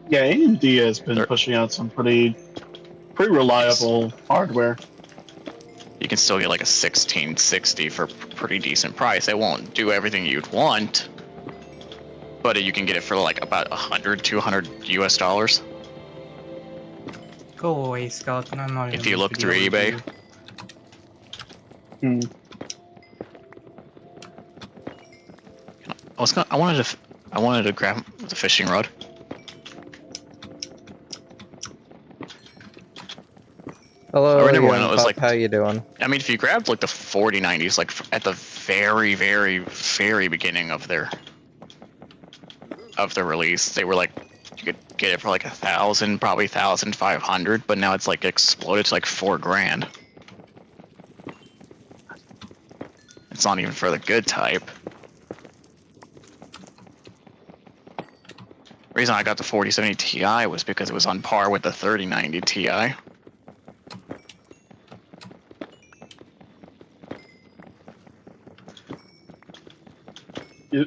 Yeah, AMD has been pushing out some pretty reliable hardware. You can still get like a 1660 for pretty decent price. It won't do everything you'd want, but you can get it for like about 100, 200 US dollars. Go away, Scott. I'm not If you look through eBay. Hmm. I wanted to grab the fishing rod. Hello, I remember when young it was pup, like, how you doing? I mean, if you grabbed like the 4090s, like at the very, very, very beginning of their release, they were like, you could get it for like 1,000, probably 1,500, but now it's like exploded to like $4,000. It's not even for the good type. The reason I got the 4070 Ti was because it was on par with the 3090 Ti. Yep.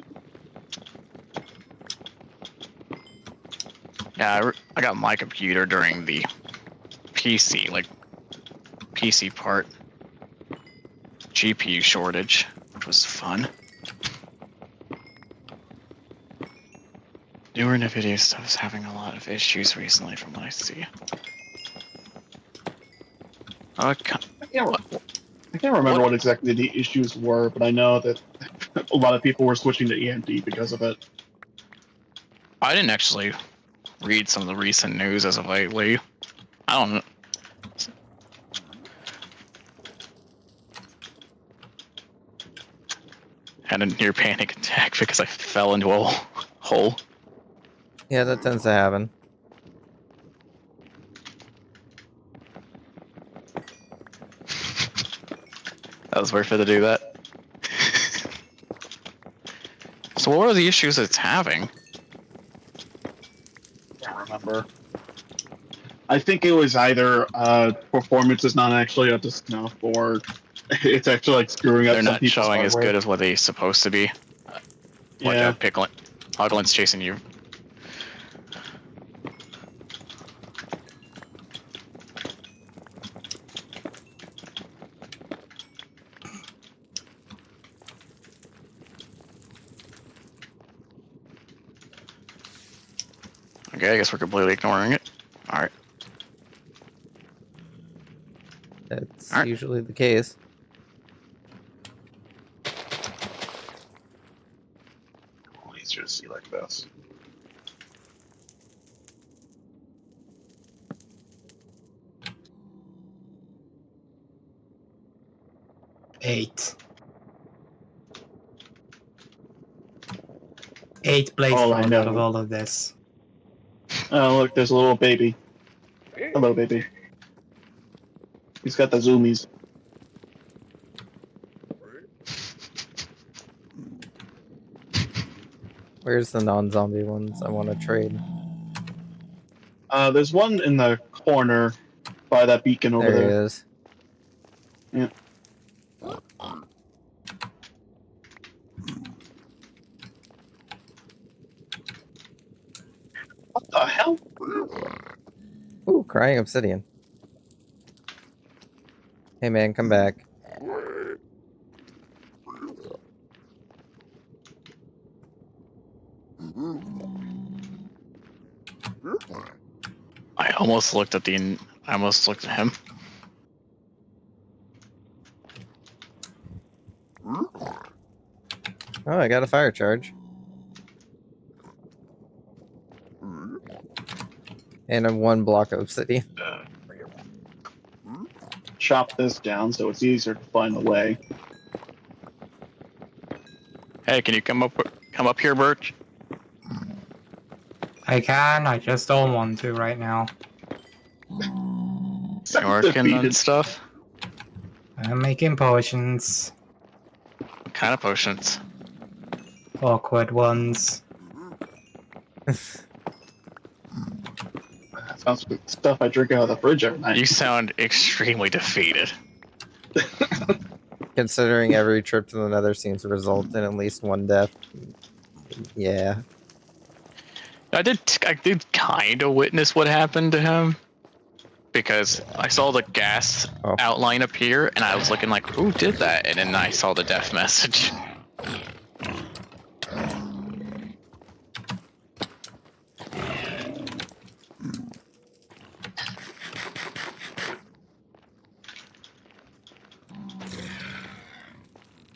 Yeah, I got my computer during the PC part GPU shortage, which was fun. Newer NVIDIA stuff is having a lot of issues recently from what I see. I can't remember what exactly the issues were, but I know that a lot of people were switching to AMD because of it. I didn't actually read some of the recent news as of lately. I don't know. Had a near panic attack because I fell into a hole. Yeah, that tends to happen. That was worth it to do that. So what are the issues it's having? Can't remember. I think it was either performance is not actually up to snuff, or It's actually like screwing up They're some not people's showing as hardware. good as what they're supposed to be. Watch Yeah. out, Picklin. Hoglin's chasing you. Okay, I guess we're completely ignoring it. Alright. That's Alright. usually the case. Easier to see like this. Eight blade All I falls know. out of all of this. Oh, look, there's a little baby. Hello, baby. He's got the zoomies. Where's the non-zombie ones I want to trade? There's one in the corner by that beacon over There he there. is. Yeah. What the hell? Ooh, crying obsidian. Hey man, come back. I almost looked at the. I almost looked at him. Oh, I got a fire charge. And a 1 block of obsidian. Chop this down so it's easier to find the way. Hey, can you come up here, Birch? I can, I just don't want to right now. You working on stuff? I'm making potions. What kind of potions? Awkward ones. That sounds like stuff I drink out of the fridge every night. You sound extremely defeated. Considering every trip to the nether seems to result in at least 1 death. Yeah. I did kind of witness what happened to him. Because I saw the gas outline appear, and I was looking like, who did that? And then I saw the death message.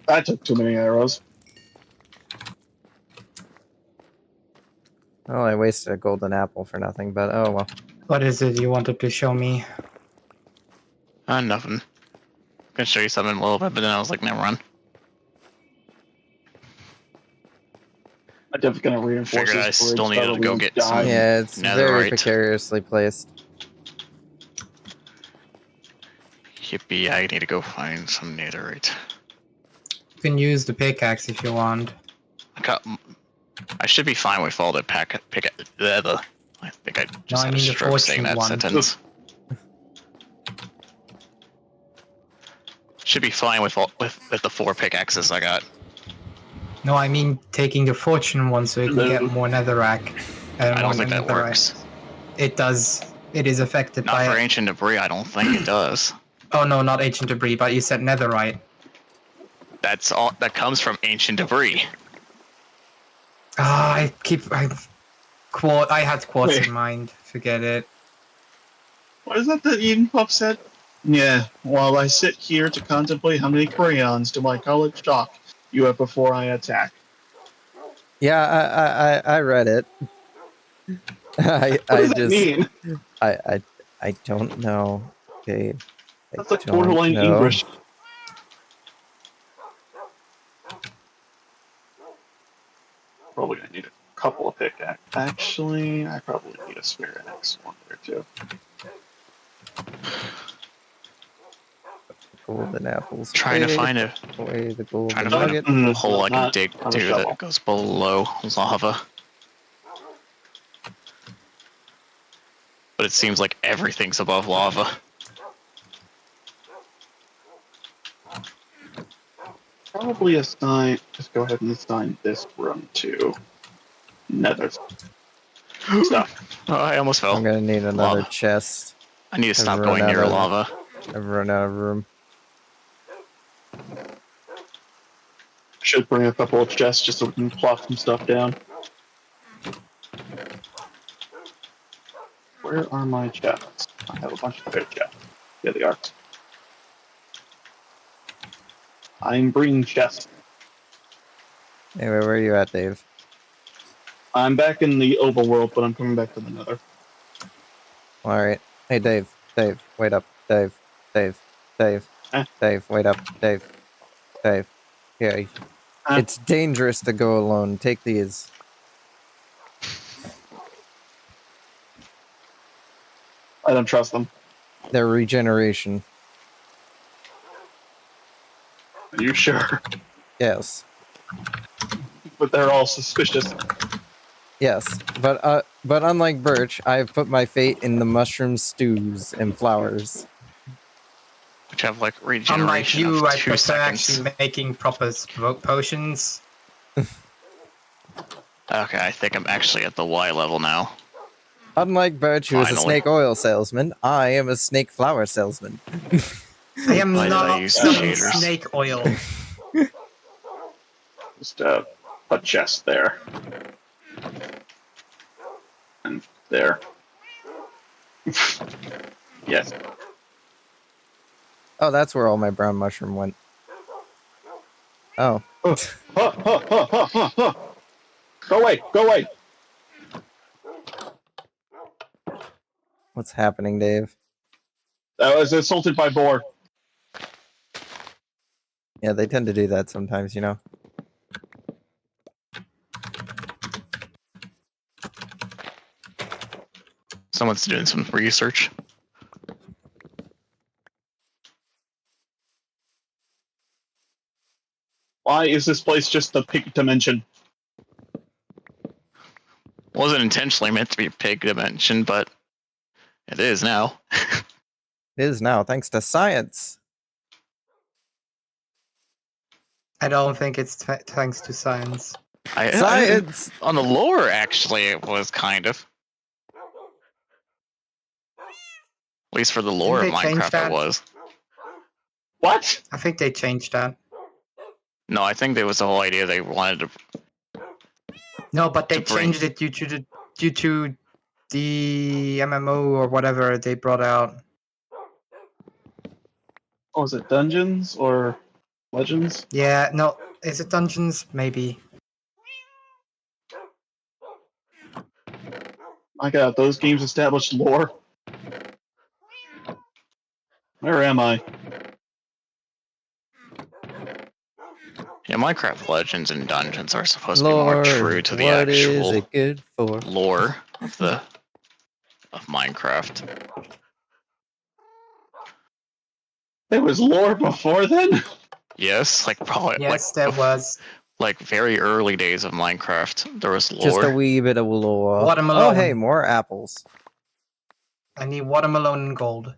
I took too many arrows. Well, I wasted a golden apple for nothing, but oh well. What is it you wanted to show me? Nothing. Gonna show you something in a little bit, but then I was like, never mind. I'm definitely gonna reinforce Figured I this still bridge, needed to go probably get die. some. Yeah, it's very netherite. precariously placed. Yippee, I need to go find some netherite. You can use the pickaxe if you want. I should be fine with all the I think I just I had mean a the stroke saying fortune that one. sentence. Should be fine with the 4 pickaxes I got. No, I mean taking the fortune one so you can get more netherrack. I don't think that works. It does. It is affected Not by for it. ancient debris, I don't think it does. Oh no, not ancient debris, but you said netherite. That's all that comes from ancient debris. Ah, I had quartz Wait. in mind. Forget it. What is that Eden Pup said? Yeah, while I sit here to contemplate how many crayons to my college chalk you have before I attack. Yeah, I read it. What does that mean? I don't know. Okay. That's like borderline English. Probably gonna need a couple of pickaxes. Actually, I probably need a spare axe one there too. Golden apples. Trying to find a away the golden trying to find nugget. a hole I can Not dig on a to shovel. that goes below lava. But it seems like everything's above lava. Probably assign. Just go ahead and assign this room to Nether stuff. Oh, I almost fell. I'm gonna need another Lava. chest. I need to stop I've going run out near of- lava. I've run out of room. Should bring a couple of chests just so we can plop some stuff down. Where are my chests? I have a bunch of good chests. Here they are. I'm bringing chests. Anyway, where are you at, Dave? I'm back in the overworld, but I'm coming back to the Nether. All right. Hey, Dave. Dave, wait up. Dave. Dave. Dave. Eh? Dave, wait up. Dave. Dave. Yeah. Huh? It's dangerous to go alone. Take these. I don't trust them. They're regeneration. Are you sure? Yes. But they're all suspicious. Yes. But unlike Birch, I've put my fate in the mushroom stews and flowers. Which have like Unlike regeneration you, of I 2 prefer seconds. actually making proper potions. Okay, I think I'm actually at the Y level now. Unlike Birch, who is a Finally. snake oil salesman, I am a snake flower salesman. I am Why did I not use selling shaders? snake oil. Just a chest there. And there. Yes. Oh, that's where all my brown mushroom went. Oh. Go away! Go away! What's happening, Dave? I was assaulted by boar. Yeah, they tend to do that sometimes, you know. Someone's doing some research. Why is this place just a pig dimension? Wasn't intentionally meant to be a pig dimension, but it is now. It is now, thanks to science. I don't think it's thanks to science. Science! On the lore, actually, it was kind of. At least for the lore of Didn't they change Minecraft, that? it was. What? I think they changed that. No, I think there was the whole idea they wanted to. No, but they To bring- changed it due to the MMO or whatever they brought out. Oh, was it Dungeons or Legends? Yeah, no, is it Dungeons? Maybe. My god, those games established lore. Where am I? Yeah, Minecraft Legends and Dungeons are supposed to be more Lord, true to the what is actual it good for? lore of Minecraft. There was lore before then? Yes, like probably Yes, like there was. like very early days of Minecraft. There was lore. Just a wee bit of lore. Watermelon. Oh, hey, more apples. I need watermelon and gold.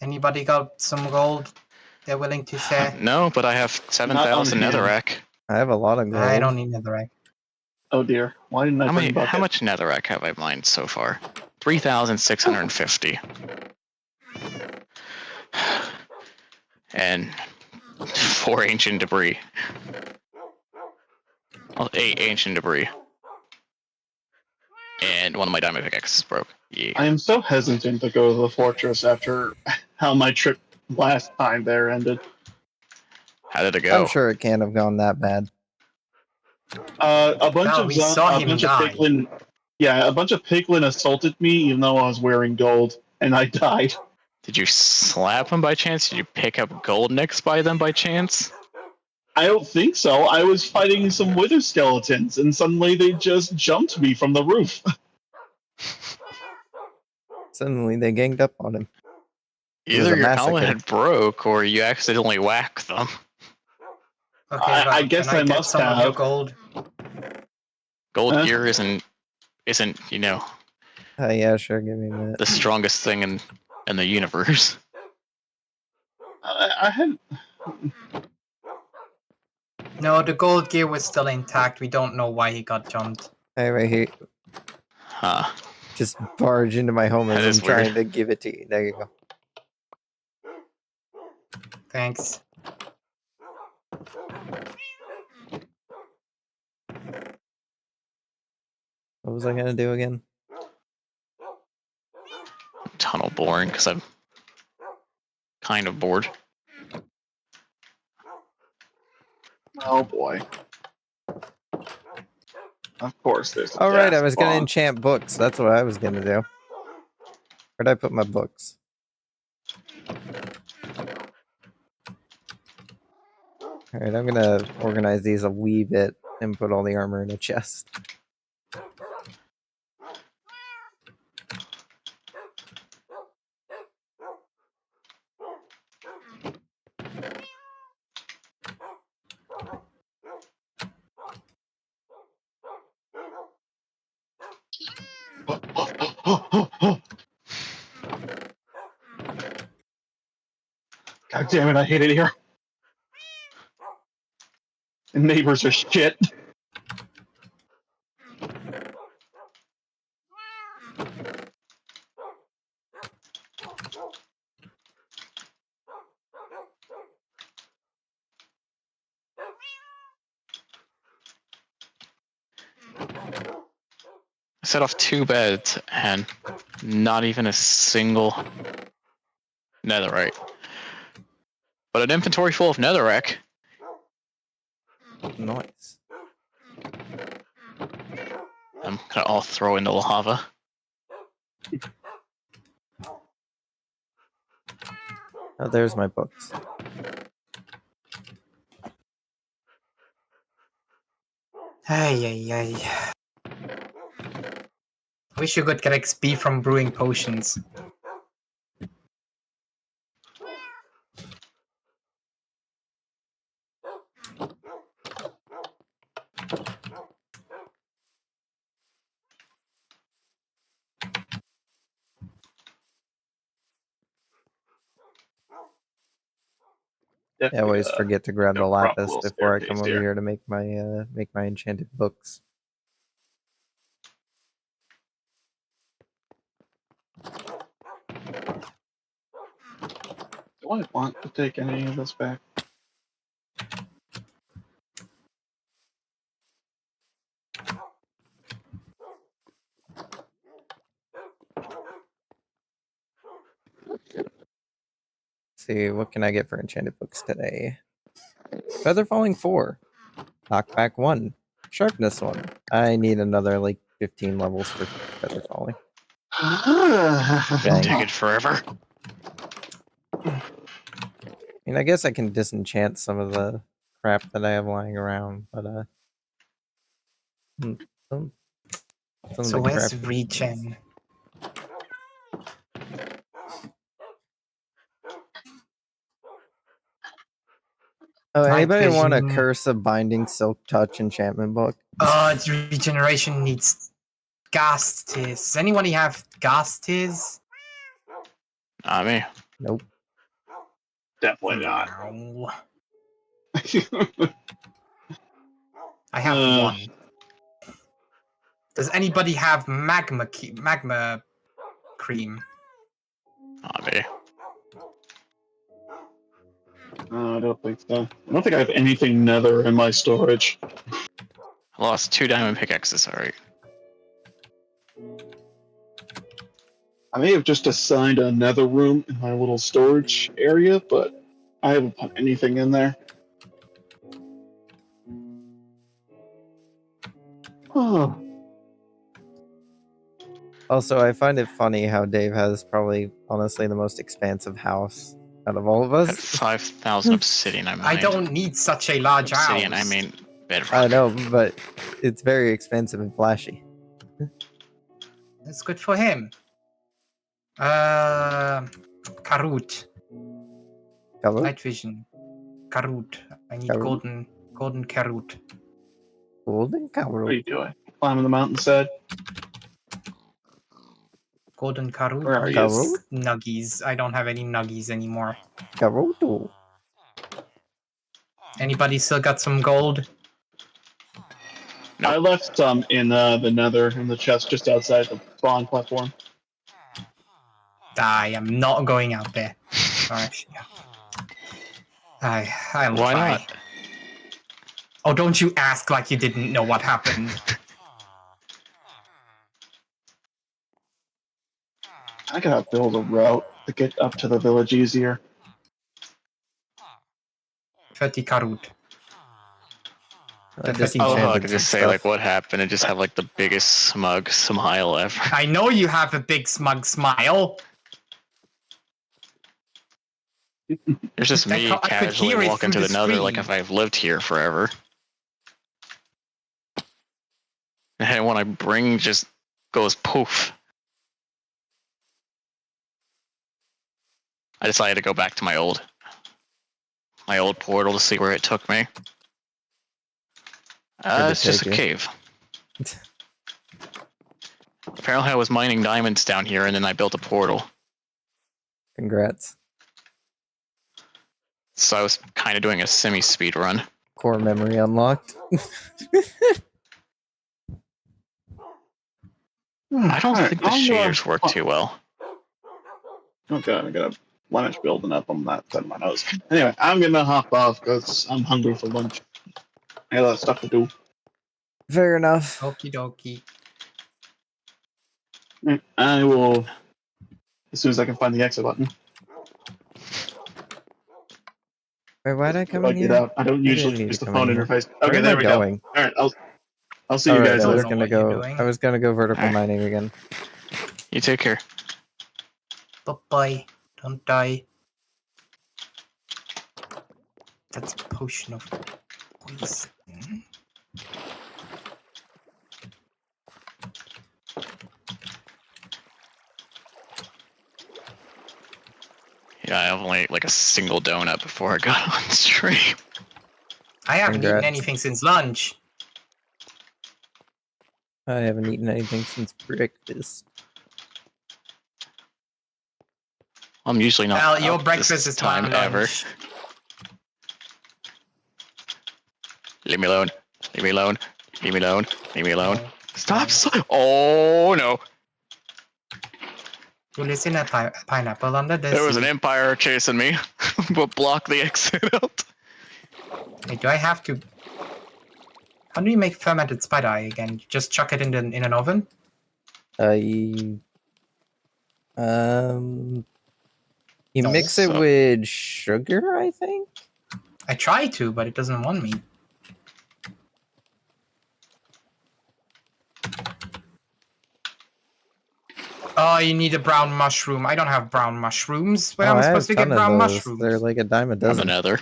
Anybody got some gold they're willing to share? No, but I have 7,000 hand. netherrack. I have a lot of gold. I don't need netherrack. Oh dear. Why didn't I How bring bucket? much netherrack have I mined so far? 3,650. And 4 ancient debris. Well, 8 ancient debris. And one of my diamond pickaxes broke. Yeah. I am so hesitant to go to the fortress after how my trip last time there ended. How did it go? I'm sure it can't have gone that bad. A bunch No, of we saw a him bunch die. of piglin. Yeah, a bunch of piglin assaulted me, even though I was wearing gold, and I died. Did you slap them by chance? Did you pick up gold nicks by them by chance? I don't think so. I was fighting some wither skeletons, and suddenly they just jumped me from the roof. Suddenly they ganged up on him. It was Either a your helmet massacre. had broke or you accidentally whacked them. Okay, I well, guess can I I get must some of your have. gold? Gold Huh? gear isn't Yeah, sure, give me a minute. the strongest thing in the universe. I had. No, the gold gear was still intact. We don't know why he got jumped. Hey, right here. Huh. Just barge into my home as That is I'm trying weird. to give it to you. There you go. Thanks. What was I gonna do again? Tunnel boring because I'm kind of bored. Oh boy. Of course, there's. Oh right, I was gonna enchant books. That's what I was gonna do. Where'd I put my books? Alright, I'm gonna organize these a wee bit and put all the armor in a chest. God damn it! I hate it here. The neighbors are shit. I set off 2 beds and not even a single netherite. But an inventory full of netherrack. Nice. I'm gonna all throw into lava. Oh, there's my books. Hey. Wish you could get XP from brewing potions. I always forget to grab the lapis before I come over here. here to make my enchanted books. Do I want to take any of this back? See, what can I get for enchanted books today? Feather Falling 4. Knockback 1. Sharpness 1. I need another, like, 15 levels for Feather Falling. Dang. Take it forever. I mean, I guess I can disenchant some of the crap that I have lying around, but, some of So the where's crap- regen? Oh, Night anybody want a vision. Curse of Binding Silk Touch enchantment book? Its regeneration needs gas tears. Does anybody have gas tears? Not me. Nope. Definitely not. No. I have one. Does anybody have magma cream? Not me. No, I don't think so. I don't think I have anything nether in my storage. I lost 2 diamond pickaxes, alright. I may have just assigned a nether room in my little storage area, but I haven't put anything in there. Oh, Also, I find it funny how Dave has probably, honestly, the most expansive house out of all of I had us. 5,000 obsidian I mined. I don't need such a large Obsidian, house. I mean bedrock. I know, but it's very expensive and flashy. That's good for him. Karut. Hello? Night vision. Karut. I need Karut? golden karut. Golden what are Carol. you doing? Climbing the mountainside? Golden Karut. Where are you? Karut? Nuggies. I don't have any nuggies anymore. Karuto. Anybody still got some gold? I left some in the nether in the chest just outside the spawn platform. I am not going out there. Sorry. I'll Why try. not? Oh, don't you ask like you didn't know what happened. I gotta build a route to get up to the village easier. 30 Karut. I just I love how I enchanted could some just say stuff. like what happened and just have like the biggest smug smile ever. I know you have a big smug smile. There's just I me could casually hear it walking to through the the nether like screen. if I've lived here forever. And when I bring just goes poof. I decided to go back to my old portal to see where it took me. Where'd it It's just a take you? cave. Apparently I was mining diamonds down here and then I built a portal. Congrats. So I was kind of doing a semi-speed run. Core memory unlocked. I don't Alright, think the I'm shaders gonna- work too well. Okay, I gotta finish building up on that side of my nose. Anyway, I'm gonna hop off because I'm hungry for lunch. I got a lot of stuff to do. Fair enough. Okie dokie. I will, as soon as I can find the exit button. Wait, why'd I come If I in get here? out, I don't I usually didn't need use to the come in phone here. interface. Where Okay, am there I we going? go. All right, I'll see you Alright, guys I was later. gonna what you're go. doing. I was gonna go vertical Alright. mining again. You take care. Bye-bye. Don't die. That's a potion of poison. Yeah, I only ate like a single donut before I got on stream. I haven't eaten Congrats. anything since lunch. I haven't eaten anything since breakfast. I'm usually not Well, your up breakfast this is my time ever. lunch. Leave me alone. Leave me alone. Leave me alone. Leave me alone. No. Stop! No. Oh no! You listen at pineapple under the There was an sea. empire chasing me, but block the exit out. Wait, do I have to... How do you make fermented spider eye again? You just chuck it in an oven? You No. mix it So- with sugar, I think? I try to, but it doesn't want me. Oh, you need a brown mushroom. I don't have brown mushrooms. Where am I I supposed to have get a ton of brown those. mushrooms? They're like a dime a On the dozen. nether.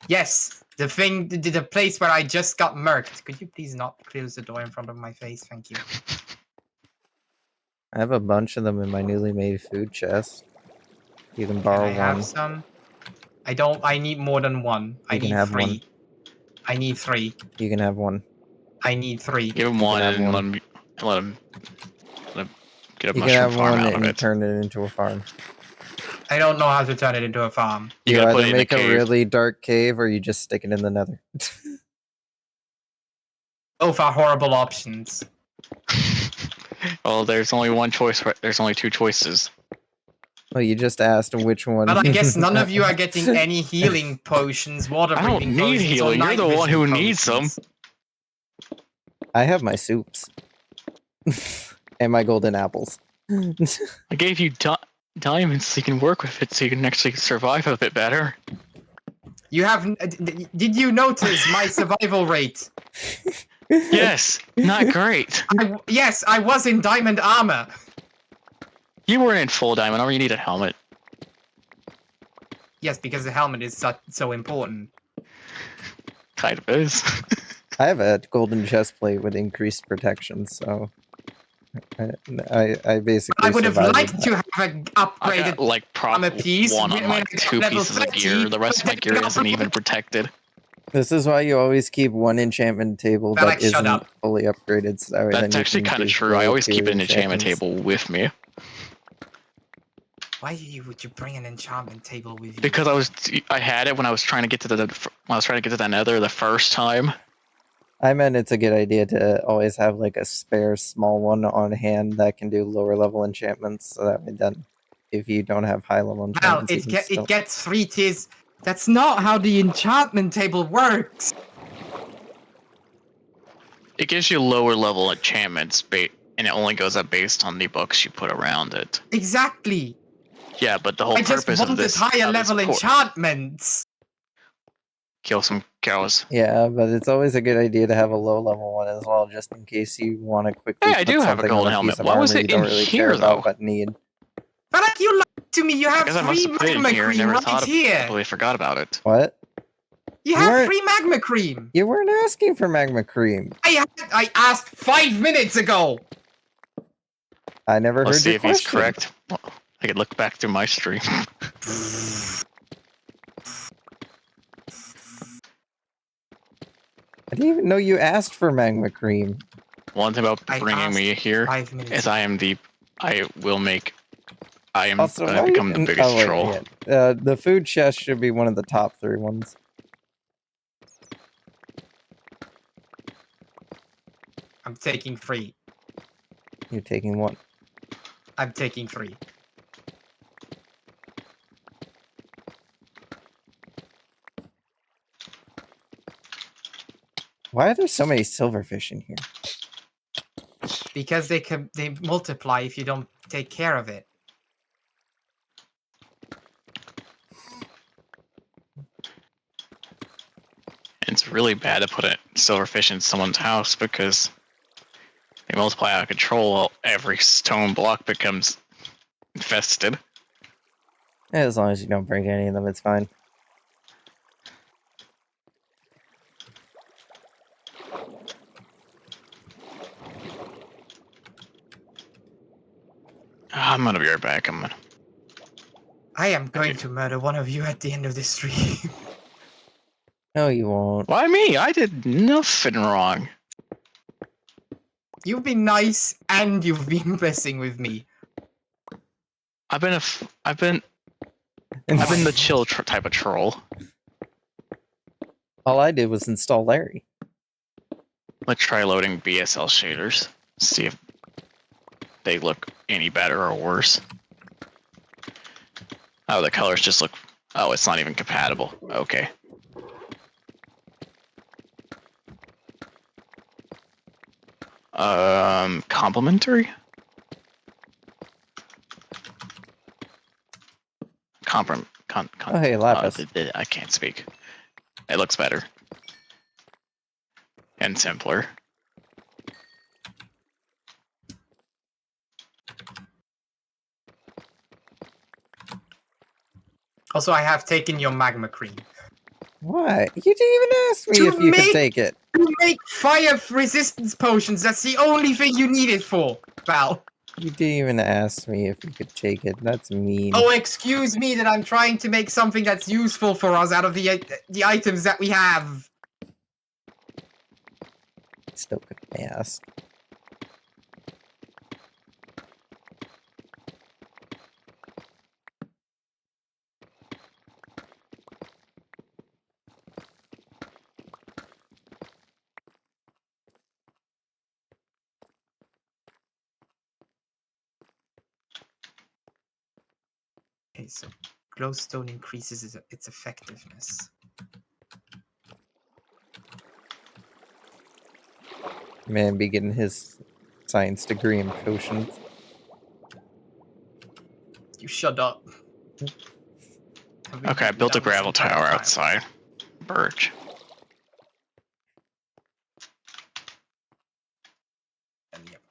Yes, the place where I just got murked. Could you please not close the door in front of my face? Thank you. I have a bunch of them in my newly made food chest. You can Can borrow I have one. some? I don't. I need more than one. I You can need have 3. one. I need 3. You can have one. I need 3. Give him You can one have and one. let him get a You can mushroom have farm one out of and it. turn it into a farm. I don't know how to turn it into a farm. You You gotta put either it in a make a cave. really dark cave or you just stick it in the nether. Both are horrible options. Well, there's only one choice. There's only 2 choices. Well, you just asked which one. But I guess none of you are getting any healing potions, water I breathing don't need potions, or healing. You're night the one who vision needs them. potions. I have my soups. And my golden apples. I gave you diamonds so you can work with it, so you can actually survive a bit better. You have. Did you notice my survival rate? Yes, not great. Yes, I was in diamond armor. You weren't in full diamond armor. You need a helmet. Yes, because the helmet is so important. Kind of is. I have a golden chest plate with increased protection, so I basically. I would have survived liked with to have I upgraded got like armor piece one when on I like got 2 level pieces of 30, gear. The rest of my but gear then isn't I even got- protected. This is why you always keep one enchantment table Valac, that shut isn't up. fully upgraded. So that way then That's you actually can kind of just true. I roll always keep 2 an enchantment enchantments. table with me Why would you bring an enchantment table with you? because I had it when I was trying to get to the Nether the first time. I meant it's a good idea to always have like a spare small one on hand that can do lower level enchantments. So that way then, if you don't have high level Well, enchantments, you can still... it gets 3 tiers. That's not how the enchantment table works. It gives you lower level enchantments, and it only goes up based on the books you put around it. Exactly. Yeah, but the whole I just purpose of wanted this higher of this level enchantments. kill some cows. Yeah, but it's always a good idea to have a low level one as well, just in case you want to quickly Hey, I put do have a something gold on a helmet. piece of Why armor was you it don't in really here, care about though? but need. But like you lied to me. You I have guess I must 3 have put it in magma here and cream never right thought here. completely forgot about it. What? You You have weren't- 3 magma cream. You weren't asking for magma cream. I asked 5 minutes ago. I never Let's heard see your if he's question. correct. Well, I could look back through my stream. I didn't even know you asked for magma cream. One thing about I bringing me asked here 5 minutes is ago. I am Also, gonna why become the biggest wait, troll. yeah. The food chest should be one of the top 3 ones. I'm taking 3. You're taking 1. I'm taking 3. Why are there so many silverfish in here? Because they multiply if you don't take care of it. It's really bad to put a silverfish in someone's house because they multiply out of control while every stone block becomes infested. As long as you don't break any of them, it's fine. I'm gonna be right back. I am going to murder one of you at the end of this stream. No, you won't. Why me? I did nothing wrong. You've been nice and you've been messing with me. I've been the chill type of troll. All I did was install Larry. Let's try loading BSL shaders. See if they look any better or worse. Oh, the colors just look... Oh, it's not even compatible. Okay. Complementary? Oh, hey, Lapis. I can't speak. It looks better. And simpler. Also, I have taken your magma cream. What? You didn't even ask me To if you could make- take it. You make fire resistance potions. That's the only thing you need it for, Val. You didn't even ask me if you could take it. That's mean. Oh, excuse me that I'm trying to make something that's useful for us out of the items that we have. Still couldn't ask. Okay, so glowstone increases its effectiveness. Man be getting his science degree in potions. You shut up. Okay, I built a gravel tower outside. Birch.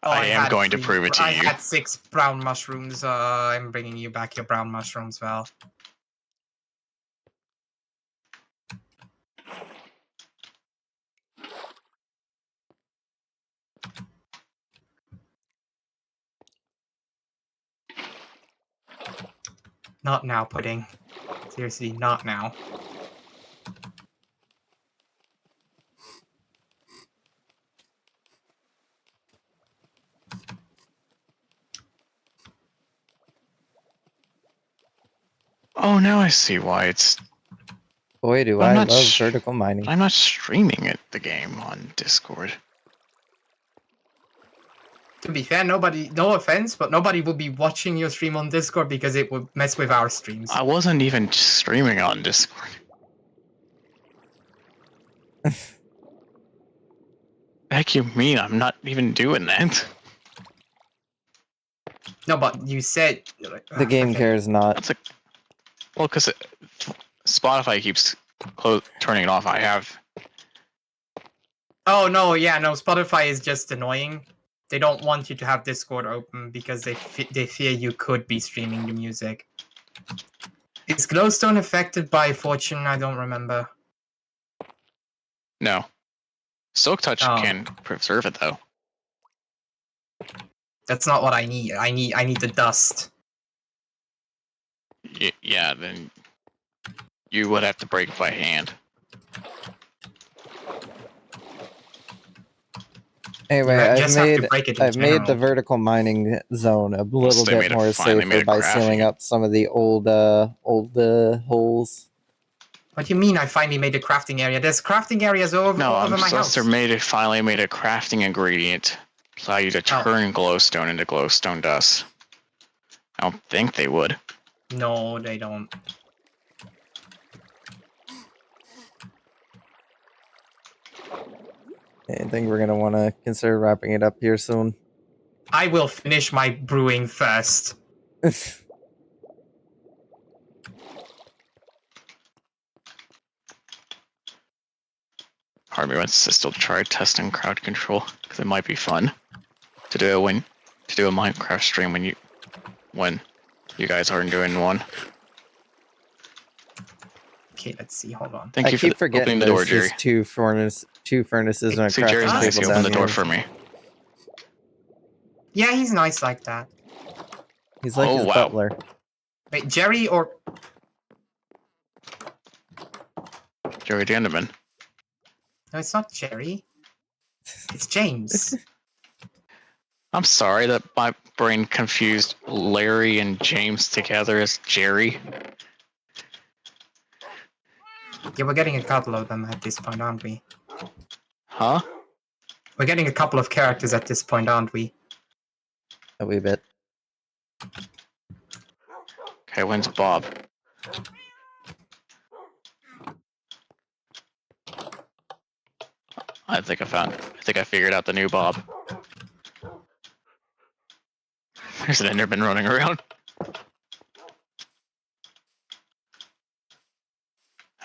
Oh, I am had going to 3 prove it to I you. had 6 brown mushrooms. I'm bringing you back your brown mushrooms, Val. Not now, Pudding. Seriously, not now. Oh, now I see why it's. Boy, do I'm I not love sh- vertical mining. I'm not streaming the game on Discord. To be fair, nobody, no offense, but nobody would be watching your stream on Discord because it would mess with our streams. I wasn't even streaming on Discord. Heck, you mean I'm not even doing that? No, but you said The game okay. cares not. That's well, because Spotify keeps turning it off. I have. Oh no, yeah, no. Spotify is just annoying. They don't want you to have Discord open because they fear you could be streaming the music. Is Glowstone affected by Fortune? I don't remember. No. Silk Touch Oh. can preserve it though. That's not what I need. I need the dust. Yeah, then you would have to break it by hand. Anyway, You I've just have to made break it in I've made the general. vertical mining zone a little they bit more finally made safer a by crafting. sealing up some of the old holes. What do you mean? I finally made a crafting area. There's crafting areas all over my house. Finally made a crafting ingredient to allow you to turn glowstone into glowstone dust. I don't think they would. No, they don't. I think we're gonna want to consider wrapping it up here soon. I will finish my brewing first. Part of me wants to still try testing crowd control because it might be fun to do a Minecraft stream when you guys aren't doing one. Okay, let's see. Hold on. Thank I you keep for forgetting opening the door, there's Jerry. just two furnaces and a See, Jerry's crafting nice. He table opened down the door here. for me. Yeah, he's nice like that. He's like Oh, his wow. butler. Wait, Jerry or Jerry the Enderman. no? It's not Jerry. It's James. I'm sorry that my brain confused Larry and James together as Jerry. Yeah, we're getting a couple of them at this point, aren't we? Huh? We're getting a couple of characters at this point, aren't we? A wee bit. Okay, when's Bob? I think I figured out the new Bob. There's an Enderman running around.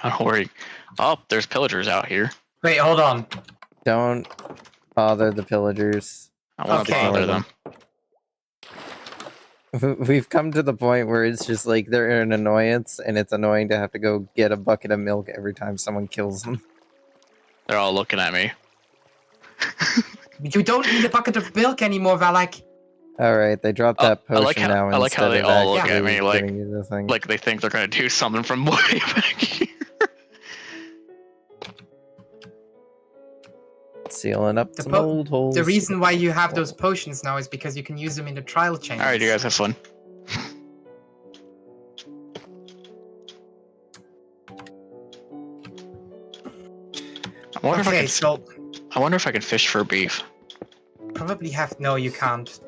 Don't worry. Oh, there's pillagers out here. Wait, hold on. Don't bother the pillagers. I want to Okay. bother them. We've come to the point where it's just like they're an annoyance, and it's annoying to have to go get a bucket of milk every time someone kills them. They're all looking at me. You don't need a bucket of milk anymore, Valac. All right, they dropped that I like potion how- now I like how instead they of all look actually at me like- giving you the thing. Like they think they're gonna do something from way back here. Sealing up The some po- old holes. The reason why you have those potions now is because you can use them in the trial chains. Alright, you guys have fun. Okay, so I wonder if I can fish for beef. probably have no, you can't.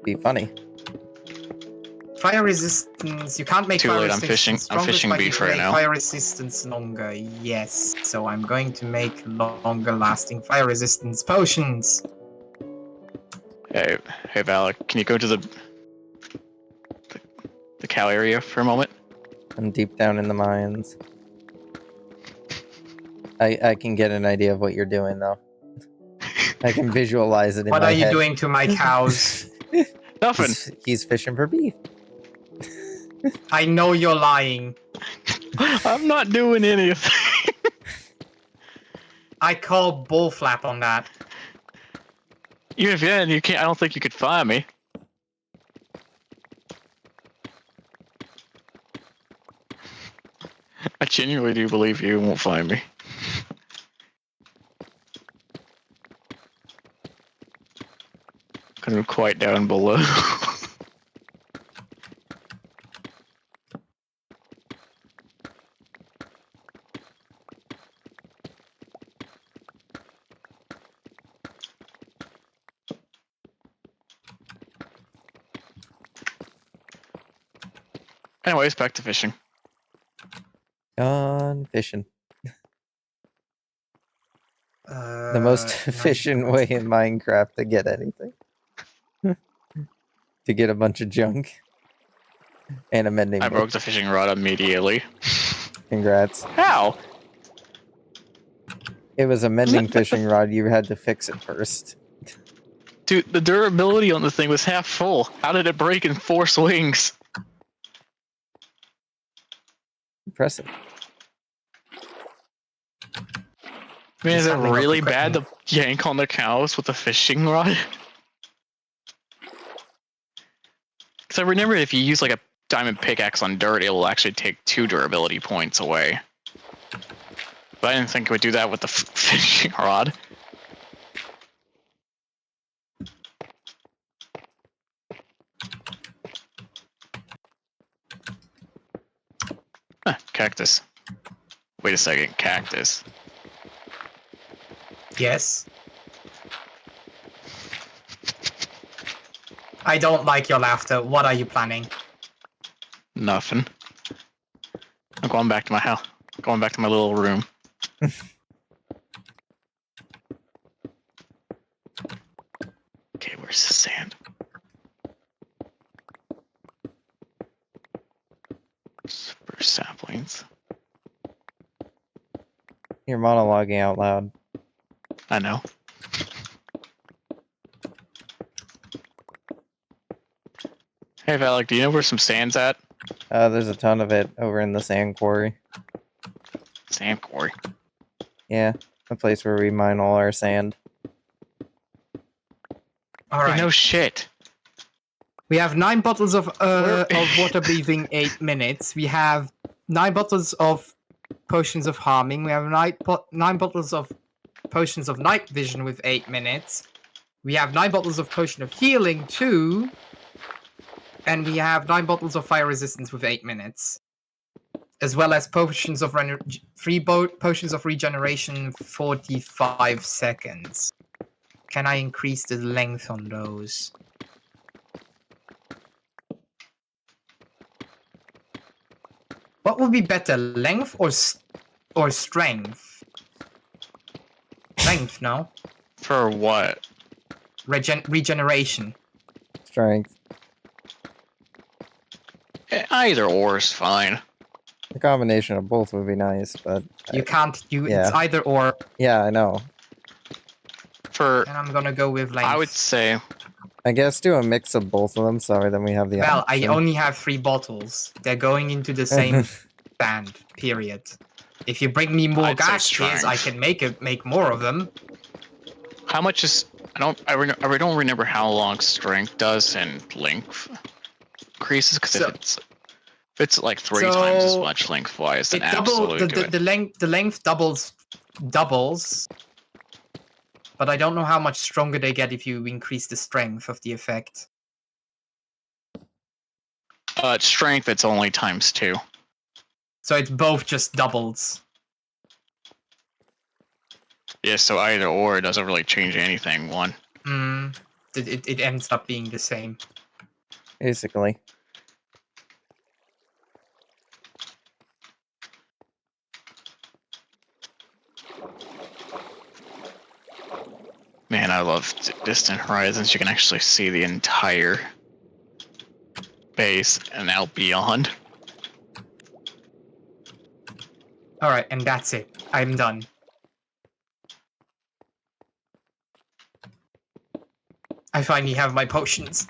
Be funny. Fire resistance. You can't make Too fire late, I'm resistance fishing- I'm stronger, fishing but you beef can right make now. Fire resistance longer. Yes. So I'm going to make longer lasting fire resistance potions. Hey, Valac, can you go to the cow area for a moment? I'm deep down in the mines. I can get an idea of what you're doing though. I can visualize it in What my are you head. doing to my cows? Nothing. He's fishing for beef. I know you're lying. I'm not doing anything. I call bullflap on that. Even if you can't, I don't think you could find me. I genuinely do believe you won't find me. Because I'm quite down below. Anyways, back to fishing. Gone fishing. The most Nice efficient way in Minecraft to get anything. To get a bunch of junk. And a mending I book. broke the fishing rod immediately. Congrats. How? It was a mending fishing rod. You had to fix it first. Dude, the durability on the thing was half full. How did it break in 4 swings? Impressive. I mean, is it Just handing off really the bad to yank on the cows with a fishing rod? Because I remember if you use like a diamond pickaxe on dirt, it will actually take 2 durability points away. But I didn't think it would do that with the fishing rod. Huh, cactus. Wait a second, cactus. Yes. I don't like your laughter. What are you planning? Nothing. I'm going back to my house. Going back to my little room. Okay, where's the sand? Spruce saplings. You're monologuing out loud. I know. Hey Valac, do you know where some sand's at? There's a ton of it over in the sand quarry. Sand quarry. Yeah, the place where we mine all our sand. All Hey, right. no shit. We have 9 bottles of Where- water breathing 8 minutes. We have 9 bottles of potions of harming. We have 9 bottles of potions of night vision with 8 minutes. We have 9 bottles of potion of healing 2. And we have 9 bottles of fire resistance with 8 minutes. As well as potions of potions of regeneration 45 seconds. Can I increase the length on those? What would be better, length or strength? Length, no? For what? Regeneration. Strength. Either or is fine. A combination of both would be nice, but You can't. yeah. It's either or, yeah, I know. For and I'm gonna go with length. I would say I guess do a mix of both of them, so then we have the Well, I option. only have 3 bottles. They're going into the same band. Period. If you bring me more I'd say gas spears, I strength. can make more of them. how much is I don't remember how long strength does and length increases because So- if it's like 3 times as so much lengthwise, then It double absolutely do it. the length doubles, but I don't know how much stronger they get if you increase the strength of the effect. Strength, it's only times 2. So it's both just doubles. Yeah, so either or, it doesn't really change anything. One. It ends up being the same. Basically. Man, I love Distant Horizons. You can actually see the entire base and out beyond. Alright, and that's it. I'm done. I finally have my potions.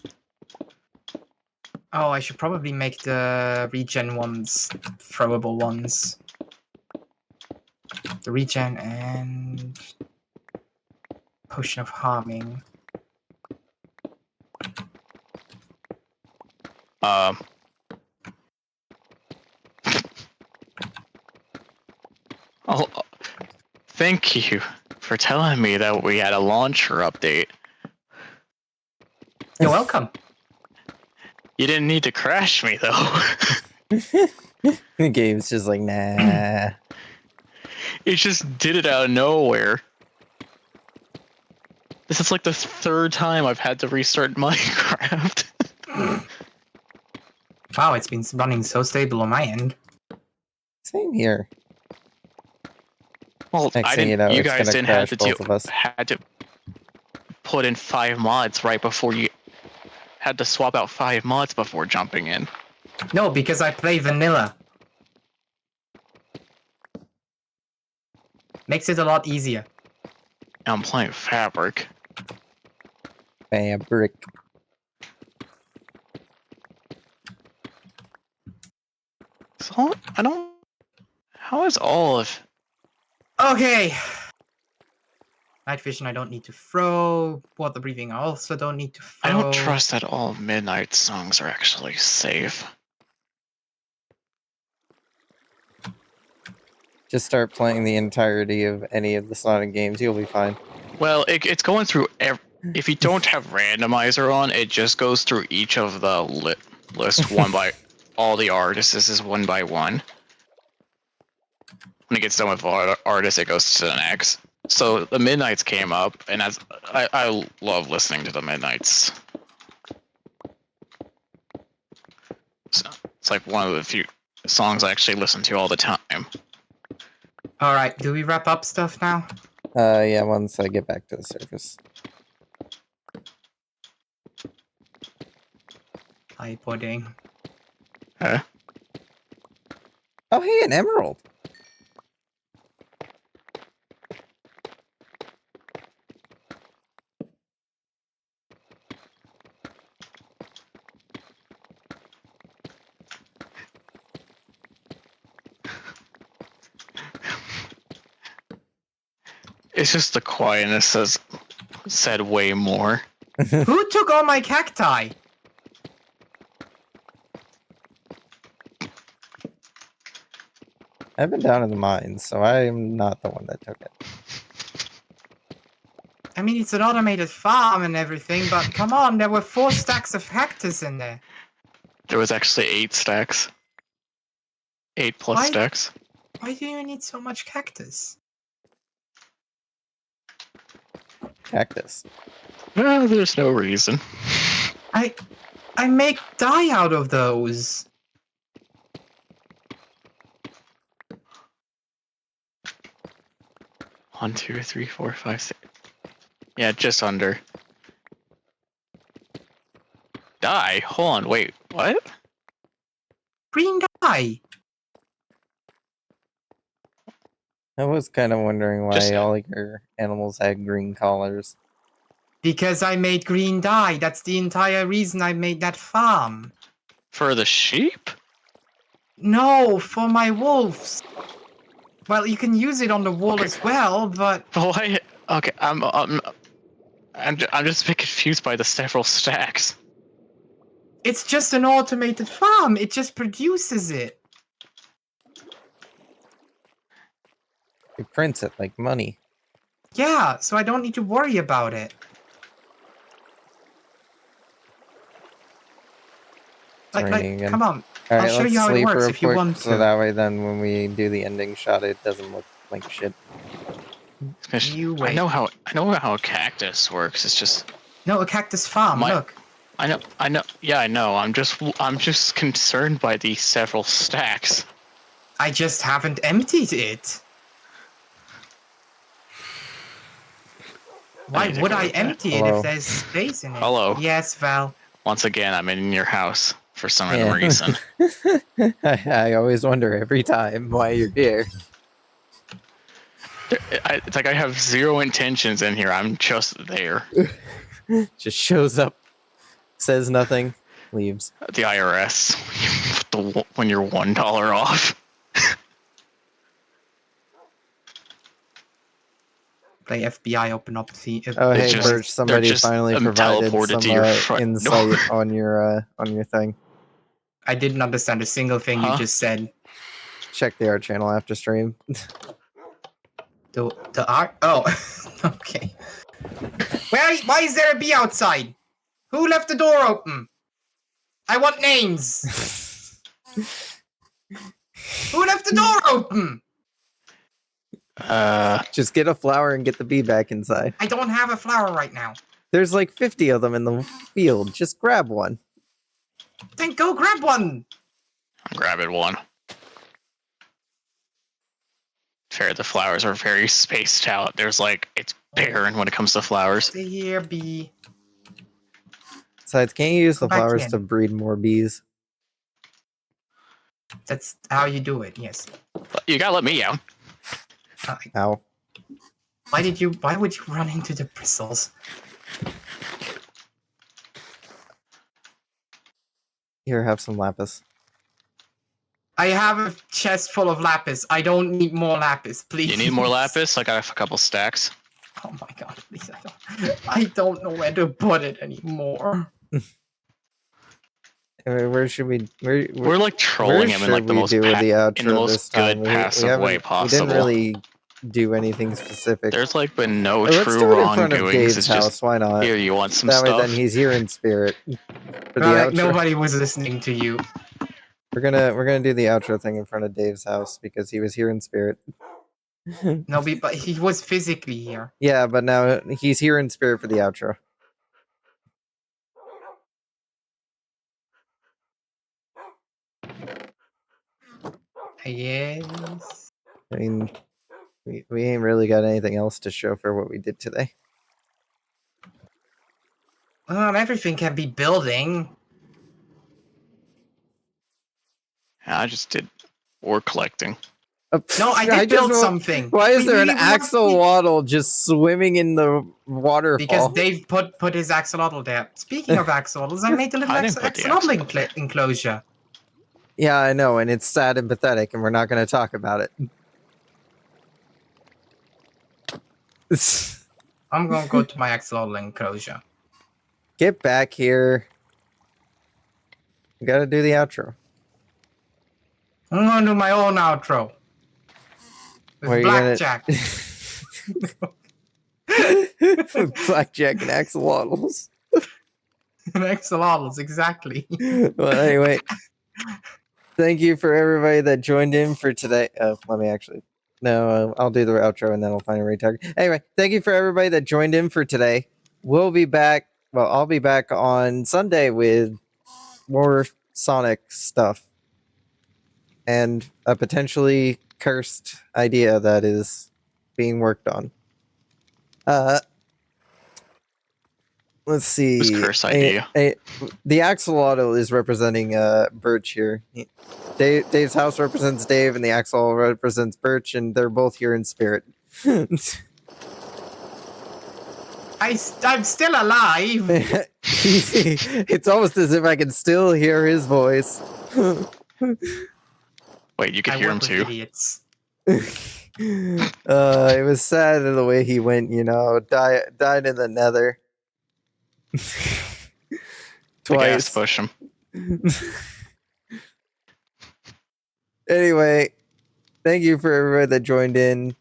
Oh, I should probably make the regen ones throwable ones. The regen and potion of harming. Oh, thank you for telling me that we had a launcher update. You're welcome. You didn't need to crash me though. The game's just like, nah. It just did it out of nowhere. This is like the 3rd time I've had to restart Minecraft. Wow, it's been running so stable on my end. Same here. Well, Next I thing you didn't. know, You it's guys gonna didn't have crash to both of us. had to put in 5 mods right before you had to swap out 5 mods before jumping in. No, because I play vanilla. Makes it a lot easier. I'm playing Fabric. Fabric. So I don't. How is all of? Okay. Night vision I don't need to throw. Water breathing I also don't need to throw. I don't trust that all of Midnight songs are actually safe. Just start playing the entirety of any of the Sonic games. You'll be fine. Well, it's going through. If you don't have randomizer on, it just goes through each of the list one by all the artists. This is one by one. When it gets done with artists, it goes to the next. So the Midnights came up, and I love listening to the Midnights. So it's like one of the few songs I actually listen to all the time. Alright, do we wrap up stuff now? Yeah, once I get back to the surface. Hi, pudding. Huh? Oh, hey, an emerald. It's just the quietness has said way more. Who took all my cacti? I've been down in the mines, so I'm not the one that took it. I mean, it's an automated farm and everything, but come on, there were 4 stacks of cactus in there. There was actually 8 stacks. 8 plus Why? stacks. Why do you need so much cactus? Cactus. Well, there's no reason. I make dye out of those. One, 2, 3, 4, 5, 6. Yeah, just under. Die? Hold on, wait, what? Green dye. I was kind of wondering why Just- all your animals had green collars. Because I made green dye. That's the entire reason I made that farm. For the sheep? No, for my wolves. Well, you can use it on the wall Okay. as well, but Why? Okay, I'm just a bit confused by the several stacks. it's just an automated farm. It just produces it. It prints it like money. Yeah, so I don't need to worry about it. It's raining again. Come on. All right, I'll show let's you how it sleep works real if you quick, want so to. that way then when we do the ending shot, it doesn't look like shit. You I wait. know how a cactus works. It's just No, a cactus farm. My- Look. I know. Yeah, I know. I'm just concerned by these several stacks. I just haven't emptied it. Why need to would go I to bed. empty it Hello. if there's space in it? Hello. Yes, Val. Once again, I'm in your house for some Yeah. reason. I always wonder every time why you're here. It's like I have zero intentions in here. I'm just there. Just shows up, says nothing, leaves. The IRS. When you're $1 off. Play FBI. Open up the. Oh, It's hey, just- Birch! Somebody just, finally provided teleported some to your front insight door. on your thing. I didn't understand a single thing you Huh? just said. Check the art channel after stream. The art. Oh, okay. Why is there a bee outside? Who left the door open? I want names. Who left the door open? Just get a flower and get the bee back inside. I don't have a flower right now. There's like 50 of them in the field. Just grab one. Then go grab one. I'm grabbing one. Fair, the flowers are very spaced out. There's like, it's barren when it comes to flowers. Stay here, bee. Besides, can't you use the Come back flowers in. to breed more bees? That's how you do it. Yes. You gotta let me out. Ow. Why would you run into the bristles? Here, have some lapis. I have a chest full of lapis. I don't need more lapis, please. You need more lapis? I got a couple stacks. Oh my god, please! I don't know where to put it anymore. Where should we? We're like trolling him in like the most do with the outro in the most this time? good passive way We possible. didn't really do anything specific. There's like been no Let's true do it in front of wrongdoings. Dave's It's house. just Why not? here. You want some That way, stuff? then he's here in spirit for the Like outro. nobody was listening to you. We're gonna do the outro thing in front of Dave's house because he was here in spirit. Nobody, but he was physically here. Yeah, but now he's here in spirit for the outro. Yes. I mean, we ain't really got anything else to show for what we did today. Everything can be building. I just did ore collecting. No, I did build something. Why is there an We- axolotl just swimming in the waterfall? Because Dave put his axolotl there. Speaking of axolotls, I made a little I didn't put the axolotl axolotl. enclosure. Yeah, I know, and it's sad and pathetic, and we're not going to talk about it. I'm gonna go to my axolotl enclosure. Get back here. We got to do the outro. I'm gonna do my own outro. With Where are you gonna- blackjack. Blackjack and axolotls. Axolotls, exactly. Well, anyway, thank you for everybody that joined in for today. Let me actually. No, I'll do the outro and then I'll find a retag. Anyway, thank you for everybody that joined in for today. We'll be back. Well, I'll be back on Sunday with more Sonic stuff and a potentially cursed idea that is being worked on. Let's see. Whose cursed idea? The axolotl is representing Birch here. Dave's house represents Dave, and the axolotl represents Birch, and they're both here in spirit. I'm still alive. It's almost as if I can still hear his voice. Wait, you could I hear him work with too. idiots. It was sad in the way he went, died in the nether. The gas Twice. push him. Anyway, thank you for everybody that joined in.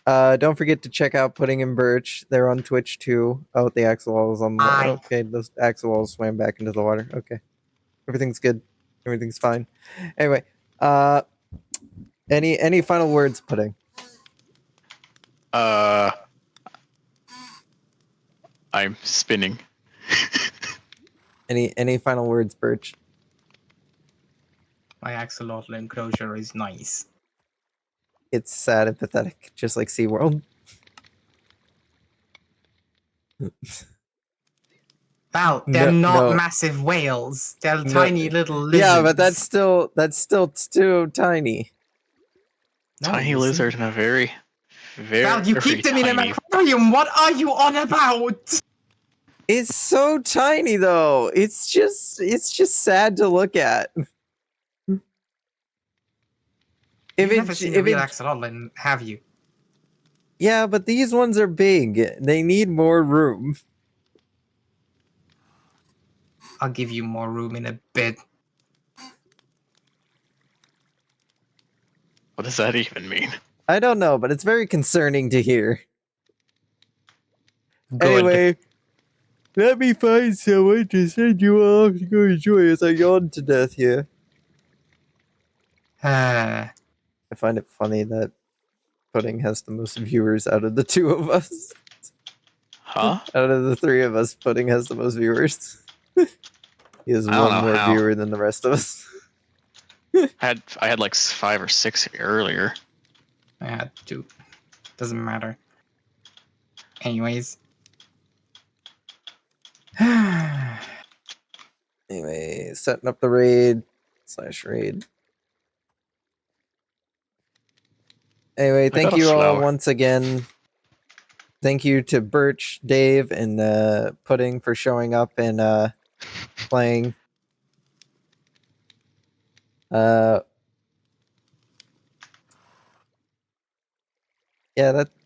Don't forget to check out Pudding and Birch. They're on Twitch too. Oh, the axolotls on the Hi. okay, those axolotls swam back into the water. Okay. Everything's good. Everything's fine. Anyway, any final words, Pudding? I'm spinning. Any final words, Birch? My axolotl enclosure is nice. It's sad and pathetic, just like SeaWorld. Wow, they're not no. massive whales. They're No. tiny little lizards. Yeah, but that's still too tiny. No, Tiny you see- lizard and a very, very, Wow, you keep them in an tiny. aquarium. What are you on about? It's so tiny though. It's just sad to look at. You've never seen a real axolotl, have you? Yeah, but these ones are big. They need more room. I'll give you more room in a bit. What does that even mean? I don't know, but it's very concerning to hear. Good. Anyway, let me find someone to send you off to go enjoy as I yawn to death here. I find it funny that Pudding has the most viewers out of the two of us. Huh? Out of the three of us, Pudding has the most viewers. He has I don't one know more how. viewer than the rest of us. I had like 5 or 6 earlier. I had 2. Doesn't matter. Anyways. Anyway, setting up the raid / raid. Anyway, I thank got a you all flower. once again. Thank you to Birch, Dave, and Pudding for showing up and playing. Yeah,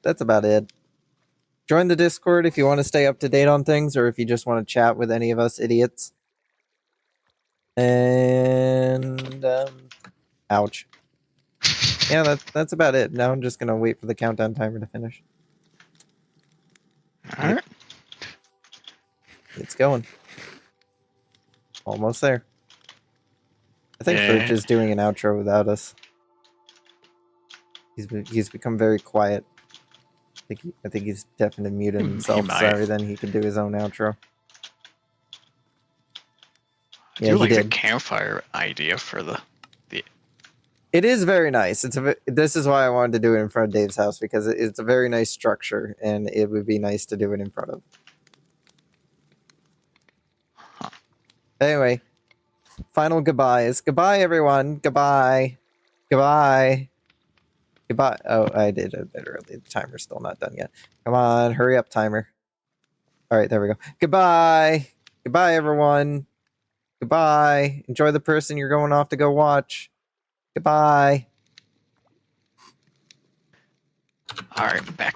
that's about it. Join the Discord if you want to stay up to date on things, or if you just want to chat with any of us idiots. And ouch. Yeah, that's about it. Now I'm just gonna wait for the countdown timer to finish. All right. It's going. Almost there. I think Yeah. Birch is doing an outro without us. He's become very quiet. I think he's definitely muted He himself. might. Sorry, then he can do his own outro. I Yeah, do he like the did. campfire idea for the. It is very nice. This is why I wanted to do it in front of Dave's house, because it's a very nice structure, and it would be nice to do it in front of. Huh. Anyway, final goodbyes. Goodbye, everyone. Goodbye. Goodbye. Goodbye. Oh, I did a bit early. The timer's still not done yet. Come on, hurry up, timer. All right, there we go. Goodbye. Goodbye, everyone. Goodbye. Enjoy the person you're going off to go watch. Goodbye. All right, back.